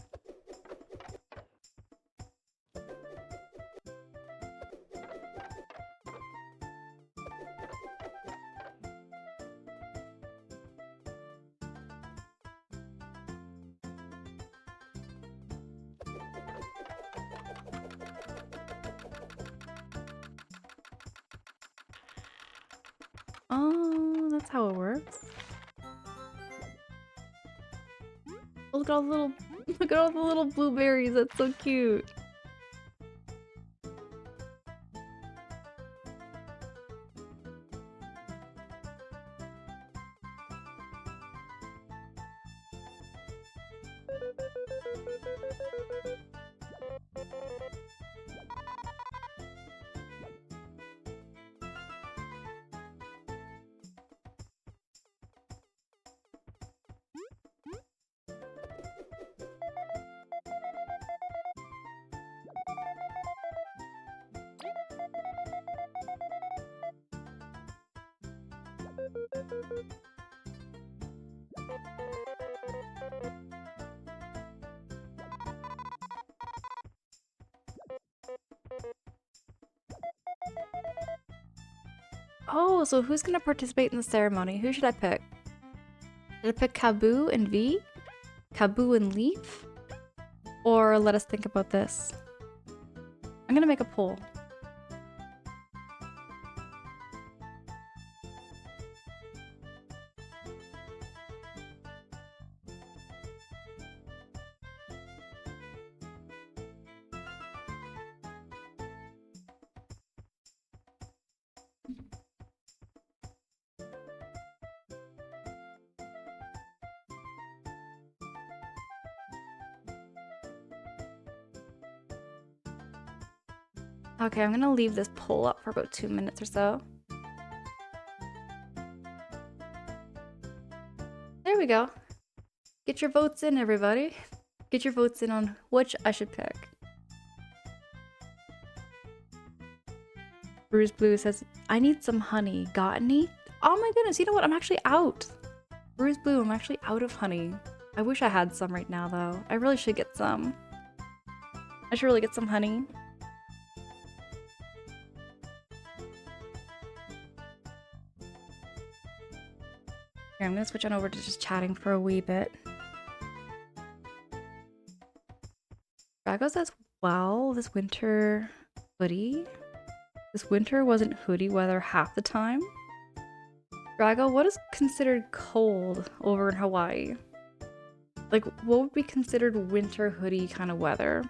Oh, that's how it works. Oh, look at all the little, look at all the little blueberries. That's so cute. Oh, so who's gonna participate in the ceremony? Who should I pick? Should I pick Kaboo and V? Kaboo and Leaf? Or let us think about this. I'm gonna make a poll. Okay, I'm gonna leave this poll up for about 2 minutes or so. There we go. Get your votes in, everybody. Get your votes in on which I should pick. Bruce Blue says, I need some honey. Got any? Oh my goodness, you know what? I'm actually out. Bruce Blue, I'm actually out of honey. I wish I had some right now, though. I really should get some. I should really get some honey. Here, I'm gonna switch on over to just chatting for a wee bit. Drago says, well, this winter hoodie. This winter wasn't hoodie weather half the time. Drago, what is considered cold over in Hawaii? Like, what would be considered winter hoodie kind of weather?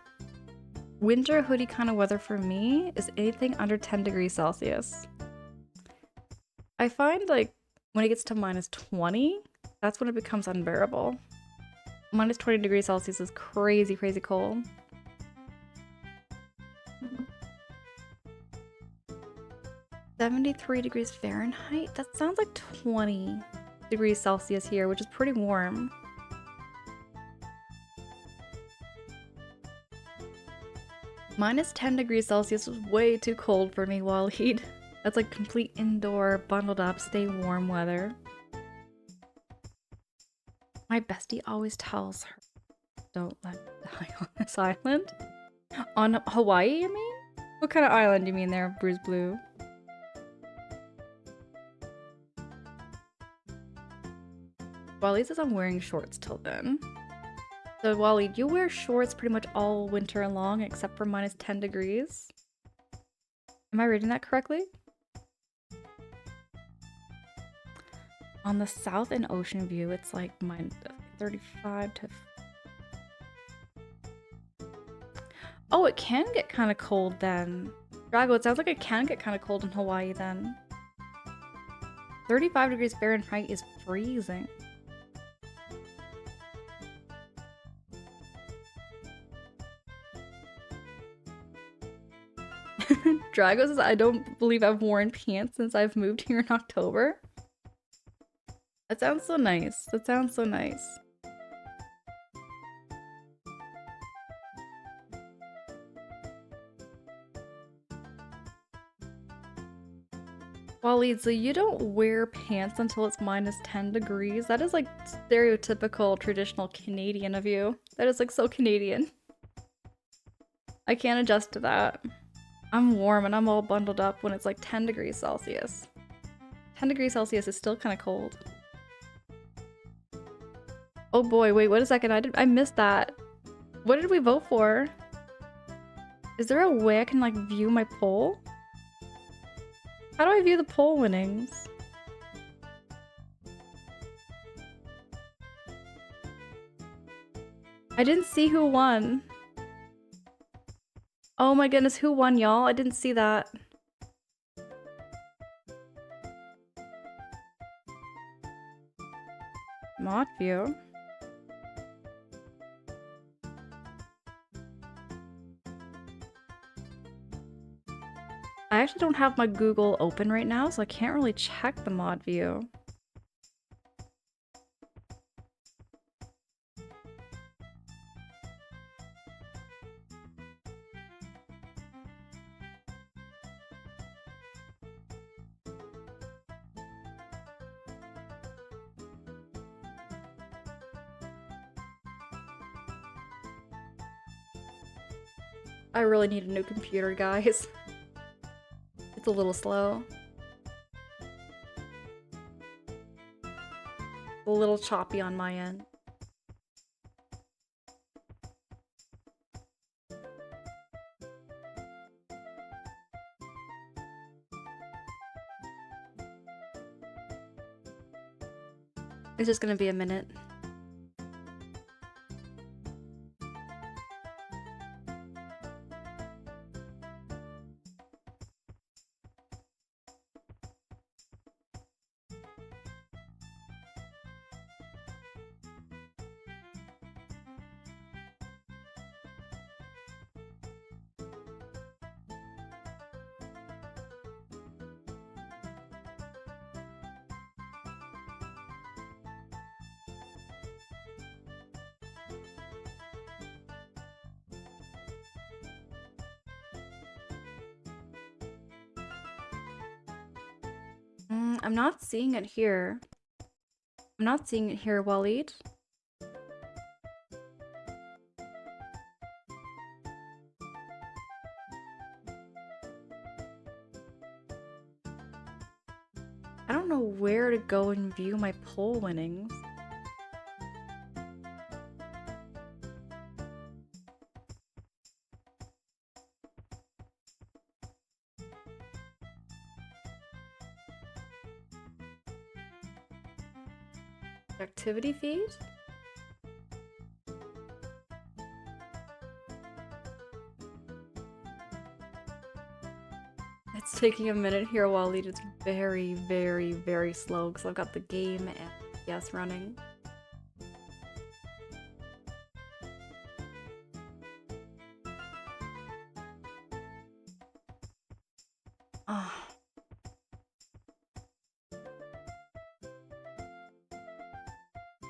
Winter hoodie kind of weather for me is anything under 10 degrees Celsius. I find, like, when it gets to minus 20, that's when it becomes unbearable. Minus 20 degrees Celsius is crazy, crazy cold. $73 degrees Fahrenheit? That sounds like 20 degrees Celsius here, which is pretty warm. Minus 10 degrees Celsius was way too cold for me, Waleed. That's like complete indoor, bundled up, stay warm weather. My bestie always tells her, don't let me die on this island. On Hawaii, you mean? What kind of island do you mean there, Bruce Blue? Waleed says I'm wearing shorts till then. So Waleed, you wear shorts pretty much all winter long except for minus 10 degrees? Am I reading that correctly? On the south and ocean view, it's like mine 35 to... Oh, it can get kind of cold then. Drago, it sounds like it can get kind of cold in Hawaii then. 35 degrees Fahrenheit is freezing. Drago says, I don't believe I've worn pants since I've moved here in October. That sounds so nice. That sounds so nice. Waleed, so you don't wear pants until it's minus 10 degrees? That is like stereotypical traditional Canadian of you. That is like so Canadian. I can't adjust to that. I'm warm and I'm all bundled up when it's like 10 degrees Celsius. 10 degrees Celsius is still kind of cold. Oh boy, wait, wait a second. I missed that. What did we vote for? Is there a way I can like view my poll? How do I view the poll winnings? I didn't see who won. Oh my goodness, who won, y'all? I didn't see that. Mod view. I actually don't have my Google open right now, so I can't really check the mod view. I really need a new computer, guys. It's a little slow. A little choppy on my end. It's just gonna be a minute. I'm not seeing it here. I'm not seeing it here, Waleed. I don't know where to go and view my poll winnings. Activity feed? It's taking a minute here, Waleed. It's very, very, very slow because I've got the game and yes running. Ah.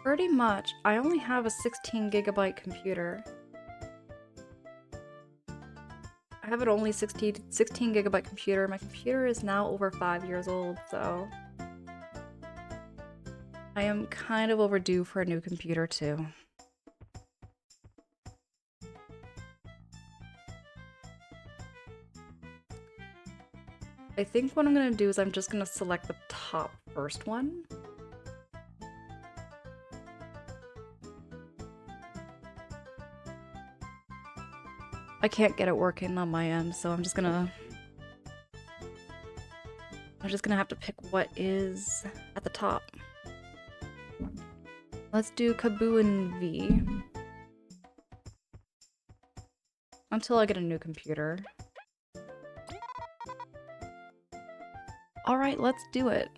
Pretty much. I only have a 16 gigabyte computer. I have an only 16 gigabyte computer. My computer is now over 5 years old, so I am kind of overdue for a new computer too. I think what I'm gonna do is I'm just gonna select the top first one. I can't get it working on my end, so I'm just gonna I'm just gonna have to pick what is at the top. Let's do Kaboo and V. Until I get a new computer. Alright, let's do it.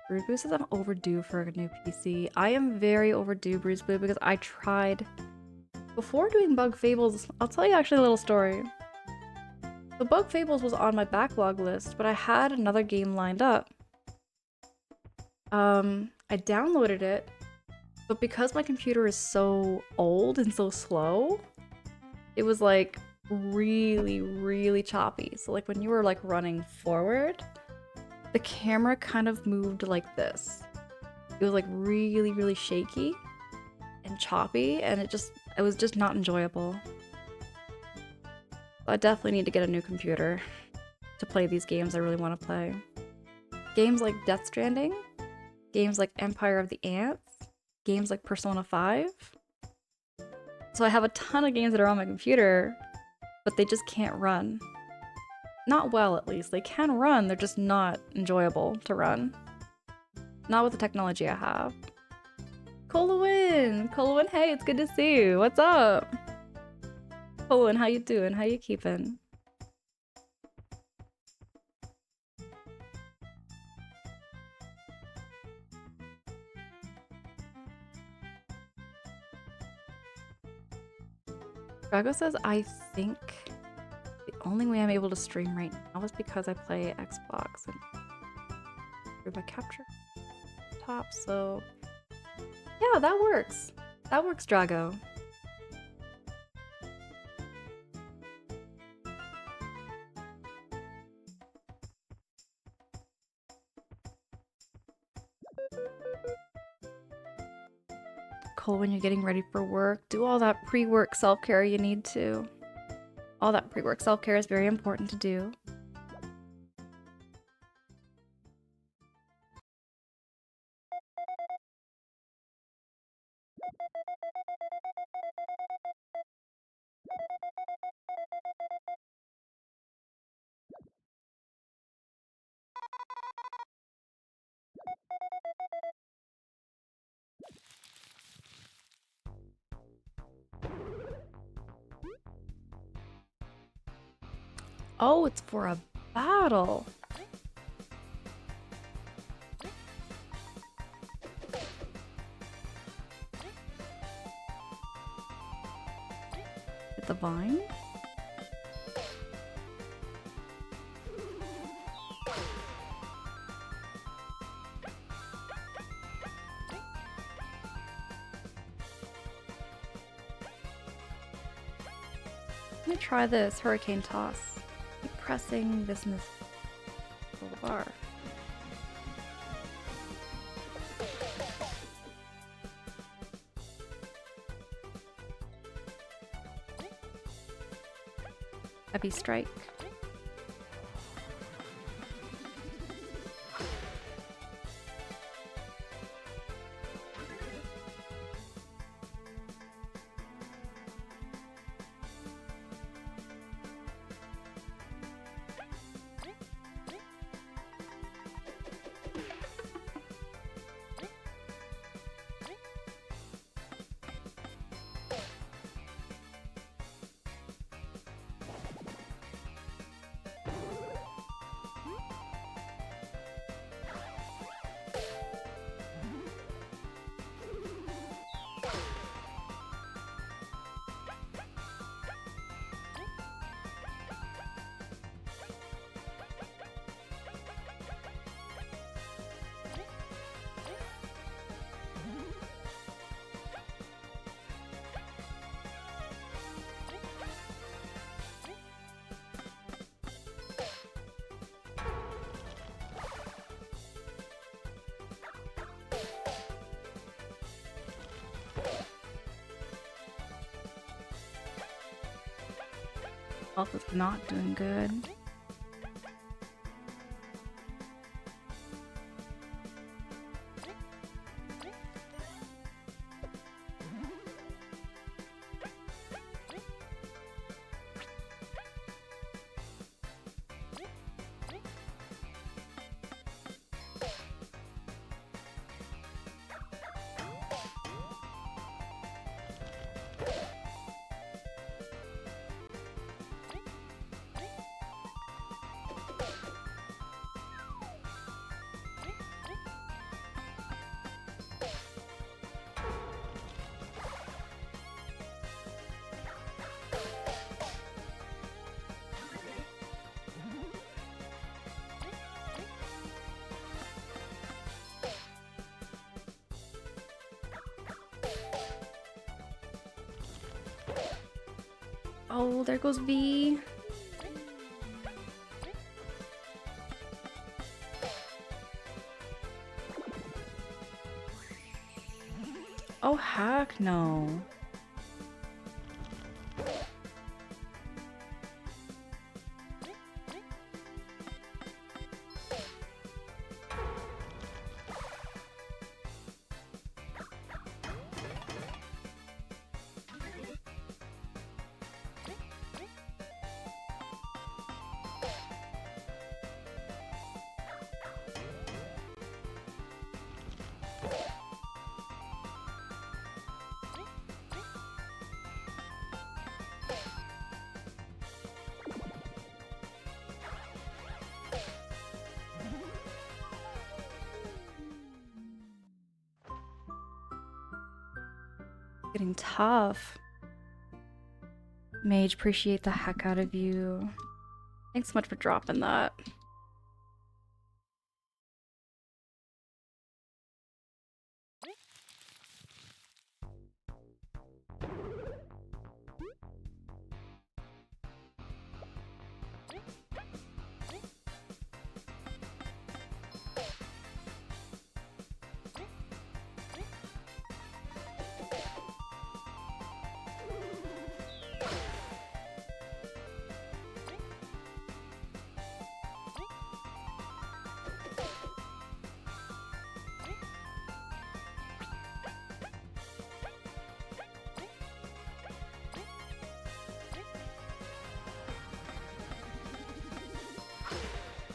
Bruise Blue says I'm overdue for a new PC. I am very overdue, Bruise Blue, because I tried... Before doing Bug Fables, I'll tell you actually a little story. The Bug Fables was on my backlog list, but I had another game lined up. I downloaded it, but because my computer is so old and so slow, it was like really, really choppy. So like when you were like running forward, the camera kind of moved like this. It was like really, really shaky and choppy, and it was just not enjoyable. I definitely need to get a new computer to play these games I really want to play. Games like Death Stranding, games like Empire of the Ants, games like Persona 5. So I have a ton of games that are on my computer, but they just can't run. Not well, at least. They can run, they're just not enjoyable to run. Not with the technology I have. Colwyn! Colwyn, hey, it's good to see you. What's up? Colwyn, how you doing? How you keeping? Drago says, I think the only way I'm able to stream right now is because I play Xbox and through my capture top, so yeah, that works. That works, Drago. When you're getting ready for work, do all that pre-work self-care you need to. All that pre-work self-care is very important to do. Oh, it's for a battle. With the vine? Let me try this hurricane toss. Keep pressing this in this little bar. Heavy strike. Health is not doing good. Oh, there goes V. Oh, heck no. Getting tough. Mage, appreciate the heck out of you. Thanks so much for dropping that.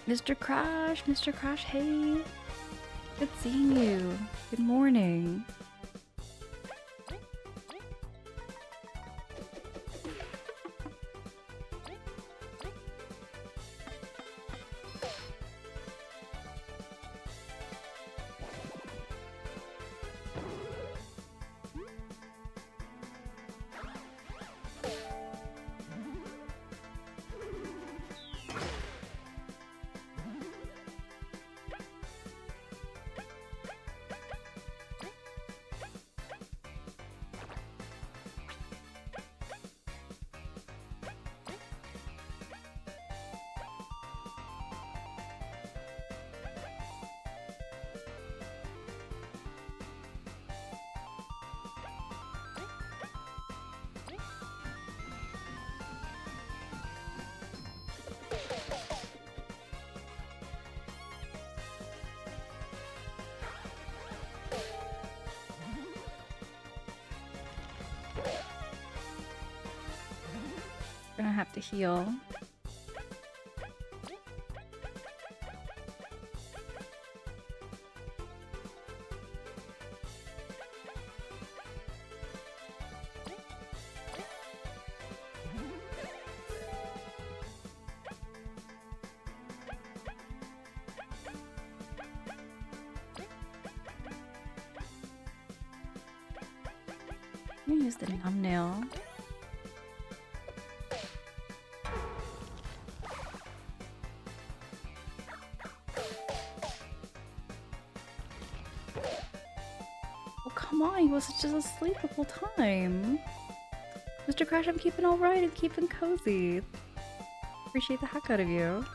Mr. Crash, hey. Good seeing you. Good morning. Gonna have to heal. I'm gonna use the numbnail. Oh, come on, he was just asleep the whole time. Mr. Crash, I'm keeping alright, I'm keeping cozy. Appreciate the heck out of you.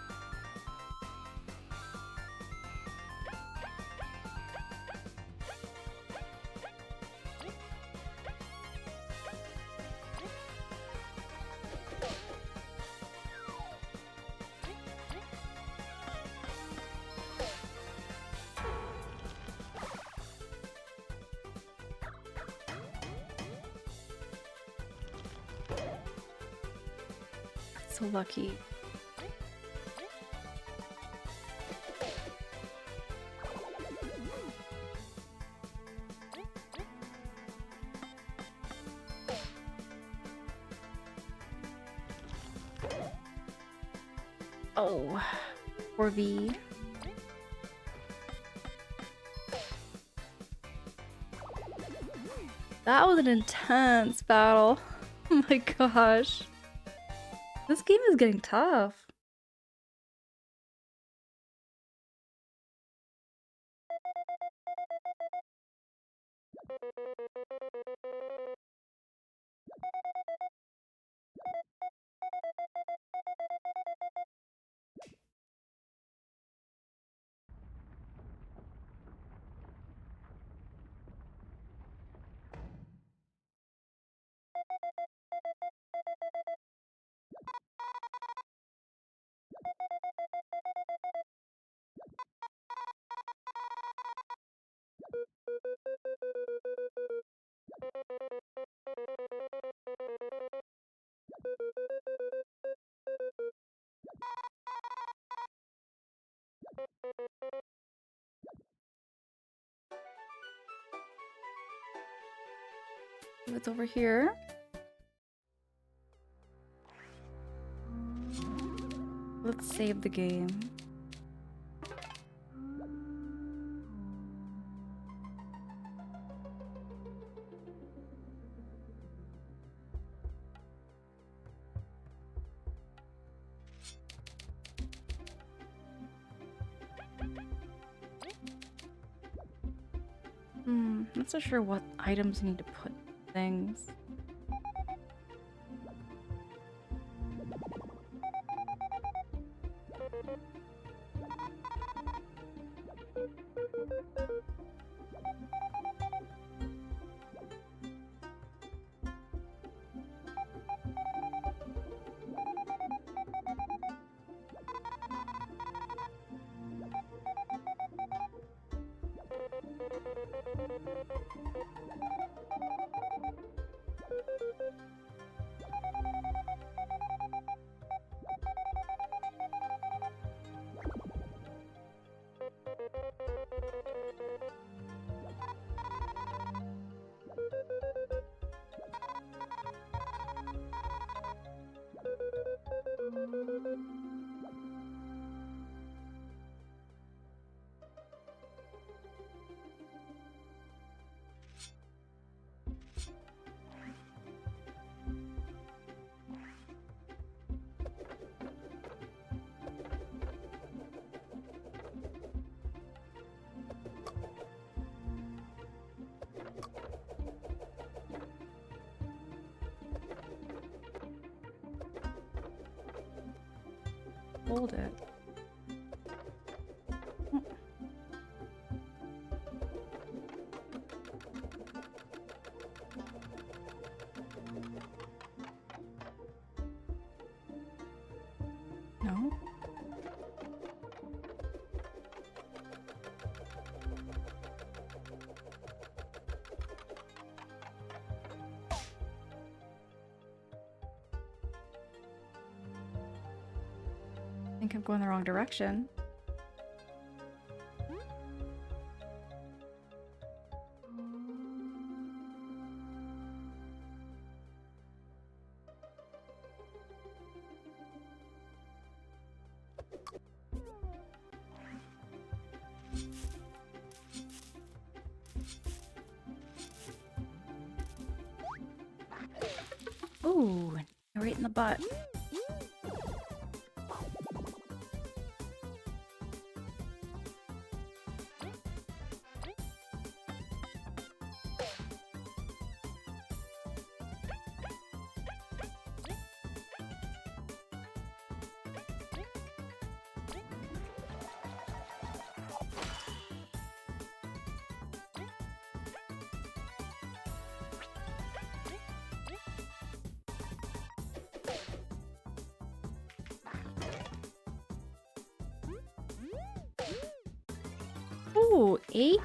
So lucky. Oh, poor V. That was an intense battle. Oh my gosh. This game is getting tough. It's over here. Let's save the game. Not so sure what items need to put things. Hold it. No? I think I'm going the wrong direction. Ooh, right in the butt. Ooh, 8?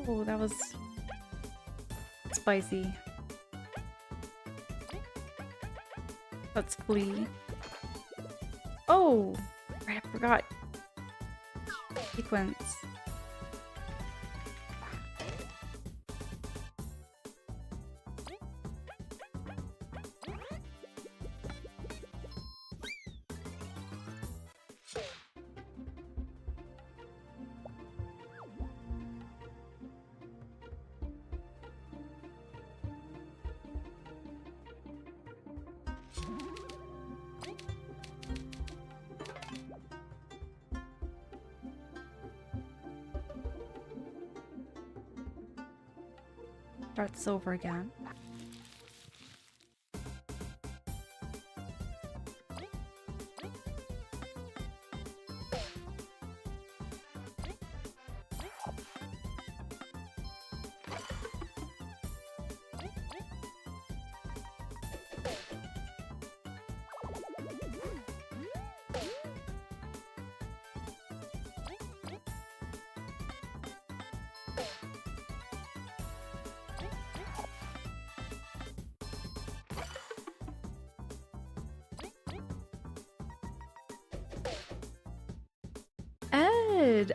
Oh, that was spicy. Let's flee. Oh, right, I forgot. Sequence. Start this over again.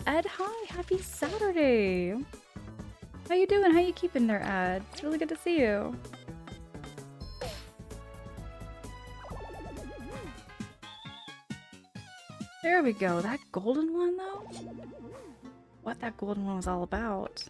Ed, hi, happy Saturday. How you doing? How you keeping there, Ed? It's really good to see you. There we go. That golden one, though? What that golden one was all about.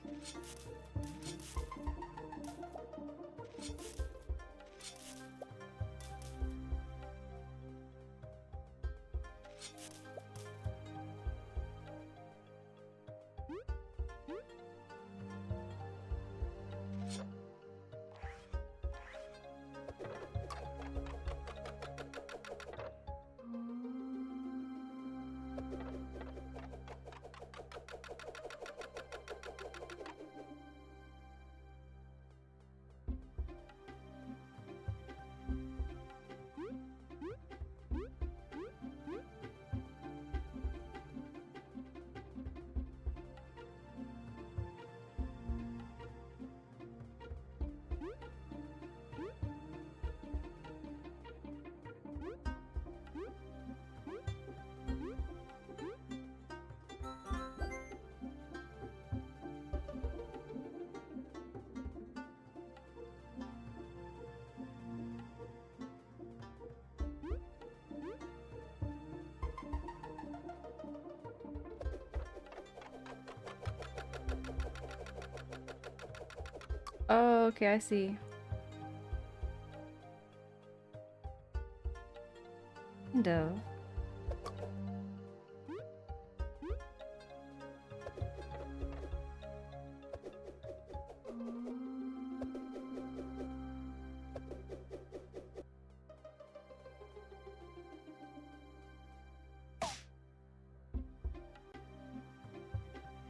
Oh, okay, I see. Kind of.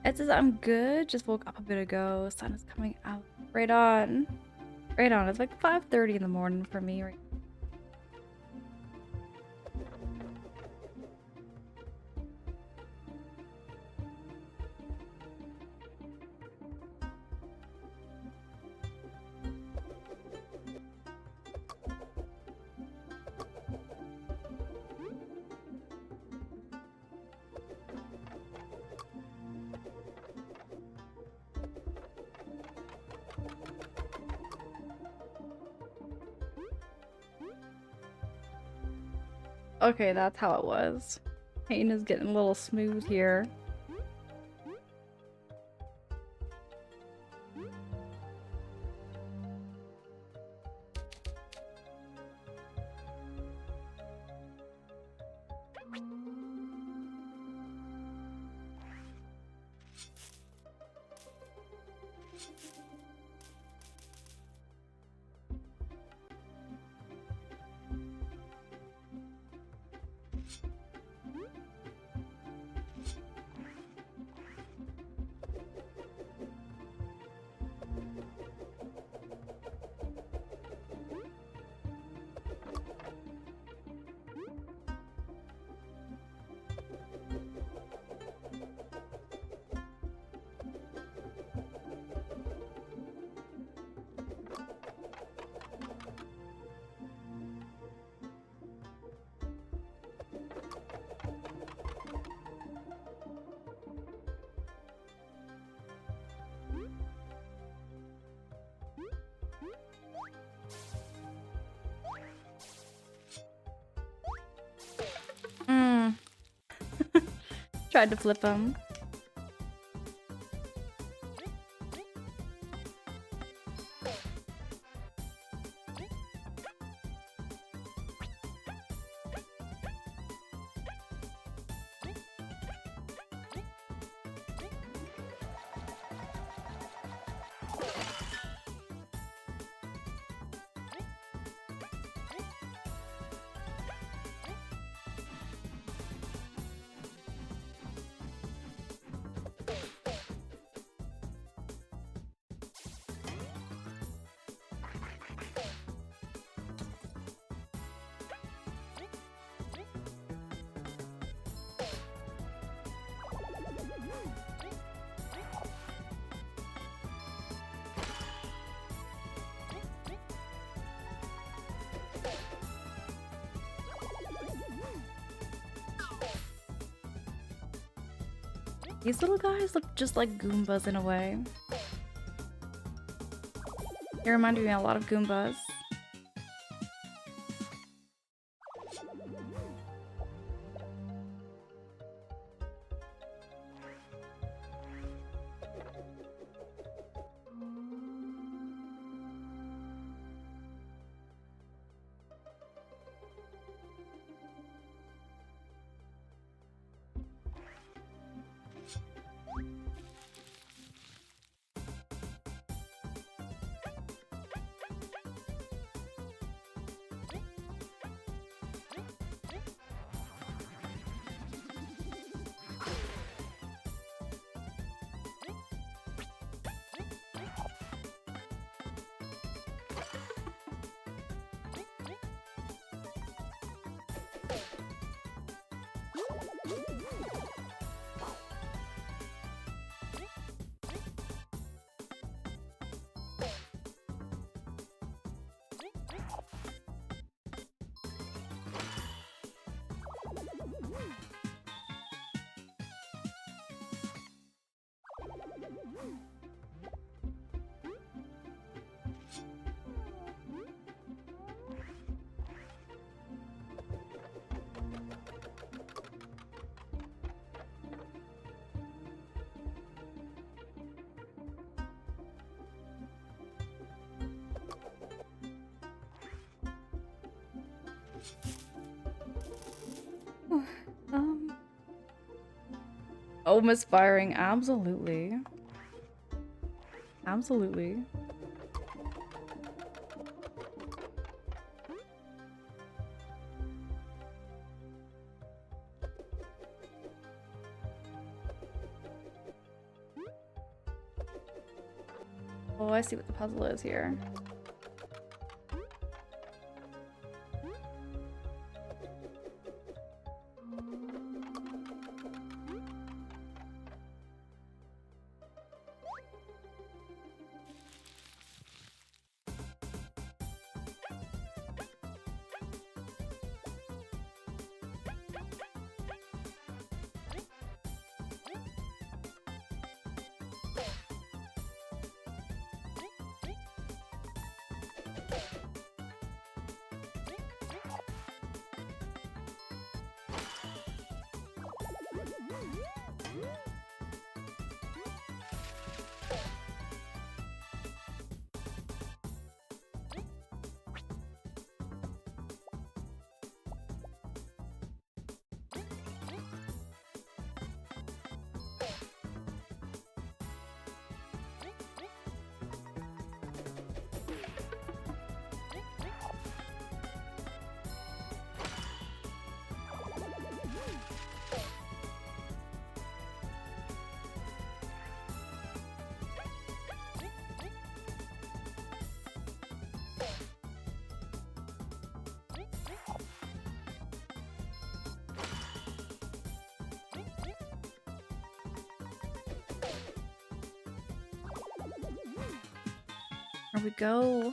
It says I'm good. Just woke up a bit ago. Sun is coming out. Right on. Right on. It's like 5:30 in the morning for me right. Okay, that's how it was. Paint is getting a little smooth here. Tried to flip him. These little guys look just like Goombas in a way. They reminded me a lot of Goombas. Oh, misfiring, absolutely. Absolutely. Oh, I see what the puzzle is here. There we go.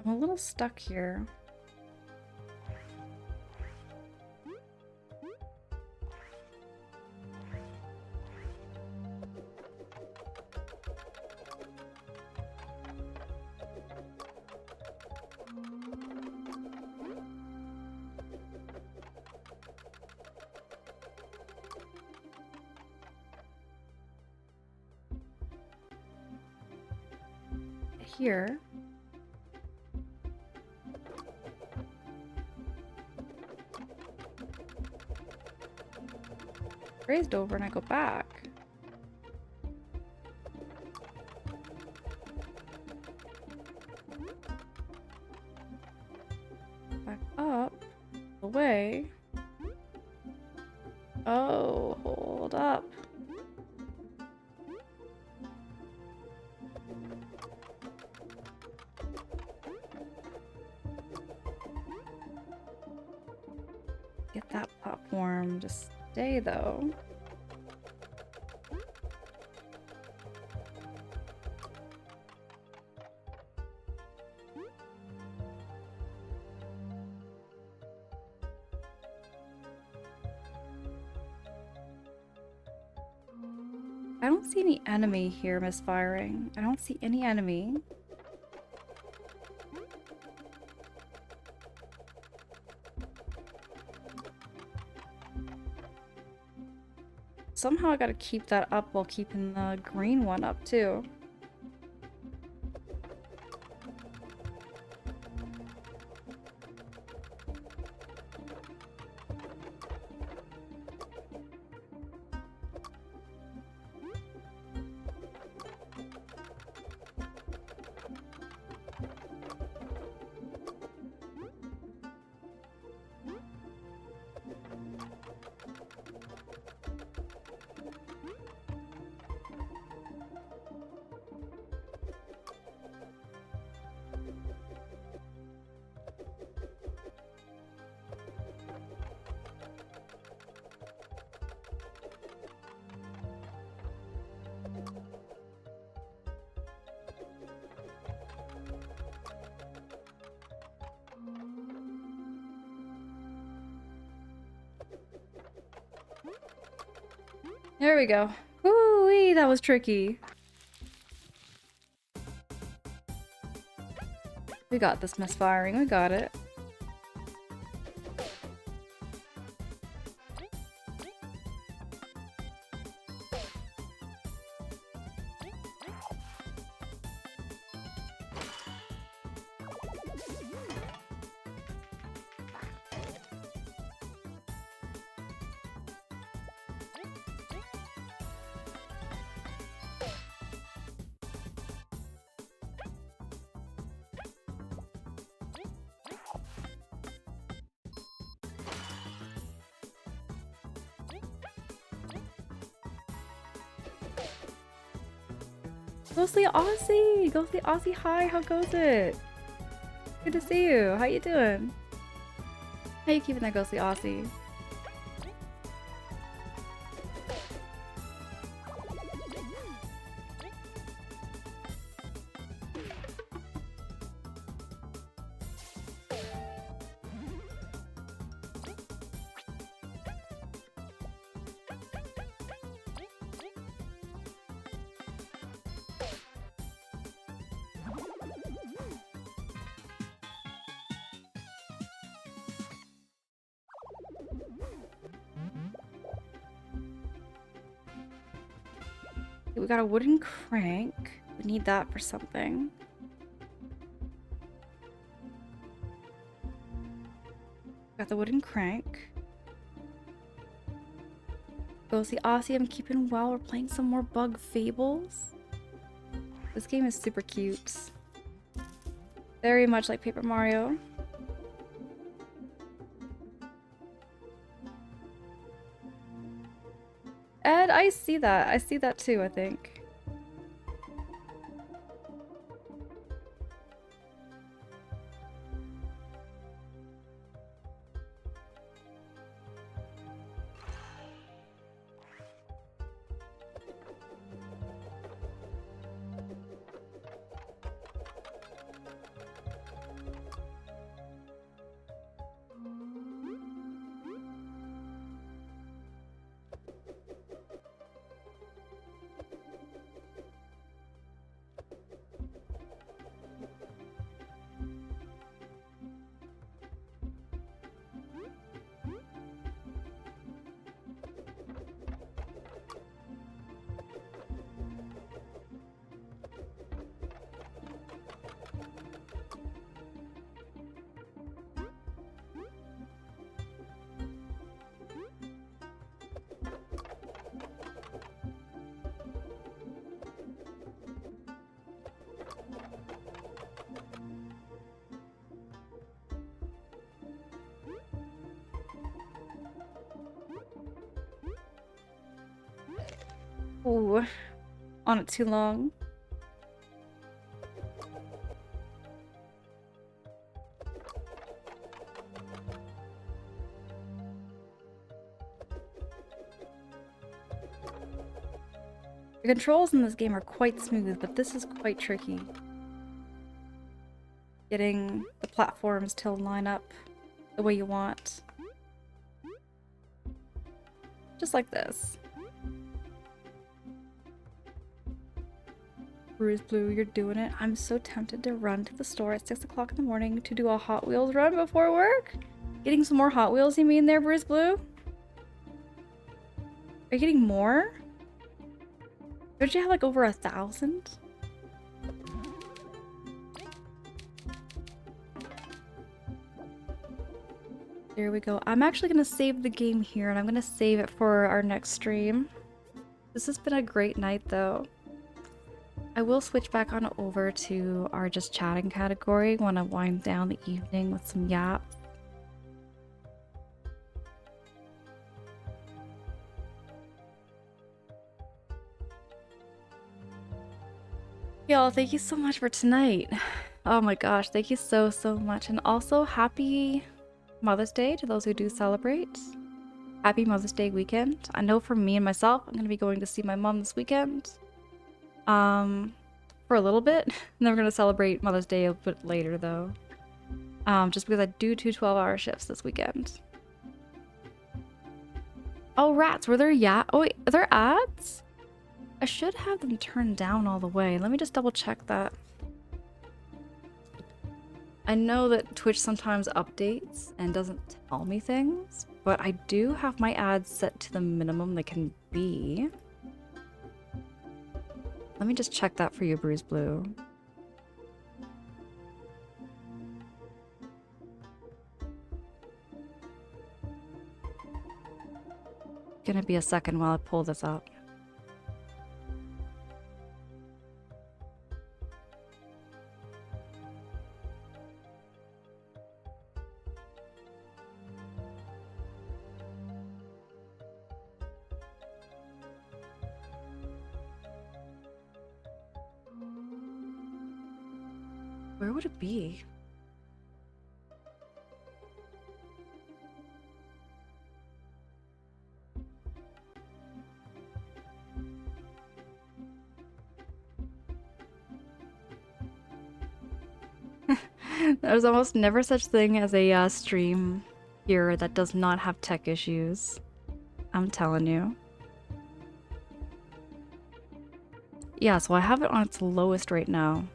I'm a little stuck here. Here. grazed over and I go back. Back up. Away. Oh, hold up. Get that platform to stay though. I don't see any enemy here misfiring. I don't see any enemy. Somehow I gotta keep that up while keeping the green one up too. There we go. Woo-wee, that was tricky. We got this misfiring, we got it. Ghostly Aussie! Ghostly Aussie, hi, how goes it? Good to see you. How you doing? How you keeping that Ghostly Aussie? We got a wooden crank. We need that for something. Got the wooden crank. Ghostly Aussie, I'm keeping well. We're playing some more Bug Fables. This game is super cute. Very much like Paper Mario. Ed, I see that. I see that too, I think. Ooh, on it too long. The controls in this game are quite smooth, but this is quite tricky. Getting the platforms to line up the way you want. Just like this. Bruise Blue, you're doing it. I'm so tempted to run to the store at 6 o'clock in the morning to do a Hot Wheels run before work. Getting some more Hot Wheels, you mean there, Bruise Blue? Are you getting more? Don't you have like over 1,000? There we go. I'm actually gonna save the game here and I'm gonna save it for our next stream. This has been a great night though. I will switch back on over to our just chatting category. Want to wind down the evening with some yaps. Y'all, thank you so much for tonight. Oh my gosh, thank you so much. And also happy Mother's Day to those who do celebrate. Happy Mother's Day weekend. I know for me and myself, I'm going to be going to see my mom this weekend. For a little bit. And then we're going to celebrate Mother's Day a bit later though. Just because I do 2 12-hour shifts this weekend. Oh, rats, were there oh wait, are there ads? I should have them turned down all the way. Let me just double check that. I know that Twitch sometimes updates and doesn't tell me things, but I do have my ads set to the minimum they can be. Let me just check that for you, Bruise Blue. Gonna be a second while I pull this up. Where would it be? There's almost never such thing as a stream here that does not have tech issues. I'm telling you. Yeah, so I have it on its lowest right now.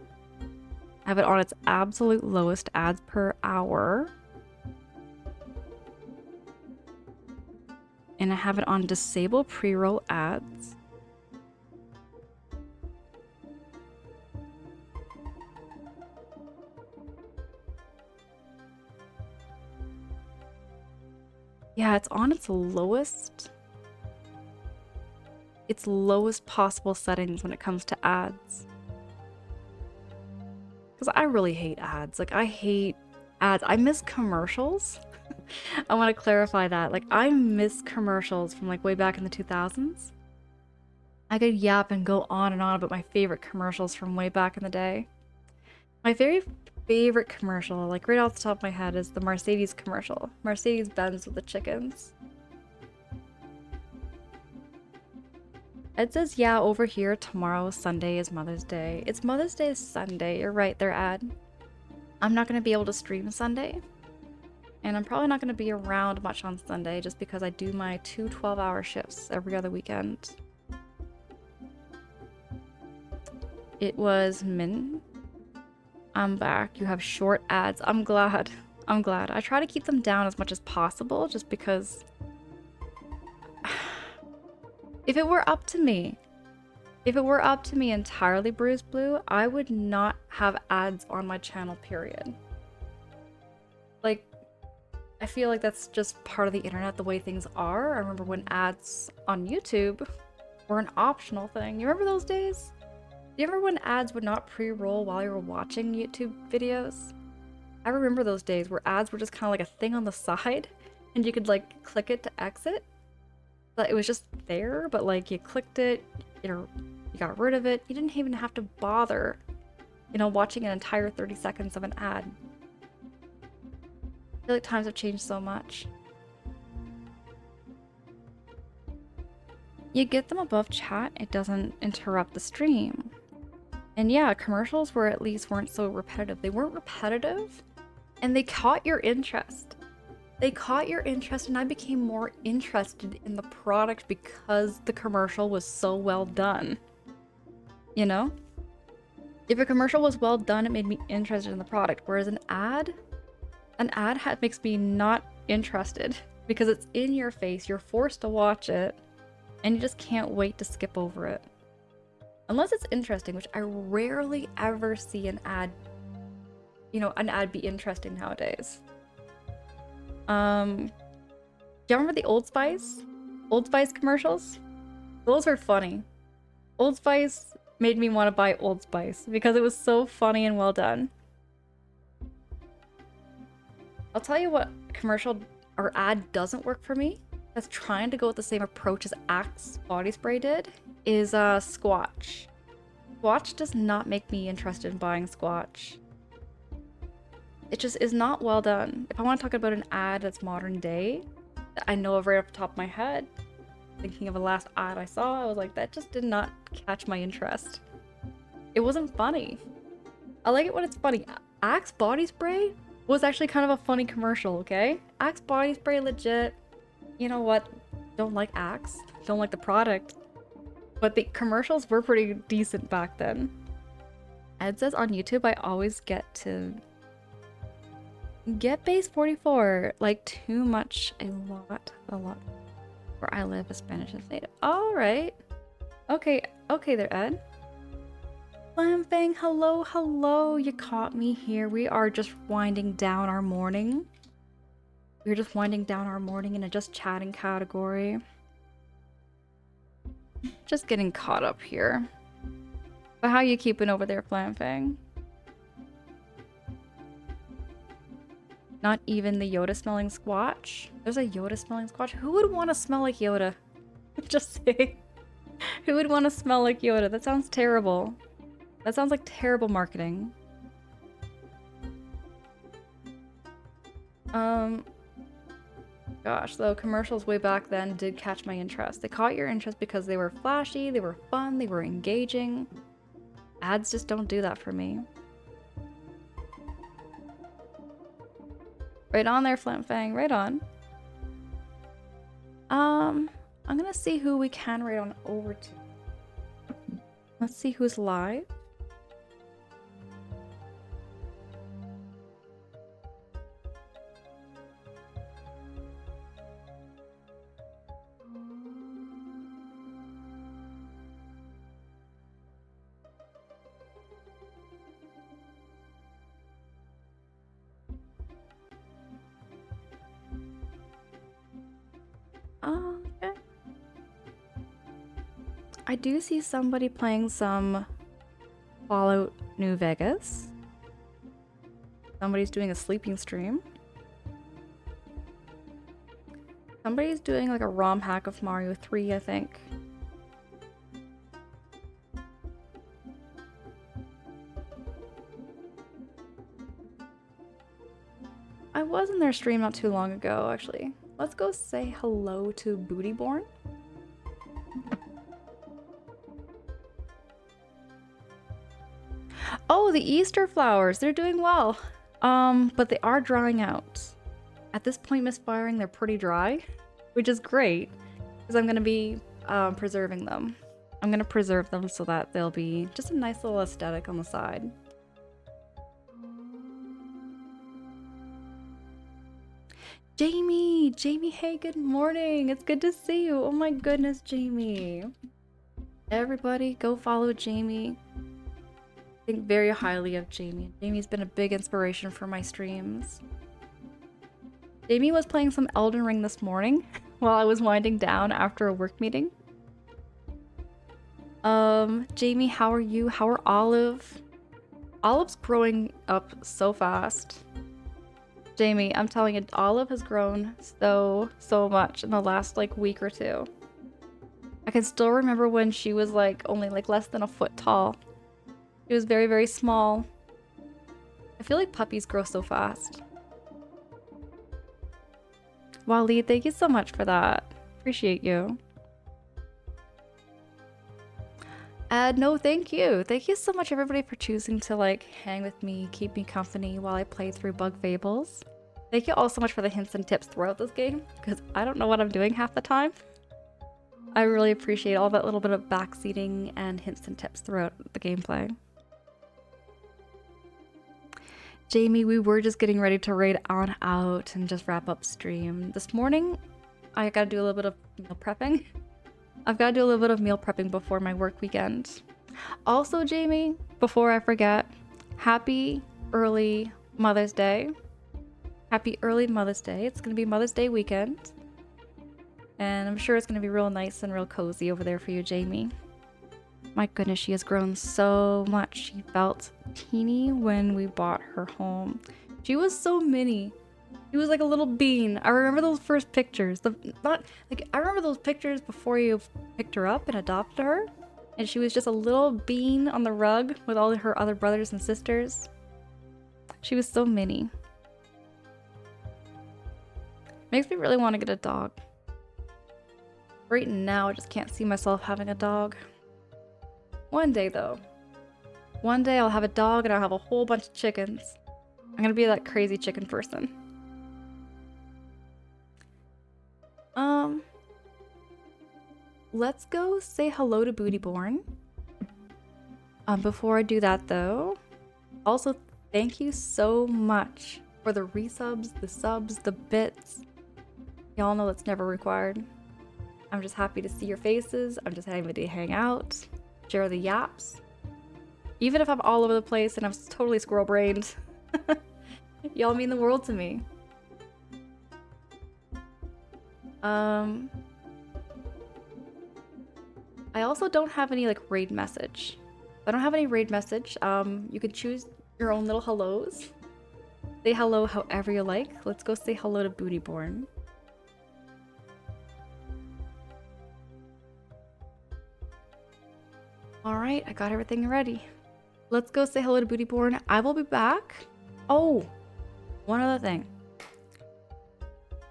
I have it on its absolute lowest ads per hour. And I have it on disable pre-roll ads. Yeah, it's on its lowest possible settings when it comes to ads. Because I really hate ads. Like, I hate ads. I miss commercials. I want to clarify that. Like, I miss commercials from like way back in the 2000s. I could yap and go on and on about my favorite commercials from way back in the day. My very favorite commercial, like right off the top of my head, is the Mercedes commercial. Mercedes-Benz with the chickens. It says, yeah, over here, tomorrow, Sunday, is Mother's Day. It's Mother's Day Sunday. You're right, their ad. I'm not going to be able to stream Sunday. And I'm probably not going to be around much on Sunday just because I do my 2 12-hour shifts every other weekend. It was Min. I'm back. You have short ads. I'm glad. I'm glad. I try to keep them down as much as possible just because... If it were up to me entirely, Bruise Blue, I would not have ads on my channel, period. Like, I feel like that's just part of the internet, the way things are. I remember when ads on YouTube were an optional thing. You remember those days? Do you remember when ads would not pre-roll while you were watching YouTube videos? I remember those days where ads were just kind of like a thing on the side, and you could like click it to exit. But it was just there, but like you clicked it, you got rid of it. You didn't even have to bother, watching an entire 30 seconds of an ad. I feel like times have changed so much. You get them above chat, it doesn't interrupt the stream. And yeah, commercials weren't so repetitive. They weren't repetitive, and they caught your interest. They caught your interest, and I became more interested in the product because the commercial was so well done. If a commercial was well done, it made me interested in the product, whereas an ad makes me not interested because it's in your face, you're forced to watch it, and you just can't wait to skip over it. Unless it's interesting, which I rarely ever see an ad be interesting nowadays. Do you remember the Old Spice? Old Spice commercials? Those were funny. Old Spice made me want to buy Old Spice because it was so funny and well done. I'll tell you what commercial or ad doesn't work for me, that's trying to go with the same approach as Axe body spray did, is Squatch. Squatch does not make me interested in buying Squatch. It just is not well done. If I want to talk about an ad that's modern day, that I know of right off the top of my head, thinking of the last ad I saw, I was like, that just did not catch my interest. It wasn't funny. I like it when it's funny. Axe body spray was actually kind of a funny commercial, okay? Axe body spray, legit. You know what? Don't like Axe. Don't like the product. But the commercials were pretty decent back then. Ed says on YouTube, I always get base 44. Like, too much. A lot. Where I live, is Spanish is native. Alright. Okay there, Ed. Flamfang, hello. You caught me here. We are just winding down our morning. We're just winding down our morning in a just chatting category. Just getting caught up here. But how you keeping over there, Flamfang? Not even the Yoda smelling Squatch? There's a Yoda smelling Squatch? Who would want to smell like Yoda? Just say. Who would want to smell like Yoda? That sounds terrible. That sounds like terrible marketing. Gosh, though, commercials way back then did catch my interest. They caught your interest because they were flashy, they were fun, they were engaging. Ads just don't do that for me. Right on there, Flamfang, right on. I'm gonna see who we can right on over to. Let's see who's live. Okay. I do see somebody playing some Fallout New Vegas. Somebody's doing a sleeping stream. Somebody's doing like a ROM hack of Mario 3, I think. I was in their stream not too long ago, actually. Let's go say hello to Bootyborn. Oh, the Easter flowers, they're doing well. But they are drying out. At this point, misfiring, they're pretty dry, which is great, because I'm gonna be preserving them. I'm gonna preserve them so that they'll be just a nice little aesthetic on the side. Jamie, hey, good morning. It's good to see you. Oh my goodness, Jamie. Everybody go follow Jamie. I think very highly of Jamie. Jamie's been a big inspiration for my streams. Jamie was playing some Elden Ring this morning while I was winding down after a work meeting. Jamie, how are you? How are Olive? Olive's growing up so fast. Jamie, I'm telling you, Olive has grown so much in the last like week or two. I can still remember when she was like only like less than a foot tall. She was very, very small. I feel like puppies grow so fast. Wally, thank you so much for that. Appreciate you. No, thank you. Thank you so much, everybody, for choosing to like hang with me, keep me company while I play through Bug Fables. Thank you all so much for the hints and tips throughout this game, because I don't know what I'm doing half the time. I really appreciate all that little bit of backseating and hints and tips throughout the gameplay. Jamie, we were just getting ready to raid on out and just wrap up stream. This morning, I gotta do a little bit of meal prepping. I've gotta do a little bit of meal prepping before my work weekend. Also, Jamie, before I forget, happy early Mother's Day. Happy early Mother's Day. It's gonna be Mother's Day weekend. And I'm sure it's gonna be real nice and real cozy over there for you, Jamie. My goodness, she has grown so much. She felt teeny when we bought her home. She was so mini. She was like a little bean. I remember those first pictures. I remember those pictures before you picked her up and adopted her. And she was just a little bean on the rug with all her other brothers and sisters. She was so mini. Makes me really want to get a dog. Right now, I just can't see myself having a dog. One day, though. One day I'll have a dog and I'll have a whole bunch of chickens. I'm gonna be that crazy chicken person. Let's go say hello to Bootyborn. Before I do that, though, also thank you so much for the resubs, the subs, the bits. Y'all know that's never required. I'm just happy to see your faces. I'm just happy to hang out, share the yaps. Even if I'm all over the place and I'm totally squirrel-brained, y'all mean the world to me. I also don't have any like raid message. I don't have any raid message. You can choose your own little hellos. Say hello however you like. Let's go say hello to Bootyborn. Alright, I got everything ready. Let's go say hello to Bootyborn. I will be back. Oh, one other thing.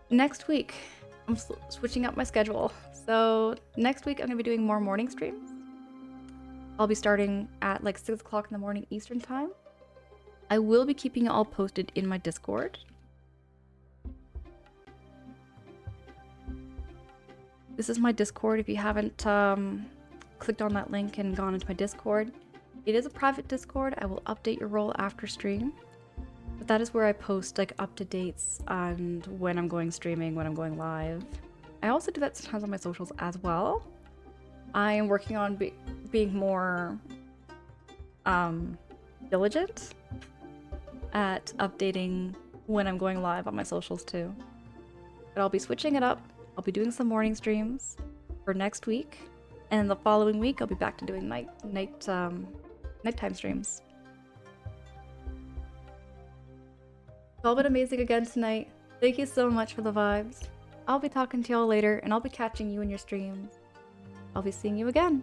Next week, I'm switching up my schedule. So next week, I'm going to be doing more morning streams. I'll be starting at like 6 o'clock in the morning Eastern time. I will be keeping it all posted in my Discord. This is my Discord if you haven't clicked on that link and gone into my Discord. It is a private Discord. I will update your role after stream. But that is where I post like up-to-dates on when I'm going streaming, when I'm going live. I also do that sometimes on my socials as well. I am working on being more diligent at updating when I'm going live on my socials too. But I'll be switching it up. I'll be doing some morning streams for next week. And the following week, I'll be back to doing nighttime streams. It's all been amazing again tonight. Thank you so much for the vibes. I'll be talking to y'all later, and I'll be catching you in your streams. I'll be seeing you again.